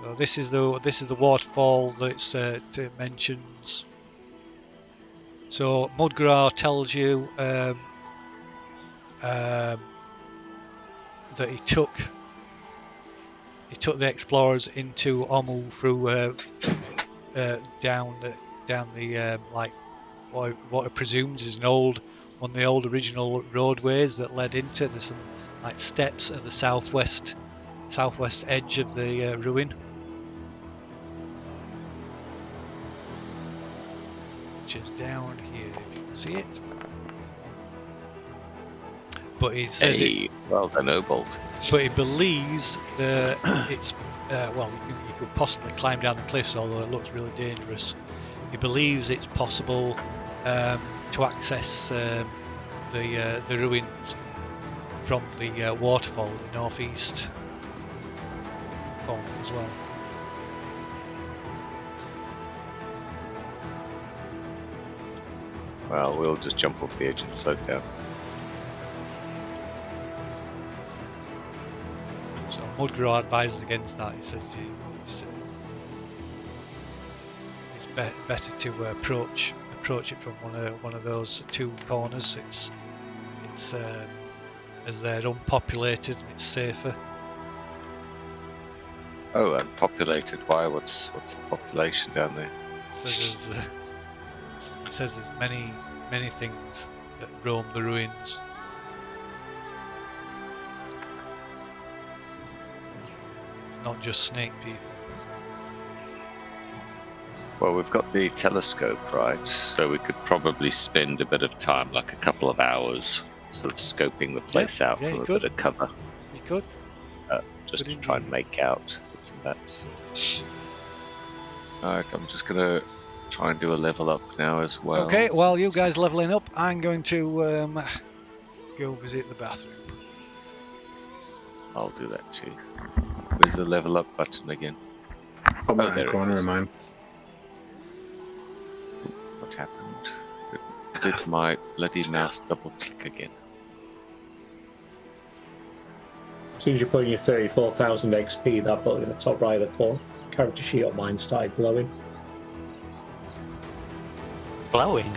So this is the waterfall that it mentions. So Mudgrar tells you that he took the explorers into Omu through down the like what it presumes is one of the old original roadways that led into some like steps at the southwest edge of the ruin, which is down here if you can see it. But he says well done, Obold. But he believes that it's you could possibly climb down the cliffs, although it looks really dangerous. He believes it's possible to access the ruins from the waterfall in the northeast corner as well. Well, we'll just jump off the edge and float down. So Mudgrow advises against that. He says it's better to approach it from one of those two corners. It's as they're unpopulated and it's safer. Oh, unpopulated. Why? What's the population down there? So it says there's many things that roam the ruins. Not just snake people. Well, we've got the telescope, right? So we could probably spend a bit of time, like a couple of hours, sort of scoping the place out yeah, from you a could. bit of cover. You could. Just Good to try and make out bits and bats. Alright, I'm just gonna try and do a level up now as well. Okay, while you guys leveling up, I'm going to go visit the bathroom. I'll do that too. Where's the level up button again? Top there right it corner is. of mine. What happened? Did my bloody mouse double click again? As soon as you put in your 34,000 XP, that button in the top right of the character sheet on mine started glowing. Glowing?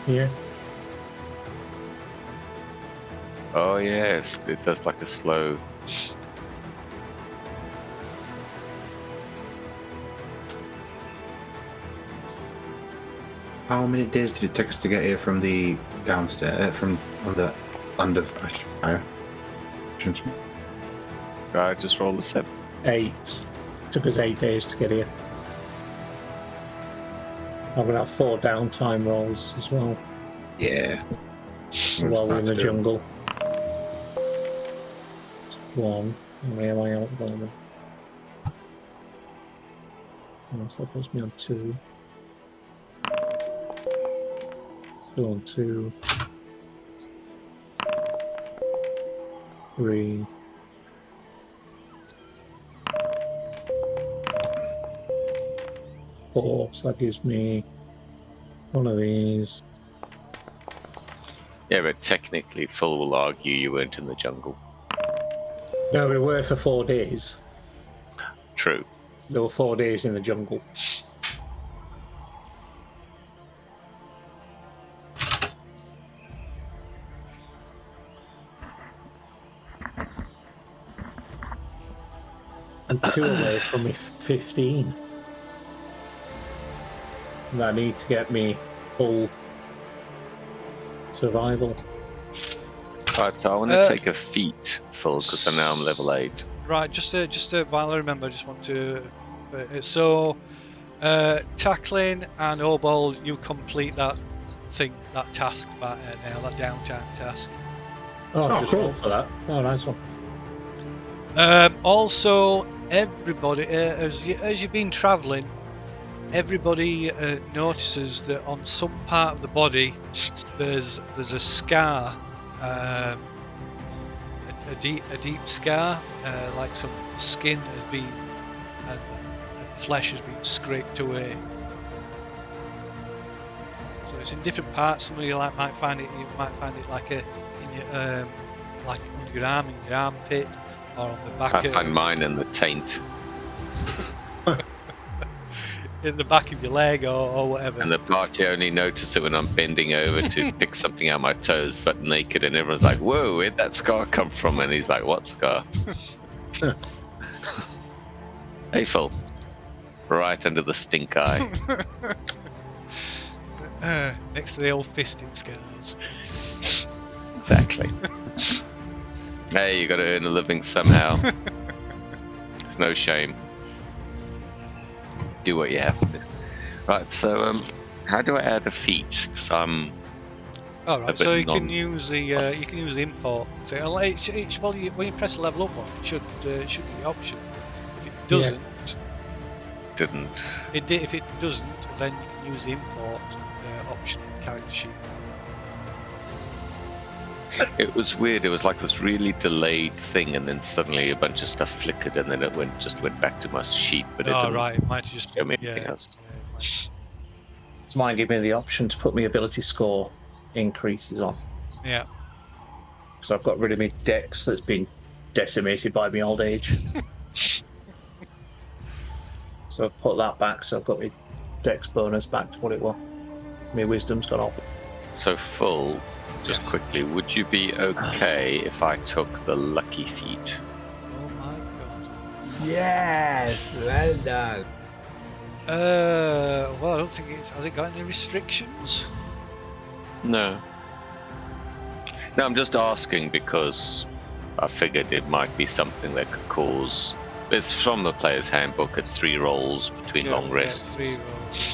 Yeah. Oh yes, it does like a slow. How many days did it take us to get here from the downstairs, from on the land of Ashfire? I just rolled a 7. 8. Took us 8 days to get here. I'm gonna have 4 downtime rolls as well Yeah. while we're in the That's good. jungle. 1. Where am I at the moment? Oh, so that puts me on 2. Go on 2. 3. 4, so that gives me one of these. Yeah, but technically, Phil will argue you weren't in the jungle. No, we were for 4 days. True. There were 4 days in the jungle. And 2 away from me 15. And I need to get me full survival. Right, so I want to take a feat, Phil, because I know I'm level 8. Right, just while I remember, I just want to. Tackling and Obol, you complete that task now, that downtime task. Oh, Oh, just cool. roll for that. Oh, nice one. Also, everybody, as you've been travelling, everybody notices that on some part of the body there's a scar, a deep scar, like some skin has been and flesh has been scraped away. So it's in different parts. Some of you might find it like in your like under your arm, in your armpit, or on the back. I find mine in the taint. In the back of your leg or whatever. And the party only notice it when I'm bending over to pick something out of my toes, butt naked, and everyone's like, "Whoa, where'd that scar come from?" And he's like, "What scar?" Hey, Phil. Right under the stink eye. Next to the old fisting scars. Exactly. Hey, you got to earn a living somehow. There's no shame. Do what you have to. Right, so how do I add a feat? Because I'm All a right, bit so you can use the import. So when you press the level up one, it should give you the option. If it doesn't, didn't. if it doesn't, then you can use the import option in the character sheet. It was weird. It was like this really delayed thing, and then suddenly a bunch of stuff flickered, and then it just went back to my sheet. But it didn't Right, it might have just show me anything else. Does mine give me the option to put my ability score increases on? Yeah. So I've got rid of my dex that's been decimated by my old age. So I've put that back, so I've got my dex bonus back to what it was. My wisdom's gone up. So full, just quickly, would you be okay if I took the lucky feat? Oh my god. Yes, well done. Well, I don't think has it got any restrictions? No. No, I'm just asking because I figured it might be something that could cause. It's from the player's handbook. It's 3 rolls between long rests. 3 rolls.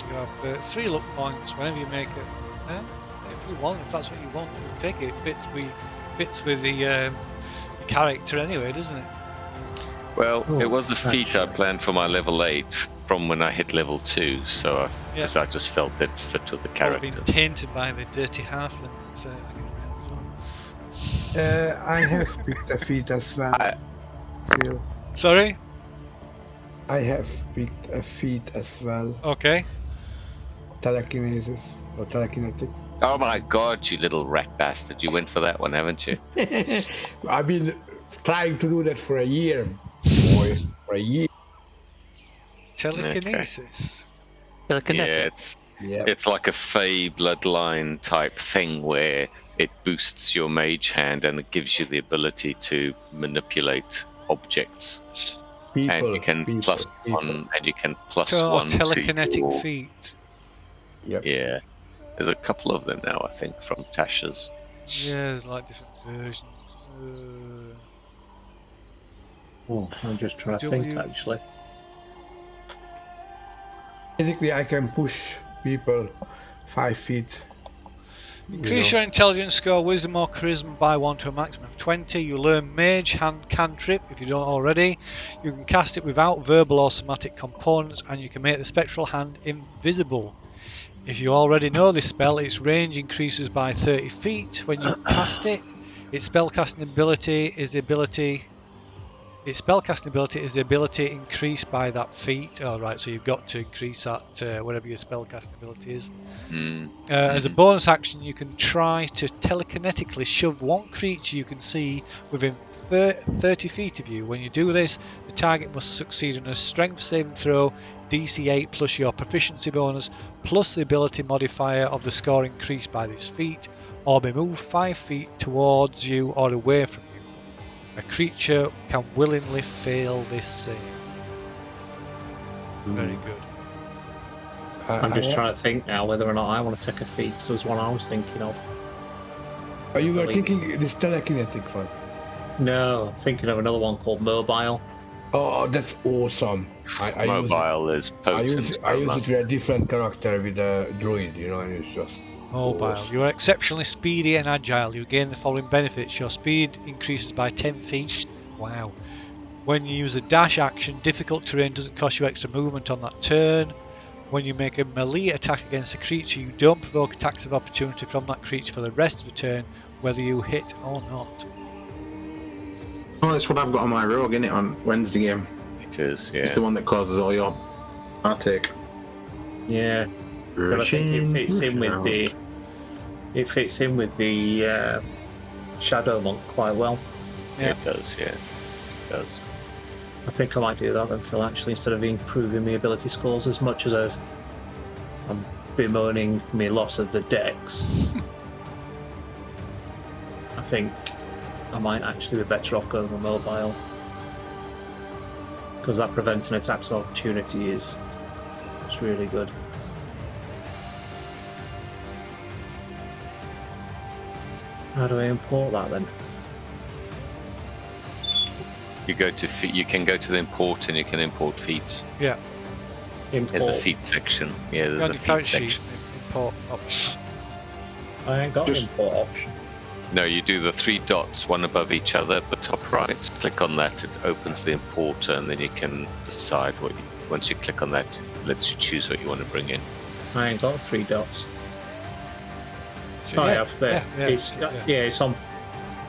You have 3 luck points whenever you make it. If you want, if that's what you want, you take it. Fits with the character anyway, doesn't it? Well, it was a feat I planned for my level 8 from when I hit level 2, so because I just felt it fit with the character. Been tainted by the dirty halfling. I have picked a feat as well. Phil. Sorry? I have picked a feat as well. Okay. Telekinesis or telekinetic. Oh my god, you little rat bastard. You went for that one, haven't you? I've been trying to do that for a year, boy. For a year. Telekinesis. Telekinetic. Yeah, it's like a Fey bloodline type thing where it boosts your mage hand and it gives you the ability to manipulate objects. And you can plus one telekinetic to your... feet. Yep. Yeah. There's a couple of them now, I think, from Tasha's. Yeah, there's like different versions. I'm just trying to think, actually. Basically, I can push people 5 feet. Increase your intelligence score, wisdom or charisma by 1 to a maximum of 20. You learn mage hand cantrip if you don't already. You can cast it without verbal or somatic components, and you can make the spectral hand invisible. If you already know this spell, its range increases by 30 feet when you cast it. Its spellcasting ability is the ability increased by that feat. Alright, so you've got to increase that whatever your spellcasting ability is. As a bonus action, you can try to telekinetically shove one creature you can see within 30 feet of you. When you do this, the target must succeed on a strength saving throw, DC 8 plus your proficiency bonus, plus the ability modifier of the score increased by this feat, or be moved 5 feet towards you or away from you. A creature can willingly fail this save. Very good. I'm just trying to think now whether or not I want to take a feat. So there's one I was thinking of. Are you thinking this telekinetic one? No, I'm thinking of another one called Mobile. Oh, that's awesome. Mobile is potent. I use it with a different character with a druid, and it's just... Mobile. awesome. You are exceptionally speedy and agile. You gain the following benefits. Your speed increases by 10 feet. Wow. When you use a dash action, difficult terrain doesn't cost you extra movement on that turn. When you make a melee attack against a creature, you don't provoke attacks of opportunity from that creature for the rest of the turn, whether you hit or not. Oh, that's what I've got on my rogue, isn't it, on Wednesday game? It is, yeah. It's the one that causes all your heartache. Yeah. But I think it fits in with the Shadow Monk quite well. Yeah. It does, yeah. It does. I think I might do that then, Phil, actually, instead of improving my ability scores as much as I'm bemoaning my loss of the dex. I think I might actually be better off going with Mobile. Because that preventing attacks of opportunity is really good. How do I import that then? You can go to the import and you can import feats. Yeah. Import. There's a feat section. Yeah, there's On a your feat character sheet, section. import option. I ain't got an import option. No, you do the 3 dots, one above each other at the top right. Click on that, it opens the importer, and then you can decide once you click on that, it lets you choose what you want to bring in. I ain't got 3 dots. So, I have there. Yeah, It's on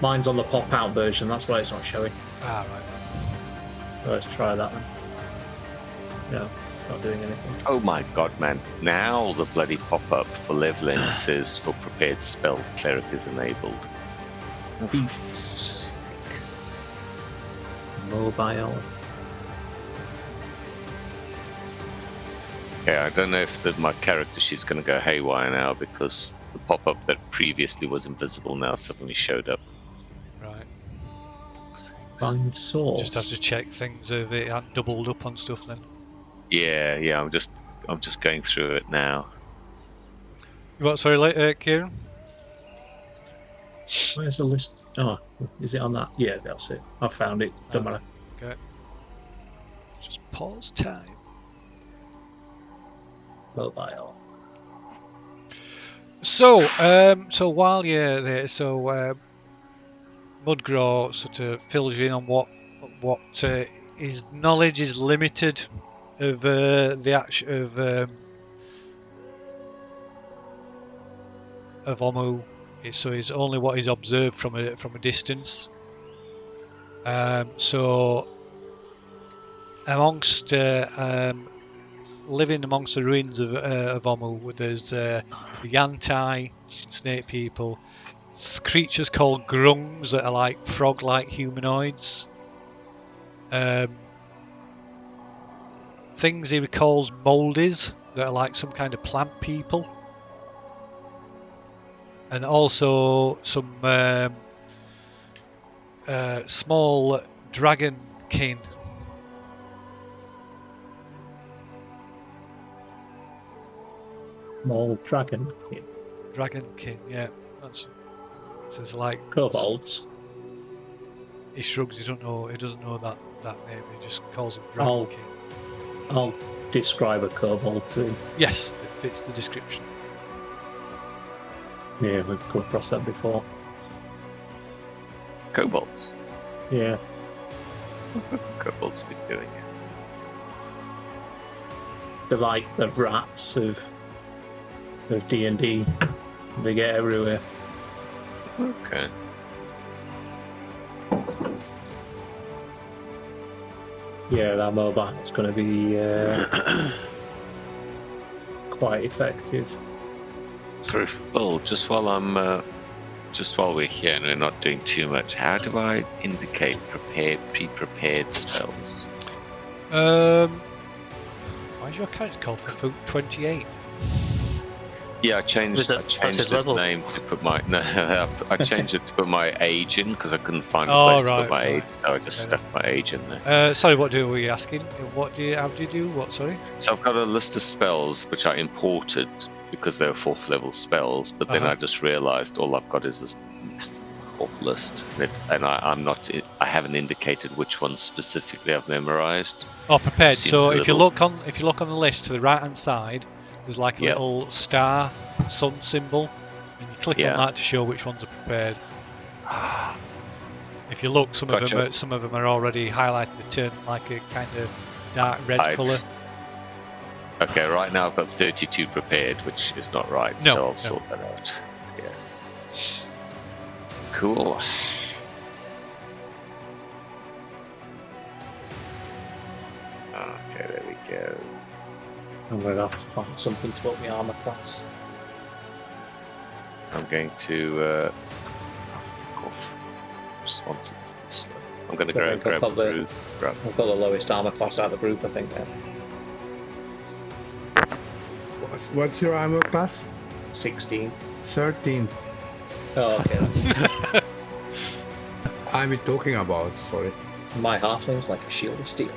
Mine's on the pop-out version, that's why it's not showing. Ah, right. So let's try that then. No, not doing anything. Oh my god, man. Now the bloody pop-up for leveling says for prepared spell, cleric is enabled. Beats. Mobile. Okay, I don't know if my character, she's going to go haywire now because the pop-up that previously was invisible now suddenly showed up. Right. Find source. Just have to check things if it hadn't doubled up on stuff then. Yeah, I'm just going through it now. What? Sorry, Kieran. Where's the list? Oh, is it on that? Yeah, that's it. I found it. Don't matter. Okay. Just pause time. Mobile. So while you're there, Mudgraw sort of fills you in on what his knowledge is limited of the action of Omu. So it's only what he's observed from a distance. So amongst living amongst the ruins of Omu, there's the Yantai, snake people, creatures called grungs that are like frog-like humanoids. Things he recalls moldies that are like some kind of plant people. And also some small dragonkin. Small dragon. Dragonkin, yeah. It's like Kobolds. He shrugs. He doesn't know that name. He just calls them dragonkin. I'll describe a kobold to him. Yes, it fits the description. Yeah, we've come across that before. Kobolds. Yeah. Kobolds been doing it. They're like the rats of D&D. They get everywhere. Okay. Yeah, that mobile is going to be quite effective. So, Phil, just while we're here and we're not doing too much, how do I indicate pre-prepared spells? Why is your character called for foot 28? Yeah, I changed his level? name to put my I changed it to put my age in because I couldn't find a Oh, place to right, put my right. age, so I just stuck my age in there. Sorry, what were you asking? How do you do? What? Sorry. So I've got a list of spells which I imported because they were 4th level spells, but then I just realised all I've got is this massive 4th list, and I haven't indicated which ones specifically I've memorised. Oh, prepared. Seems So a if you little- look on the list to the right hand side, there's like a Yeah. little star sun symbol, and you click Yeah. on that to show which ones are prepared. If you look, some Gotcha. of them are already highlighted to turn like a kind of dark red Right. colour. Okay, right now I've got 32 prepared, which is not right, No, so I'll no. sort that out. Yeah. Cool. Okay, there we go. I'm going to have to find something to up my armor class. I'm going to responsive. I'm going to Don't go think grab I've got the the- root. Grab. I've got the lowest armor class out of the group, I think. Now. What's your armor class? 16. 13. Oh, okay. I'm talking about, sorry. My halfling is like a shield of steel.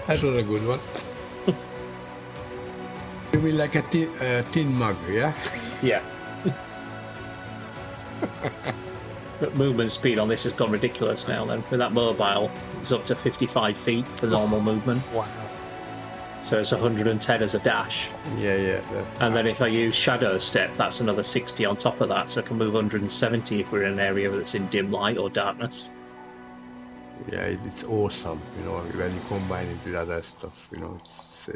That was a good one. You mean like a tin mug, yeah? Yeah. But movement speed on this has gone ridiculous now then. With that mobile, it's up to 55 feet for normal movement. Wow. So it's 110 as a dash. Yeah. And then if I use Shadow Step, that's another 60 on top of that. So I can move 170 if we're in an area that's in dim light or darkness. Yeah, it's awesome, you know, when you combine it with other stuff, you know.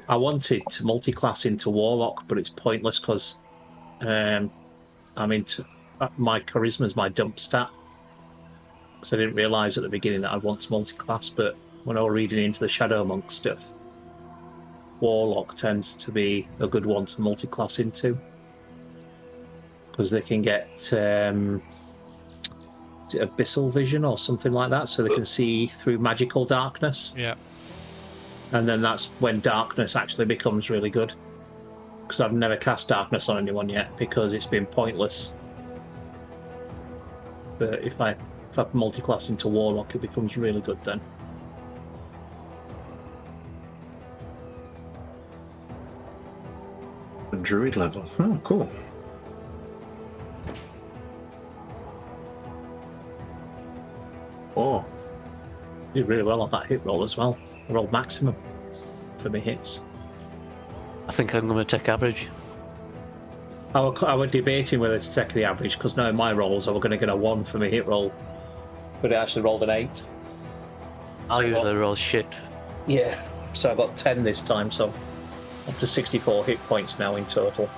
I wanted to multi-class into Warlock, but it's pointless because I'm into my charisma is my dump stat. Because I didn't realise at the beginning that I'd want to multi-class, but when I was reading into the Shadow Monk stuff, Warlock tends to be a good one to multi-class into. Because they can get abyssal vision or something like that, so they can see through magical darkness. Yeah. And then that's when darkness actually becomes really good. Because I've never cast darkness on anyone yet, because it's been pointless. But if I multi-class into Warlock, it becomes really good then. A druid level. Oh, cool. Oh. Did really well on that hit roll as well. I rolled maximum for my hits. I think I'm going to take average. I was debating whether to take the average, because now in my rolls I was going to get a 1 for my hit roll. But it actually rolled an 8. I usually roll shit. Yeah. So I got 10 this time, so up to 64 hit points now in total.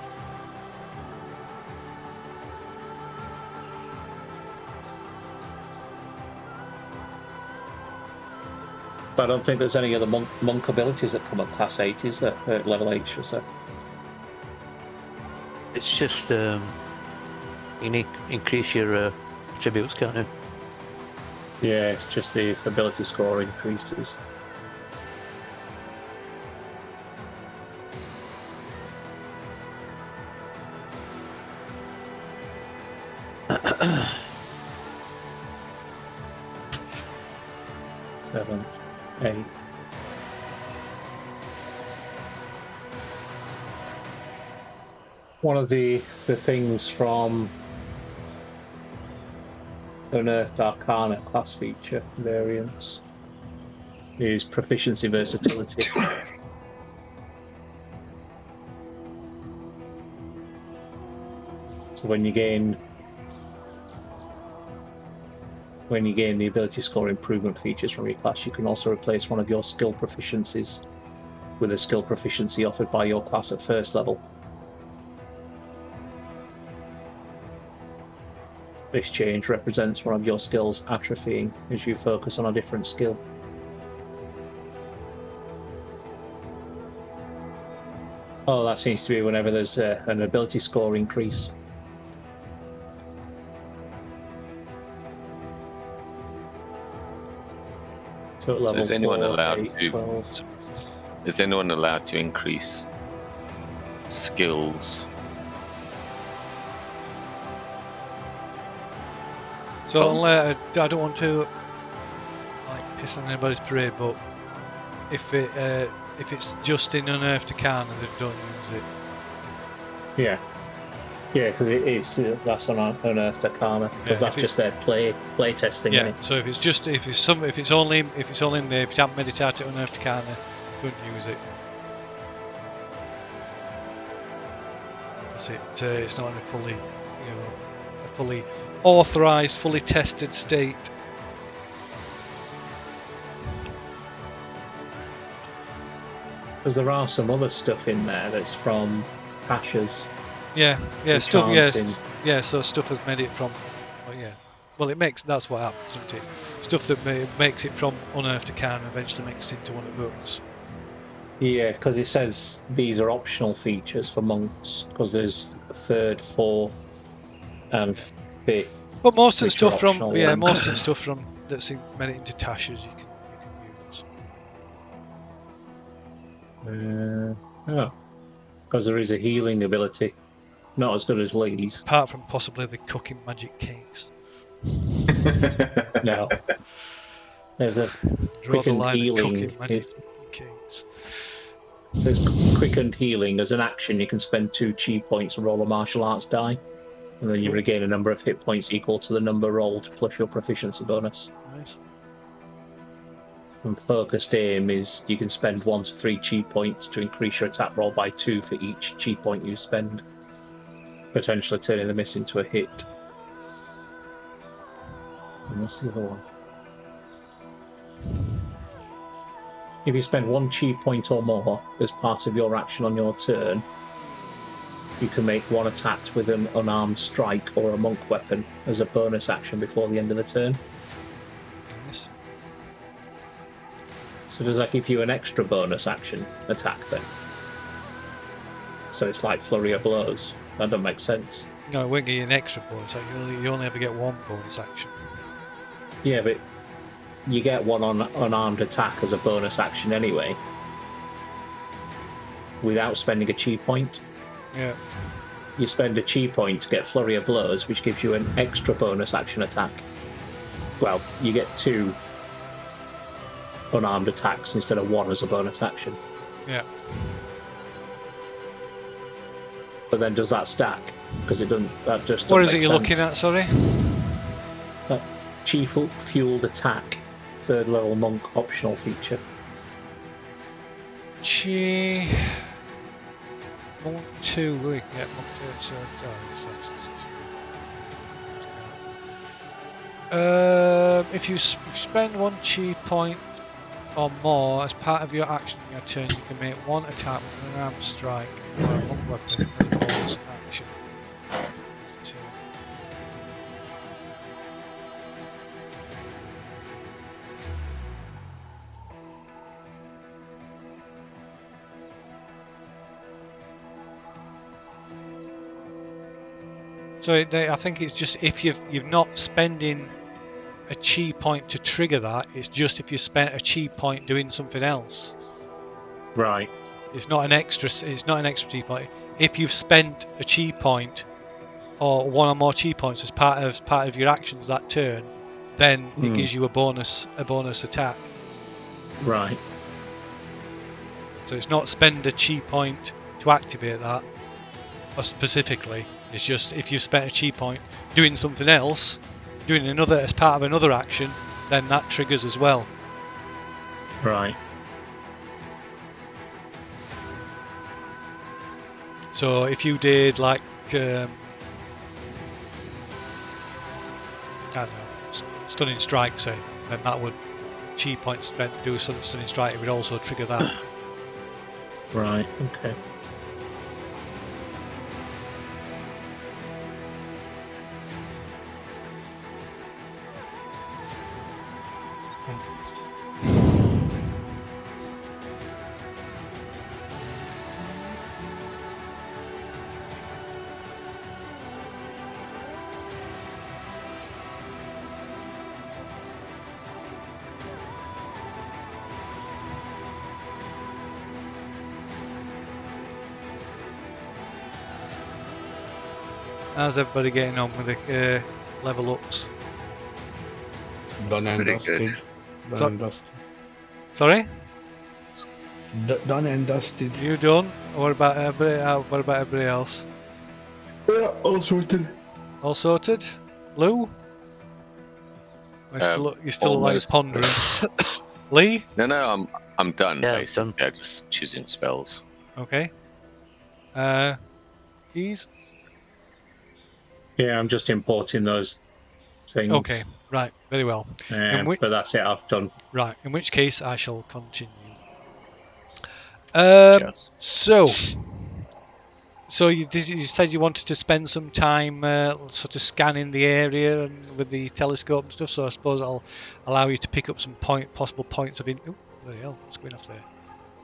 But I don't think there's any other monk abilities that come at class 8, is there? At level 8, should I say? It's just you increase your attributes, can't you? Yeah, it's just the ability score increases. Seven, 8. One of the things from Unearthed Arcana class feature variants is proficiency versatility. So when you gain the ability score improvement features from your class, you can also replace one of your skill proficiencies with a skill proficiency offered by your class at first level. This change represents one of your skills atrophying as you focus on a different skill. Oh, that seems to be whenever there's an ability score increase. So at level is anyone 4, allowed 8, to? 12. Is anyone allowed to increase skills? So I don't want to like piss on anybody's parade, but if it's just in Unearthed Arcana, then don't use it. Yeah, because that's on Unearthed Arcana, because that's just their play testing. Yeah. Isn't it? So if it's only in there, if you haven't meditated Unearthed Arcana, don't use it. It's not in a fully authorized, fully tested state. Because there are some other stuff in there that's from Ashes. Yeah, stuff. Yeah, so stuff has made it from. Well, yeah, well, that's what happens, doesn't it? Stuff that makes it from Unearthed Arcana eventually makes it into one of those. Yeah, because it says these are optional features for monks, because there's 3rd, 4th, and 5th. But most of the stuff from that's made it into Tasha's you can use. Because there is a healing ability, not as good as Lee's. Apart from possibly the cooking magic cakes. No. There's a Draw the line at healing. cooking magic cakes. So it's quickened healing. As an action, you can spend 2 chi points and roll a martial arts die, and then you regain a number of hit points equal to the number rolled plus your proficiency bonus. Nice. And focused aim is you can spend 1 to 3 chi points to increase your attack roll by 2 for each chi point you spend, potentially turning the miss into a hit. And what's the other one? If you spend 1 chi point or more as part of your action on your turn, you can make one attack with an unarmed strike or a monk weapon as a bonus action before the end of the turn. Nice. So does that give you an extra bonus action attack then? So it's like flurry of blows. That doesn't make sense. No, it won't give you an extra bonus action. You only ever get one bonus action. Yeah, but you get one on unarmed attack as a bonus action anyway, without spending a chi point. Yeah. You spend a chi point to get flurry of blows, which gives you an extra bonus action attack. Well, you get 2 unarmed attacks instead of 1 as a bonus action. Yeah. But then does that stack? Because it doesn't. That just. What is it make you're sense. looking at? Sorry. Chi fueled attack, 3rd level monk optional feature. Chi. Monk 2. We can get Monk 2. So, if you spend 1 chi point or more as part of your action in your turn, you can make 1 attack with an armed strike or a monk weapon as a bonus action. So I think it's just if you've not spending a chi point to trigger that. It's just if you spent a chi point doing something else. Right. It's not an extra. It's not an extra chi point. If you've spent a chi point or 1 or more chi points as part of your actions that turn, then it gives you a bonus attack. Right. So it's not spend a chi point to activate that, or specifically. It's just if you've spent a chi point doing something else, doing another as part of another action, then that triggers as well. Right. So if you did like I don't know, stunning strike, say, then that would chi point spent do something stunning strike. It would also trigger that. Right. Okay. How's everybody getting on with the level ups? Done and Pretty dusted. good. Done and dusted. Sorry, Done and dusted. you done? What about everybody else? Yeah, all sorted. All sorted? Lou? You still like almost. pondering. Lee? No, I'm done. Yeah, basically. done. Yeah, just choosing spells. Okay. Keys? Yeah, I'm just importing those things. Okay, right, very well. But that's it. I've done. Right, in which case I shall continue. Yes. So you said you wanted to spend some time sort of scanning the area and with the telescope and stuff. So I suppose I'll allow you to pick up some possible points of interest. Oh, bloody hell, what's going off there?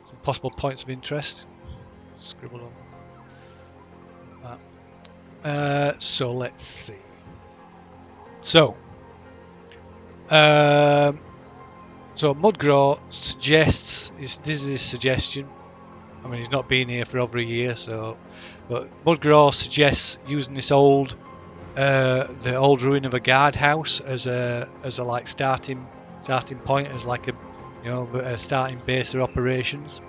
Some possible points of interest. Scribble on that. So let's see. So Mudgraw suggests this is his suggestion. I mean, he's not been here for over a year, but Mudgraw suggests using this the old ruin of a guardhouse as a like starting point, as like a starting base of operations.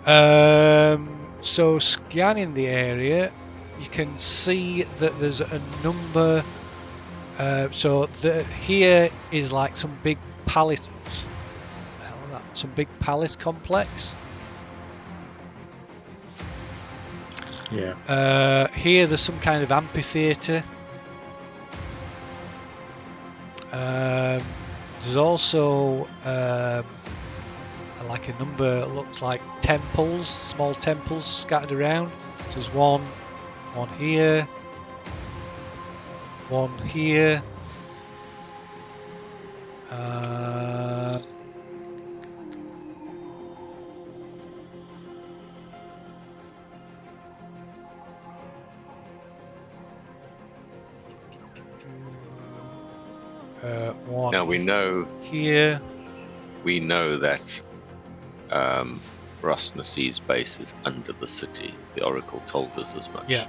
So scanning the area, you can see that there's a number. Here is like some big palace. Some big palace complex. Yeah. Here there's some kind of amphitheatre. There's also like a number, looks like temples, small temples scattered around. There's one here, one here. One Now we know here. we know that Rustnassee's base is under the city. The Oracle told us as much. Yeah.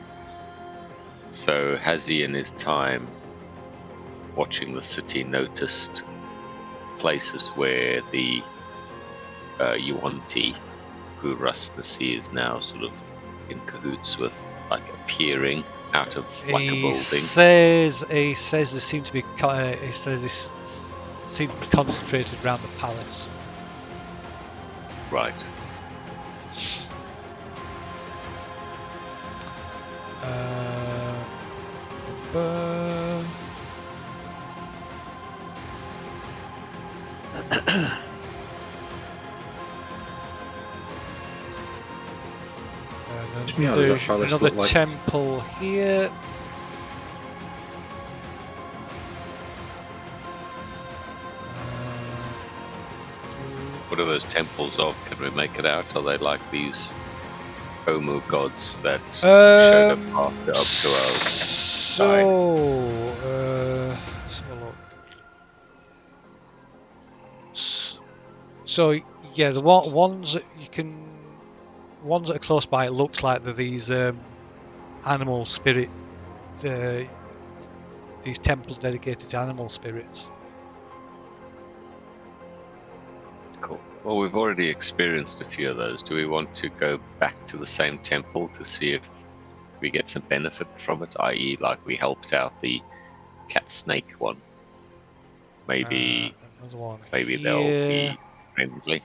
So has he in his time watching the city noticed places where the Yuan-Ti, who Rustnassee is now sort of in cahoots with, like appearing out of like a building? He says there seem to be concentrated around the palace. Right. Yeah, There's that palace another look like? temple here. What are those temples of? Can we make it out? Are they like these Omu gods that showed up after up to our side? Let's have a look. So yeah, the ones that ones that are close by, it looks like they're these animal spirit, these temples dedicated to animal spirits. Cool. Well, we've already experienced a few of those. Do we want to go back to the same temple to see if we get some benefit from it? I.e., like we helped out the cat snake one. Maybe, Another one maybe here. they'll be friendly.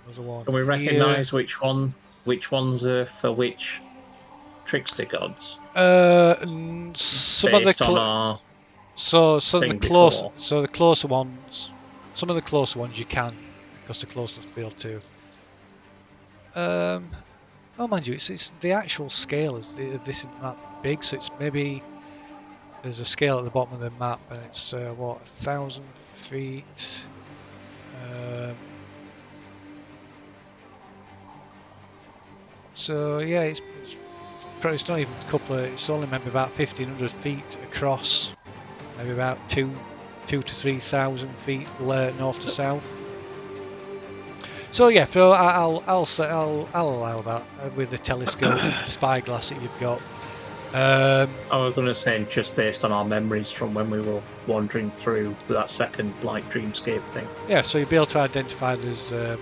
Another one. Can we here. recognise which ones are for which trickster gods? Some of the Based on our so thing the close before. so the closer ones, some of the closer ones you can, because they're close enough to be able to. Oh, mind you, it's the actual scale is this isn't that big, so it's maybe there's a scale at the bottom of the map, and it's 1,000 feet. So yeah, it's not even a couple of, it's only maybe about 1,500 feet across, maybe about 2,000 to 3,000 feet north to south. So yeah, so I'll allow that with the telescope spyglass that you've got. I was going to say, just based on our memories from when we were wandering through that second like dreamscape thing. Yeah, so you'll be able to identify there's. Well,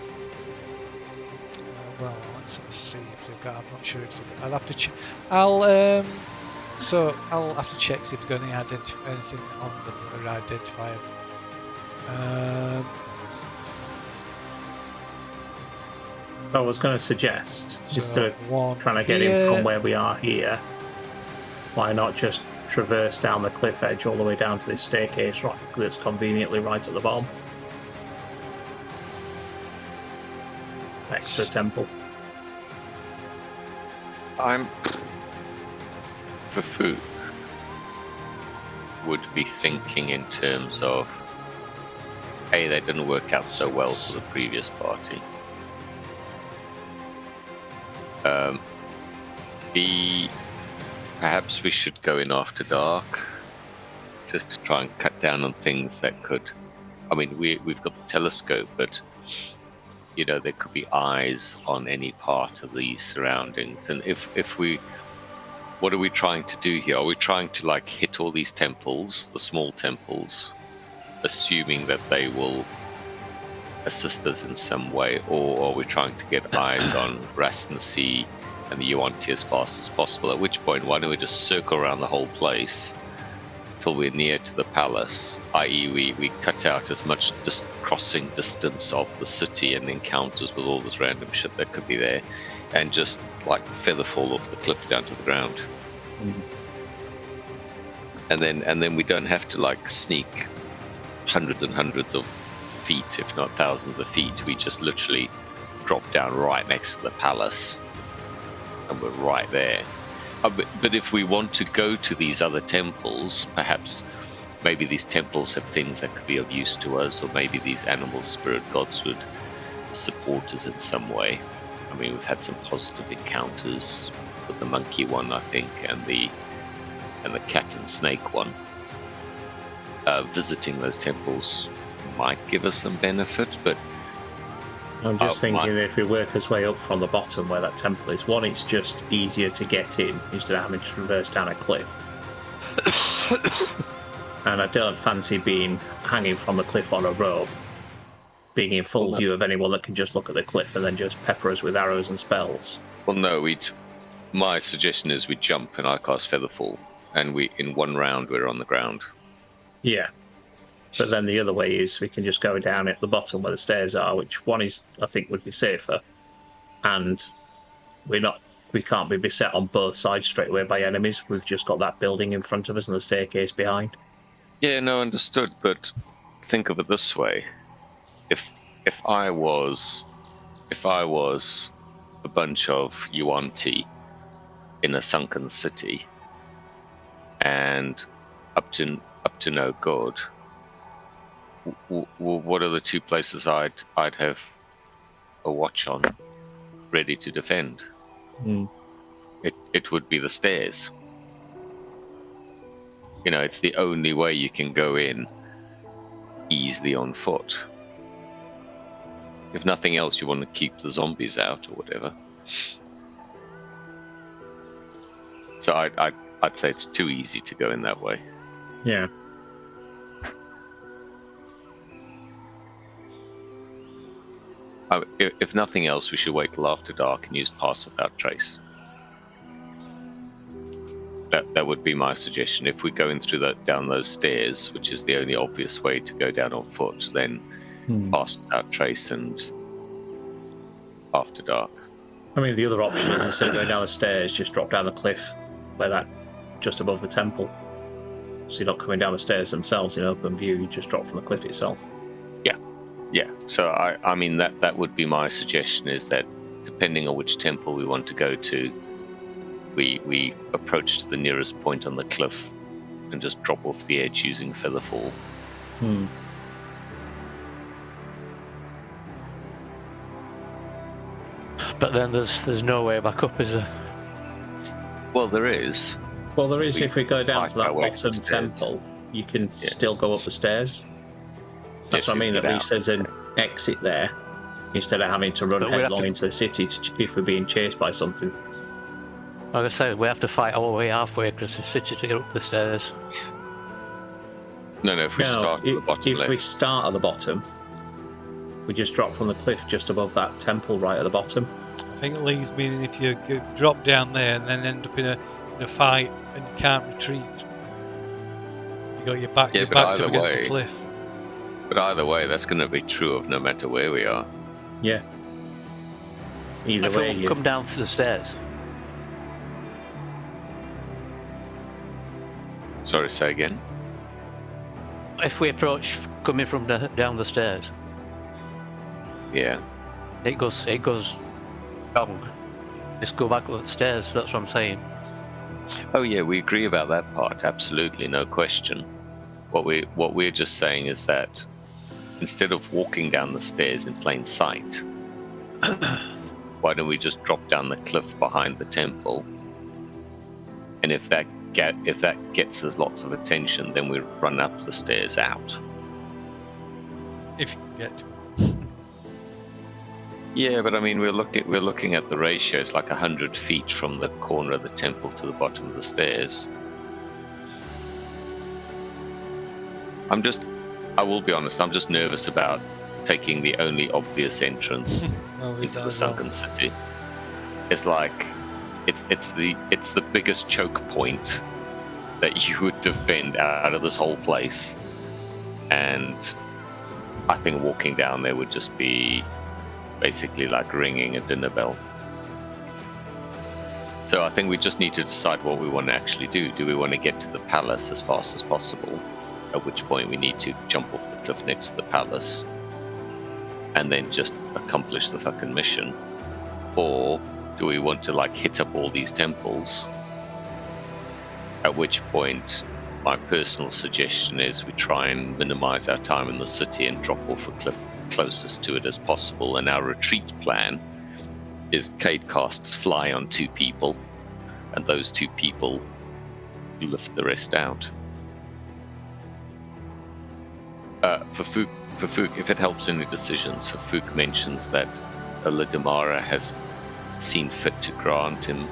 let's see if they've got. I'm not sure if they've got. I'll have to check. I'll have to check see if they've got anything on them that are identifiable. I was going to suggest, instead of one trying to get here. in from where we are here, why not just traverse down the cliff edge all the way down to this staircase rock that's conveniently right at the bottom? Next to the temple. I'm for food would be thinking in terms of, hey, they didn't work out so well for the previous party. B, perhaps we should go in after dark, just to try and cut down on things that could. I mean, we've got the telescope, but you know there could be eyes on any part of these surroundings. And if we, what are we trying to do here? Are we trying to like hit all these temples, the small temples, assuming that they will assist us in some way, or are we trying to get eyes on Rustnassee and the Yuan-Ti as fast as possible? At which point, why don't we just circle around the whole place till we're near to the palace, i.e. we cut out as much crossing distance of the city and encounters with all this random shit that could be there, and just like feather fall off the cliff down to the ground. And then we don't have to like sneak hundreds and hundreds of feet, if not thousands of feet. We just literally drop down right next to the palace, and we're right there. But if we want to go to these other temples, perhaps maybe these temples have things that could be of use to us, or maybe these animal spirit gods would support us in some way. I mean, we've had some positive encounters with the monkey one, I think, and the cat and snake one. Visiting those temples might give us some benefit, but I'm just thinking if we work our way up from the bottom where that temple is, one, it's just easier to get in instead of having to traverse down a cliff. And I don't fancy being hanging from the cliff on a rope, being in full view of anyone that can just look at the cliff and then just pepper us with arrows and spells. Well, no, my suggestion is we jump and I cast Featherfall, and in one round we're on the ground. Yeah. But then the other way is we can just go down at the bottom where the stairs are, which one is, I think, would be safer. And we can't be beset on both sides straight away by enemies. We've just got that building in front of us and the staircase behind. Yeah, no, understood, but think of it this way. If I was a bunch of Yuan-Ti in a sunken city and up to no god, what are the two places I'd have a watch on, ready to defend? It would be the stairs. You know, it's the only way you can go in easily on foot. If nothing else, you want to keep the zombies out or whatever. So I'd say it's too easy to go in that way. Yeah. If nothing else, we should wait till after dark and use Pass Without Trace. That would be my suggestion. If we're going through down those stairs, which is the only obvious way to go down on foot, then Pass Without Trace and after dark. I mean, the other option is instead of going down the stairs, just drop down the cliff where that just above the temple. So you're not coming down the stairs themselves in open view, you just drop from the cliff itself. Yeah, so I mean that would be my suggestion, is that depending on which temple we want to go to, we approach to the nearest point on the cliff and just drop off the edge using Featherfall. But then there's no way back up, is there? Well, there is. Well, there is. If we go down to that bottom temple, you can still go up the stairs. That's what I mean. At least there's an exit there, instead of having to run headlong into the city if we're being chased by something. Like I say, we have to fight our way halfway across the city to get up the stairs. No, if we start at the bottom left. We start at the bottom, we just drop from the cliff just above that temple right at the bottom. I think it leads meaning if you drop down there and then end up in a fight and you can't retreat, you got your back up against the cliff. But either way, that's going to be true of no matter where we are. Yeah. Either if way, we come down to the stairs. Sorry, say again. If we approach coming from down the stairs. Yeah. It goes wrong. Just go back up the stairs. That's what I'm saying. Oh yeah, we agree about that part. Absolutely, no question. What we're just saying is that instead of walking down the stairs in plain sight, why don't we just drop down the cliff behind the temple? And if that gets us lots of attention, then we run up the stairs out. If you can get to it. Yeah, but I mean, we're looking at the ratio. It's like 100 feet from the corner of the temple to the bottom of the stairs. I will be honest, I'm just nervous about taking the only obvious entrance into the sunken city. It's like, it's the biggest choke point that you would defend out of this whole place. And I think walking down there would just be basically like ringing a dinner bell. So I think we just need to decide what we want to actually do. Do we want to get to the palace as fast as possible? At which point we need to jump off the cliff next to the palace and then just accomplish the fucking mission? Or do we want to like hit up all these temples? At which point, my personal suggestion is we try and minimize our time in the city and drop off a cliff closest to it as possible. And our retreat plan is Cade casts fly on 2 people, and those 2 people lift the rest out. For Fook, if it helps any decisions, for Fook mentions that Lidimara has seen fit to grant him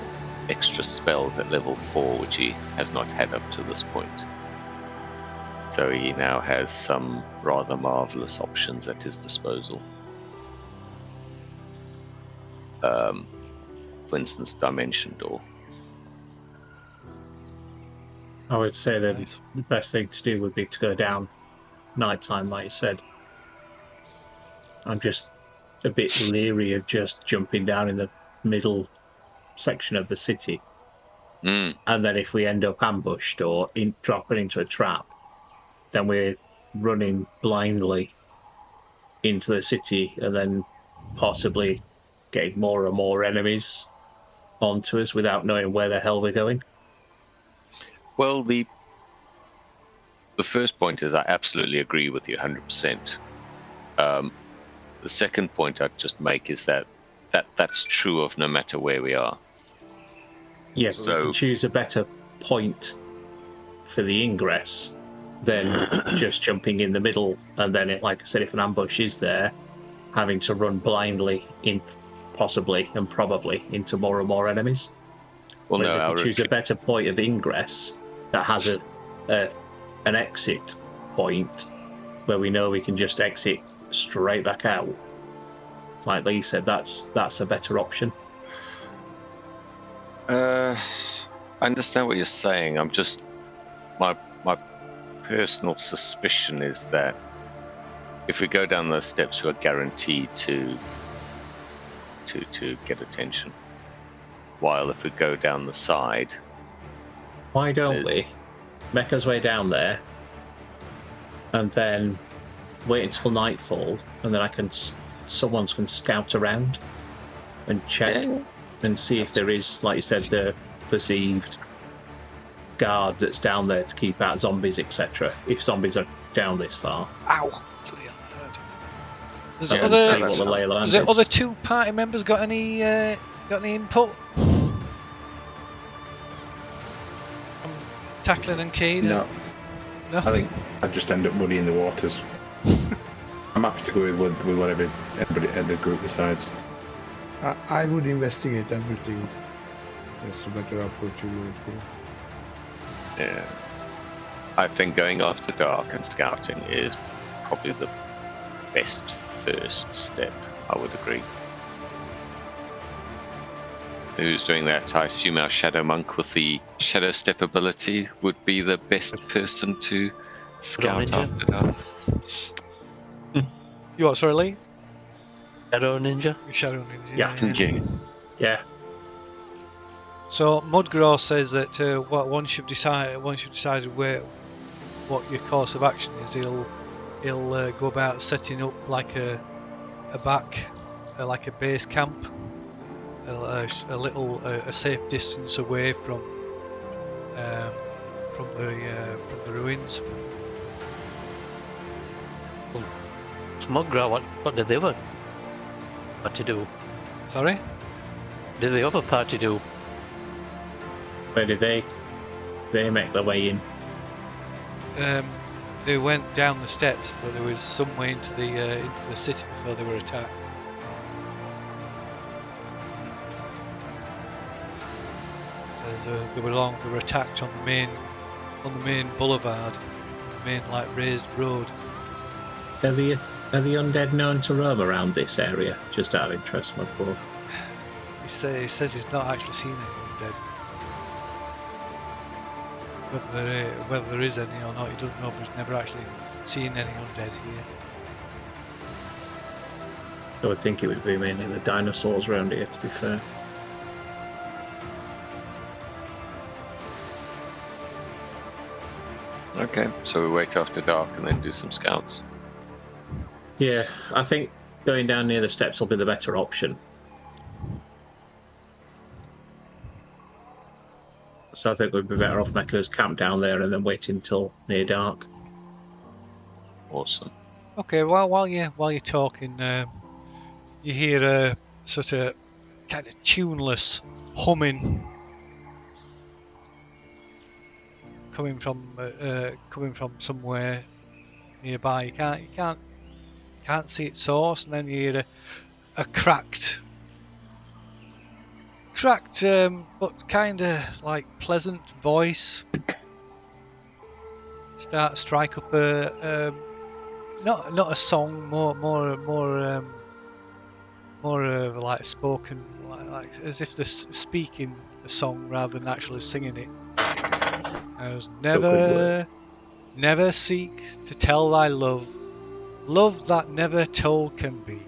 extra spells at level 4, which he has not had up to this point. So he now has some rather marvelous options at his disposal. For instance, Dimension Door. I would say that Nice. the best thing to do would be to go down nighttime, like you said. I'm just a bit leery of just jumping down in the middle section of the city. Mm. And then if we end up ambushed or dropping into a trap, then we're running blindly into the city and then possibly getting more and more enemies onto us without knowing where the hell we're going. Well, the first point is I absolutely agree with you 100%. The second point I'd just make is that's true of no matter where we are. Yes, so we can choose a better point for the ingress than just jumping in the middle, and then, like I said, if an ambush is there, having to run blindly in, possibly and probably into more and more enemies. Well, Whereas no, if we choose a better point of ingress that has an exit point where we know we can just exit straight back out, like Lee said, that's a better option. I understand what you're saying. I'm just my personal suspicion is that if we go down those steps, we're guaranteed to get attention. While if we go down the side, why don't we make our way down there and then wait until nightfall, and then someone can scout around and check and see if there is, like you said, the perceived guard that's down there to keep out zombies, etc. If zombies are down this far. Ow! Bloody hell, that hurt. Has the other 2 party members got any input? Tackling and Cade? No. Nothing? I think I'd just end up muddying the waters. I'm happy to go with whatever everybody in the group decides. I would investigate everything. That's a better approach in my opinion. yeah, I think going after dark and scouting is probably the best first step. I would agree. So who's doing that? I assume our Shadow Monk with the Shadow Step ability would be the best person to scout after dark. You what, sorry, Lee? Shadow Ninja? Shadow Ninja. Yeah. Yeah. So Mudgraw says that once you've decided what your course of action is, he'll go about setting up like a base camp, a safe distance away from the ruins. Mudgraw, what did they want to do? Sorry? What did the other party do? Where did they make their way in? They went down the steps, but there was some way into the city before they were attacked. So they were attacked on the main boulevard, the main like raised road. Are the undead known to roam around this area? Just out of interest, Mudgraw. He says he's not actually seen any undead. Whether there is any or not, he doesn't know, but he's never actually seen any undead here. I would think it would be mainly the dinosaurs around here, to be fair. Okay, so we wait after dark and then do some scouts. Yeah, I think going down near the steps will be the better option. So I think we'd be better off making us camp down there and then waiting until near dark. Awesome. Okay, well, while you're talking, you hear a sort of kind of tuneless humming coming from somewhere nearby. You can't see its source, and then you hear a cracked, but kind of like pleasant voice strike up a not a song, more of like spoken, like as if they're speaking the song rather than actually singing it. As never seek to tell thy love that never told can be.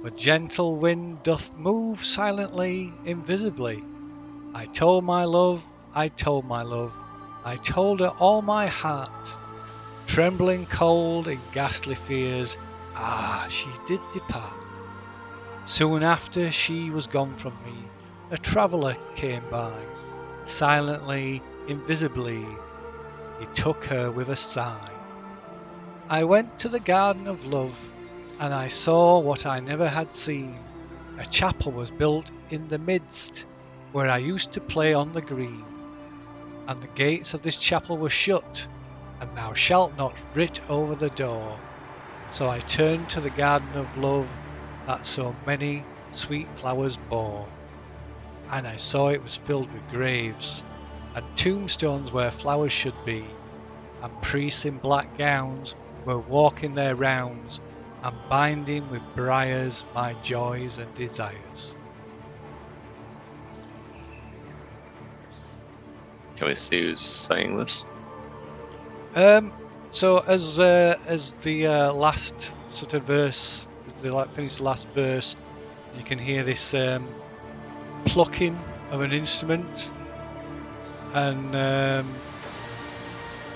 But gentle wind doth move silently, invisibly. I told my love, I told her all my heart. Trembling cold in ghastly fears, she did depart. Soon after she was gone from me, a traveller came by. Silently, invisibly, he took her with a sigh. I went to the garden of love, and I saw what I never had seen. A chapel was built in the midst, where I used to play on the green. And the gates of this chapel were shut, and thou shalt not writ over the door. So I turned to the garden of love that so many sweet flowers bore. And I saw it was filled with graves, and tombstones where flowers should be, and priests in black gowns were walking their rounds, and binding with briars my joys and desires. Can we see who's saying this? So as the last sort of verse, as they finish the last verse, you can hear this plucking of an instrument, and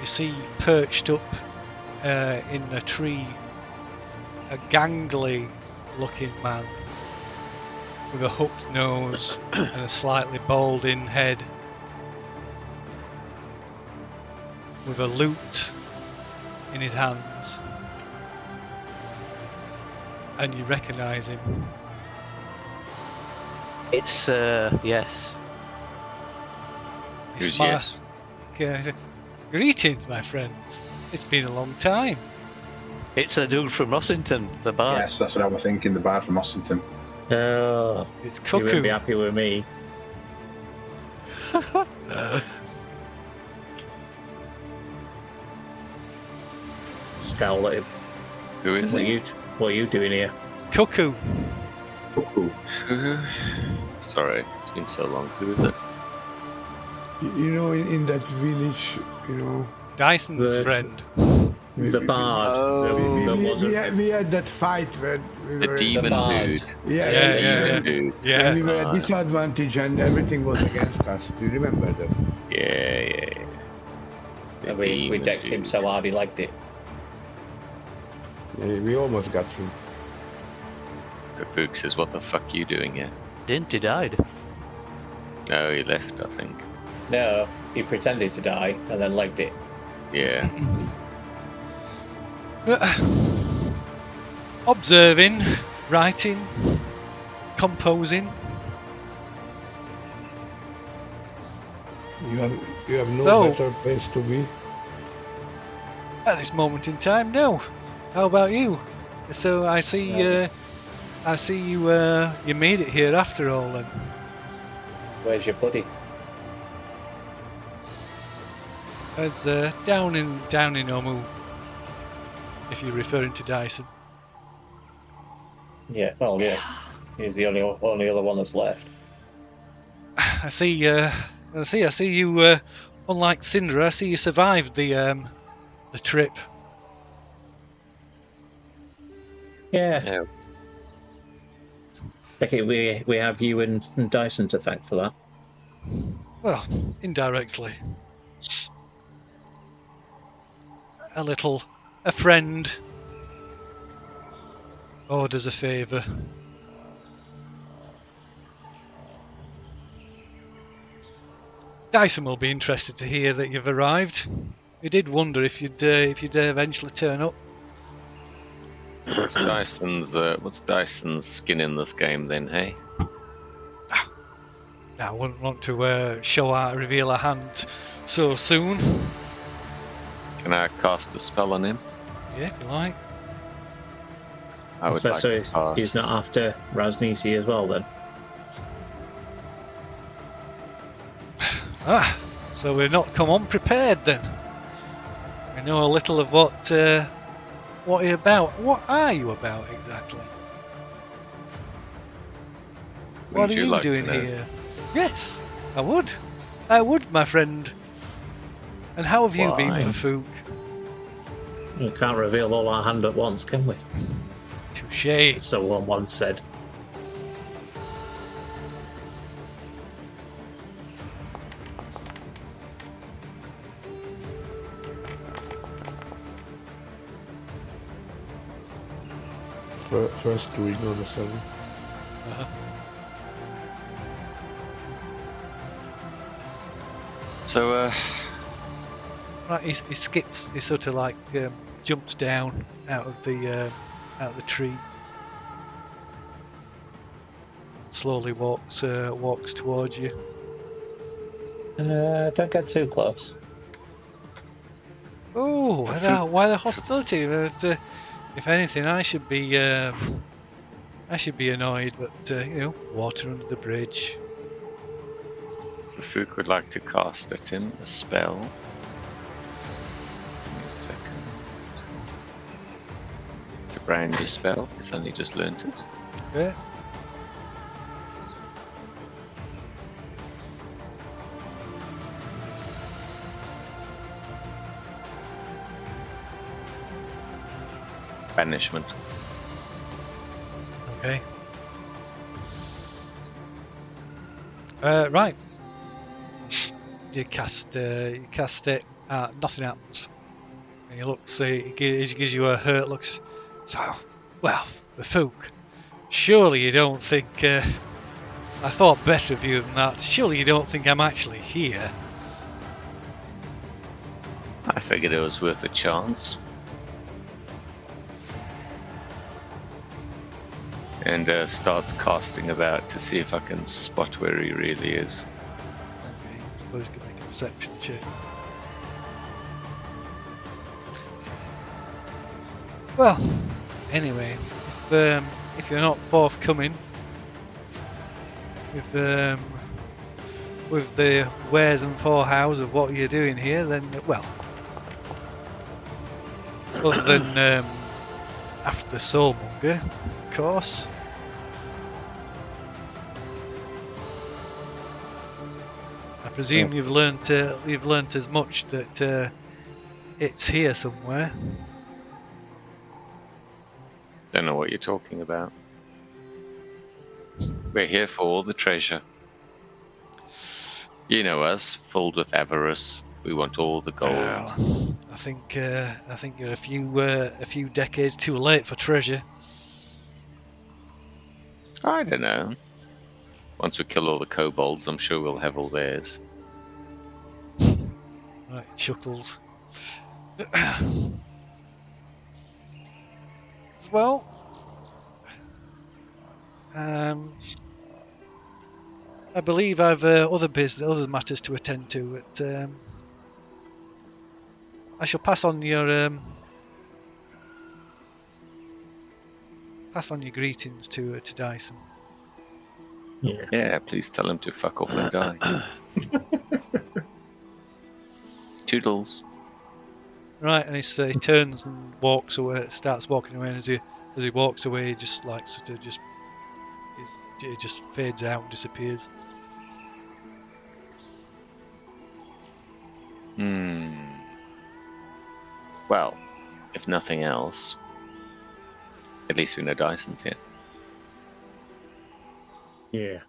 you see perched up in a tree a gangly looking man with a hooked nose and a slightly balding head, with a lute in his hands, and you recognise him. It's yes. He Who's smiles. Greetings, my friends. It's been a long time. It's a dude from Rossington, the bard. Yes, that's what I was thinking. The bard from Ossington. Oh, It's you wouldn't be Cuckoo. happy with me. Scowl at him. Who is it? What are you doing here? It's Cuckoo. Ooh. Sorry, it's been so long. Who is it? You know, in that village, you know, Dyson's The- friend. The bard. Oh, that wasn't. we had that fight when we The were demon bard. dude. Yeah. Demon dude. when Yeah. we were at disadvantage and everything was against us. Do you remember that? Yeah. The And we demon decked him dude. so hard he liked it. Yeah, we almost got him. Kafuk says, "What the fuck you doing here?" Didn't he died? No, he left. I think. No, he pretended to die and then liked it. Yeah. Observing, writing, composing. You have no So- better place to be. At this moment in time, no. How about you? So I see you made it here after all then. Where's your buddy? As down in Omu, if you're referring to Dyson. Yeah, well, yeah. He's the only other one that's left. I see you. Unlike Cinder, I see you survived the trip. Yeah. Yeah. Okay, we have you and Dyson to thank for that. Well, indirectly. A friend. orders a favour. Dyson will be interested to hear that you've arrived. He did wonder if you'd eventually turn up. What's Dyson's skin in this game then, hey? I wouldn't want to reveal a hand so soon. Can I cast a spell on him? Yeah, if you like. I would like to cast. He's not after Raznisi as well then? So we're not come unprepared then. We know a little of what you're about. What are you about exactly? What are you doing here? Yes, I would. I would, my friend. And how have you been, Fafook? We can't reveal all our hand at once, can we? Touché. Someone once said. First doing on the 7. So, right, he skips. He sort of like jumps down out of the tree. Slowly walks towards you. Don't get too close. Oh, why the hostility? If anything, I should be annoyed, but water under the bridge. Fafook would like to cast at him a spell. Give me a second. It's a brand new spell. He's only just learnt it. Okay. Banishment. Okay. Right. You cast it. Nothing happens. And he looks. He gives you a hurt looks. So, well, Fafook. Surely you don't think. I thought better of you than that. Surely you don't think I'm actually here. I figured it was worth a chance. And starts casting about to see if I can spot where he really is. Okay, I suppose you can make a perception check. Well, anyway, if you're not forthcoming with the wheres and forehows of what you're doing here, then well, other than after the soulmonger, of course. I presume you've learnt as much that it's here somewhere. Don't know what you're talking about. We're here for all the treasure. You know us, filled with avarice. We want all the gold. I think you're a few decades too late for treasure. I don't know. Once we kill all the kobolds, I'm sure we'll have all theirs. Right, chuckles. Well, I believe I've other matters to attend to. But I shall pass on your greetings to Dyson. Yeah, please tell him to fuck off and die. Toodles. Right, and he turns and walks away. Starts walking away, and as he walks away, he just like sort of it just fades out and disappears. Well, if nothing else, at least we know Dyson's here. Yeah.